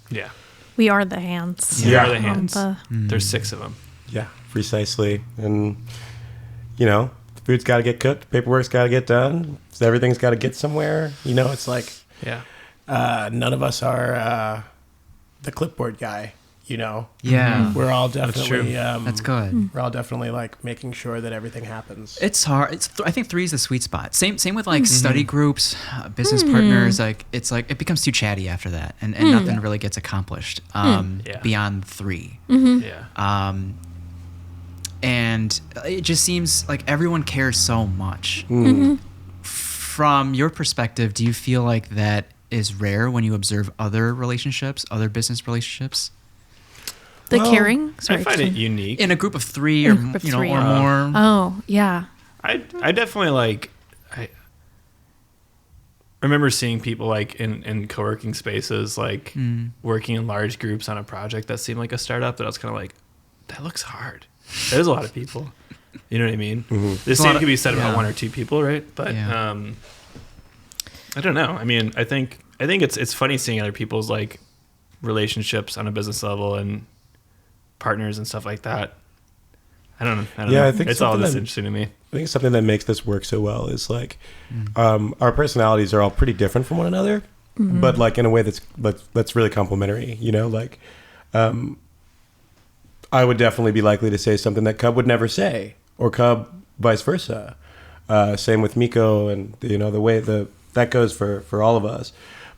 We are the hands. We are the hands. There's 6 of them. Yeah, precisely. And the food's got to get cooked, paperwork's got to get done, everything's got to get somewhere. It's like none of us are the clipboard guy. We're all definitely that's good. We're all definitely like making sure that everything happens. It's hard. I think 3 is the sweet spot. Same with like study groups, business partners. Like it's like it becomes too chatty after that, and nothing really gets accomplished beyond 3. And it just seems like everyone cares so much. From your perspective, do you feel like that is rare when you observe other business relationships? The caring? Sorry, I find it unique. In a group of 3 or more. Oh, yeah. I definitely like, I remember seeing people like in co-working spaces, like working in large groups on a project that seemed like a startup, that I was kind of like, that looks hard. There's a lot of people. You know what I mean? The same could be said about 1 or 2 people, right? But I don't know. I mean, I think it's funny seeing other people's like relationships on a business level and partners and stuff like that. I don't know. Yeah, I think it's all something just that- interesting to me. I think something that makes this work so well is like our personalities are all pretty different from one another, but like in a way that's really complementary. You know, like I would definitely be likely to say something that Cub would never say, or Cub vice versa. Same with Mico, and you know the way that goes for all of us.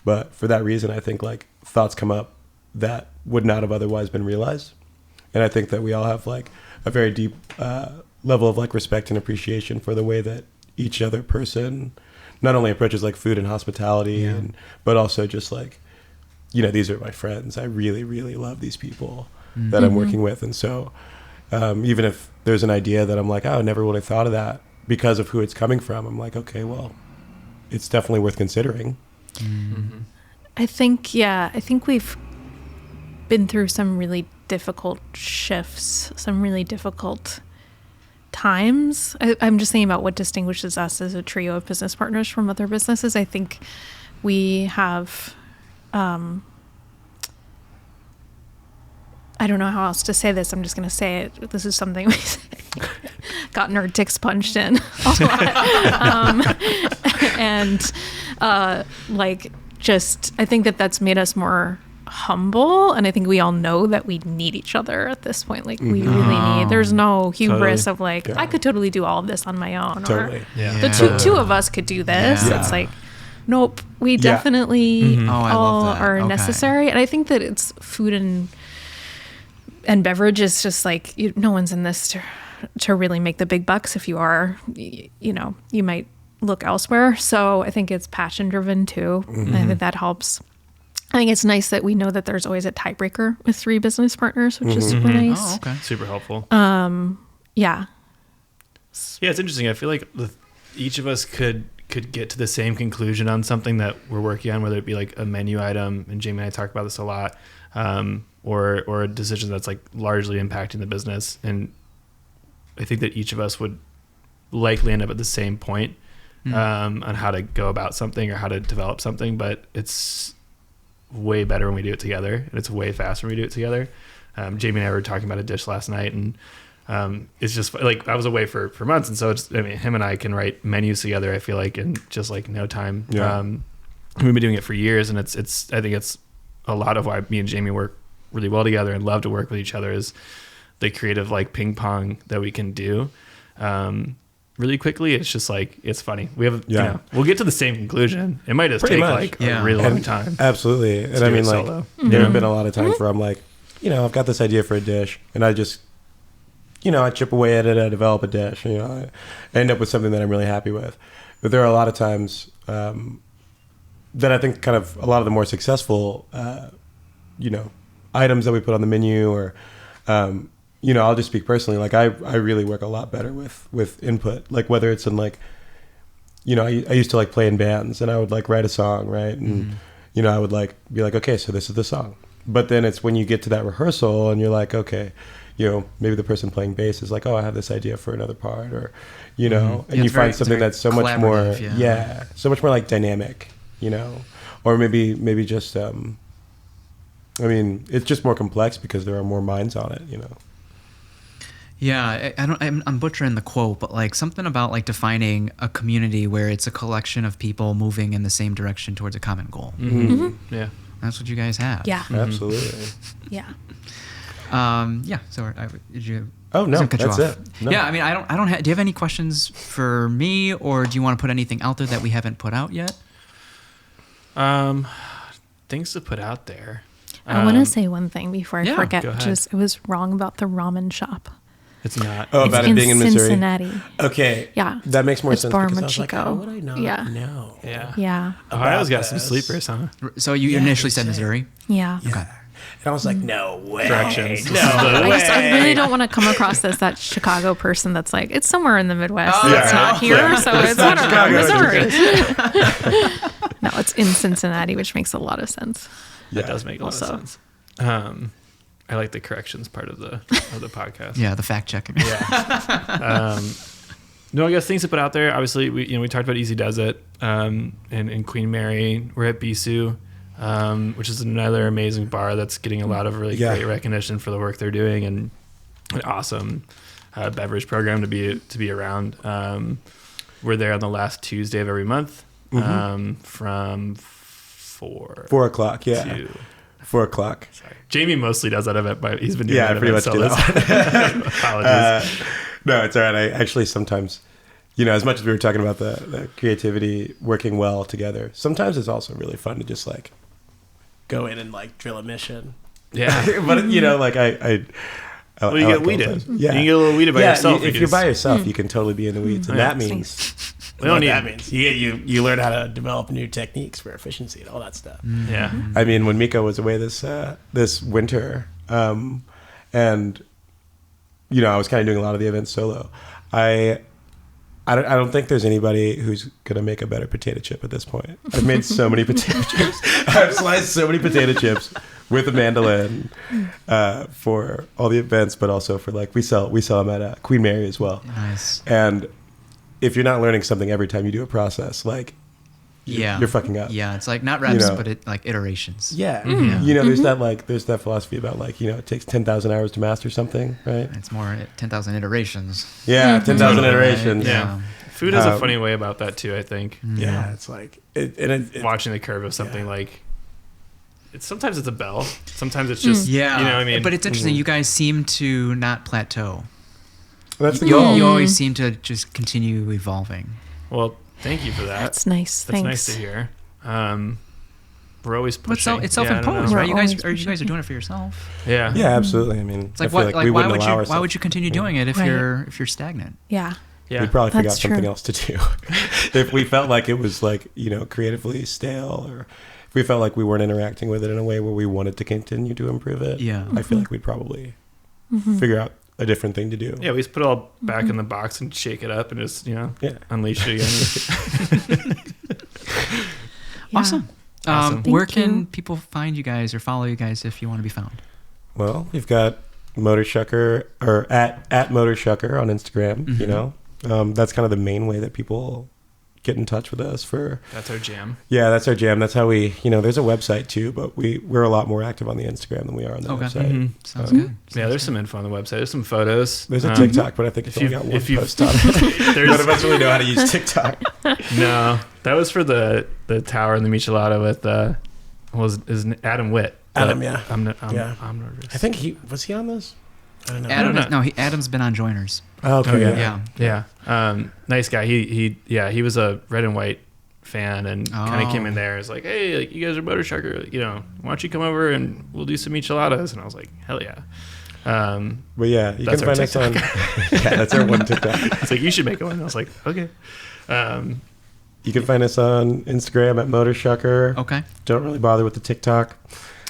But for that reason, I think like thoughts come up that would not have otherwise been realized, and I think that we all have like a very deep level of like respect and appreciation for the way that each other person not only approaches like food and hospitality, but also just like, you know, these are my friends. I really, really love these people that I'm working with, and so even if there's an idea that I'm like, oh, I never would have thought of that because of who it's coming from, I'm like, okay, well, it's definitely worth considering. I think we've been through some really difficult shifts, some really difficult times. I'm just thinking about what distinguishes us as a trio of business partners from other businesses. I think we have, I don't know how else to say this. I'm just going to say it. This is something we gotten our dicks punched in a lot. I think that's made us more humble, and I think we all know that we need each other at this point. Like we really need. There's no hubris of like I could totally do all of this on my own. Totally. Or the two of us could do this. Yeah. It's like, nope. We definitely I all love that. are Okay. necessary, and I think that it's food and beverage is just like no one's in this to really make the big bucks. If you are, you know, you might look elsewhere. So I think it's passion driven too. And I think that helps. I think it's nice that we know that there's always a tiebreaker with 3 business partners, which is super nice. Oh, okay. Super helpful. Yeah. Yeah, it's interesting. I feel like each of us could get to the same conclusion on something that we're working on, whether it be like a menu item, and Jamie and I talk about this a lot, or a decision that's like largely impacting the business. And I think that each of us would likely end up at the same point on how to go about something or how to develop something, but it's way better when we do it together, and it's way faster when we do it together. Jamie and I were talking about a dish last night, and it's just like I was away for months, and so him and I can write menus together, I feel like, in just like no time. We've been doing it for years, and it's I think it's a lot of why me and Jamie work really well together and love to work with each other, is the creative like ping pong that we can do really quickly. It's just like, it's funny. We have, you know, we'll get to the same conclusion. It might just Pretty take much. like a really long time. Absolutely. And I mean, like, there have been a lot of times where I'm like, you know, I've got this idea for a dish, and I just, you know, I chip away at it, I develop a dish, you know, I end up with something that I'm really happy with. But there are a lot of times that I think kind of a lot of the more successful, you know, items that we put on the menu, or, you know, I'll just speak personally. Like I really work a lot better with input. Like whether it's in like, you know, I used to like play in bands, and I would like write a song, right? And you know, I would like be like, okay, so this is the song. But then it's when you get to that rehearsal and you're like, okay, you know, maybe the person playing bass is like, oh, I have this idea for another part, or, you know, and you find something that's so much more, so much more like dynamic, you know, or maybe just, I mean, it's just more complex because there are more minds on it, you know. Yeah, I'm butchering the quote, but like something about like defining a community where it's a collection of people moving in the same direction towards a common goal. Yeah, that's what you guys have. Yeah. Absolutely. Yeah. Yeah. So did you? Oh no, that's it. No. Yeah, I mean, I don't. Do you have any questions for me, or do you want to put anything out there that we haven't put out yet? Things to put out there. I want to say one thing before I forget. Go ahead. Just I was wrong about the ramen shop. It's not. Oh, about it being in Missouri. Cincinnati. Okay. Yeah. That makes more It's sense. Bar Because I was like, Mico. how would I not know? Yeah. Yeah. Ohio's got about some this? sleepers, huh? So you initially said Missouri. Yeah. Yeah. And I was like, no way. Directions. No I really don't want to come across as that Chicago person that's like, it's somewhere in the Midwest. It's not here, so it's not whatever. Chicago. Missouri. No, it's in Cincinnati, which makes a lot of sense. That does make a lot of sense. I like the corrections part of the podcast. Yeah, the fact checking. Yeah. No, I guess things to put out there. Obviously, we talked about Easy Does It, and Queen Mary. We're at Bisous, which is another amazing bar that's getting a lot of really great recognition for the work they're doing, and awesome beverage program to be around. We're there on the last Tuesday of every month, from 4 o'clock. Yeah. to 4 o'clock. Sorry. Jamie mostly does that event, but he's been doing Yeah, I that pretty event much do that. Apologies. No, it's all right. I actually sometimes, as much as we were talking about the creativity working well together, sometimes it's also really fun to just like go in and like drill a mission. Yeah. But like I well, you I get like weeded. those. Yeah. You can get a little weeded by yourself. If you're by yourself, you can totally be in the weeds, and that Nice. means We don't need that means you learn how to develop new techniques for efficiency and all that stuff. Yeah. I mean, when Mico was away this winter, and I was kind of doing a lot of the events solo. I don't think there's anybody who's gonna make a better potato chip at this point. I've made so many potato chips. I've sliced so many potato chips with a mandolin for all the events, but also for like we sell them at Queen Mary as well. Nice. And if you're not learning something every time you do a process, like you're fucking up. Yeah, it's like not reps, but like iterations. Yeah. Yeah. There's that philosophy about like, it takes 10,000 hours to master something, right? It's more 10,000 iterations. Yeah, 10,000 Totally. iterations. Yeah. Food has a funny way about that too, I think. Yeah, it's like Watching the curve of something like sometimes it's a bell. Sometimes it's just Yeah. you know what I mean? But it's interesting. You guys seem to not plateau. That's the You goal. always seem to just continue evolving. Well, thank you for that. That's nice. That's Thanks. nice to hear. We're always But pushing. it's Yeah, I don't self-imposed, know. right? We're You guys always are doing it for yourself. Yeah. Yeah, absolutely. I mean, It's like I feel we why wouldn't allow why ourselves. would you continue doing it if Right. you're stagnant? Yeah. Yeah. We'd probably figure out That's true. something else to do. If we felt like it was like, creatively stale, or if we felt like we weren't interacting with it in a way where we wanted to continue to improve it, Yeah. I feel like we'd probably figure out a different thing to do. Yeah, we just put it all back in the box and shake it up and just, unleash it again. Yeah. Awesome. Awesome. Where Thank can you. people find you guys or follow you guys if you want to be found? Well, we've got Motorshucker, or at Motorshucker on Instagram, That's kind of the main way that people get in touch with us for. That's our jam. Yeah, that's our jam. That's how we, there's a website too, but we're a lot more active on the Instagram than we are on the Okay. website. Mm-hmm. Sounds good. Yeah, there's some info on the website. There's some photos. There's a TikTok, but I think it's only got one if you- post on it. There's None of us really know how to use TikTok. no, that was for the tower and the Michelada with is Adam Witt. Adam, yeah. I'm Yeah. nervous. I think was he on this? I don't know. Adam's been on Joiners. Oh, okay. Okay. Yeah. Nice guy. He was a red and white fan and kind of came in there. It's like, hey, like you guys are Motorshucker, why don't you come over and we'll do some micheladas? And I was like, hell yeah. But yeah, you That's can our find us on. Yeah, that's our one TikTok. It's like, you should make one. And I was like, okay. You can find us on Instagram at Motorshucker. Okay. Don't really bother with the TikTok.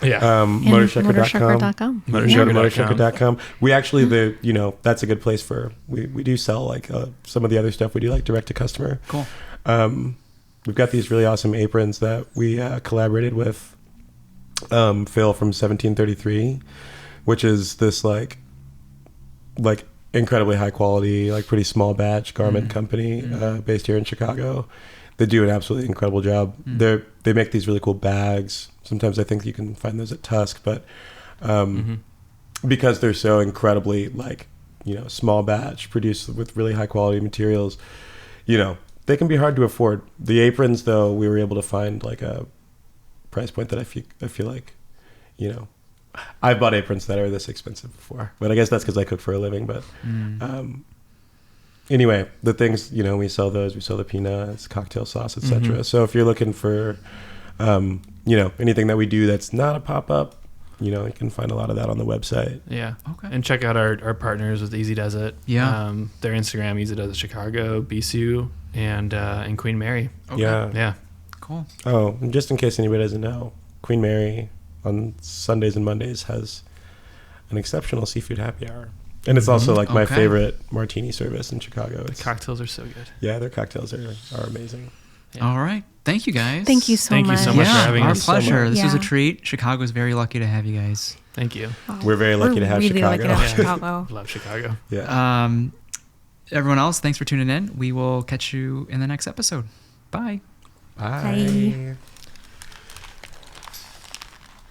Yeah. Motorshucker.com. Motorshucker.com. Motorshucker.com. We actually, that's a good place for, we do sell like some of the other stuff we do, like direct to customer. Cool. We've got these really awesome aprons that we collaborated with Phil from 1733, which is this like incredibly high quality, like pretty small batch garment company based here in Chicago. They do an absolutely incredible job. They make these really cool bags. Sometimes I think you can find those at Tusk, but because they're so incredibly small batch, produced with really high quality materials, they can be hard to afford. The aprons, though, we were able to find like a price point that I feel like, I've bought aprons that are this expensive before, but I guess that's because I cook for a living. But anyway, the things, we sell those. We sell the peanuts, cocktail sauce, etc. So if you're looking for, anything that we do that's not a pop-up, you can find a lot of that on the website. Yeah. Okay. And check out our partners with Easy Does It. Yeah. Their Instagram, Easy Does It Chicago, Bisous, and Queen Mary. Okay. Yeah. Yeah. Cool. Oh, and just in case anybody doesn't know, Queen Mary on Sundays and Mondays has an exceptional seafood happy hour. And it's also like my Okay. favorite martini service in Chicago. The cocktails are so good. Yeah, their cocktails are amazing. Yeah. All right. Thank you guys. Thank you so Thank you much. so much for having our us. pleasure. This was a Yeah. treat. Chicago's very lucky to have you guys. Thank you. We're very lucky to have really lucky Chicago. to have Yeah. Chicago. Love Chicago. Yeah. Everyone else, thanks for tuning in. We will catch you in the next episode. Bye. Bye. Bye.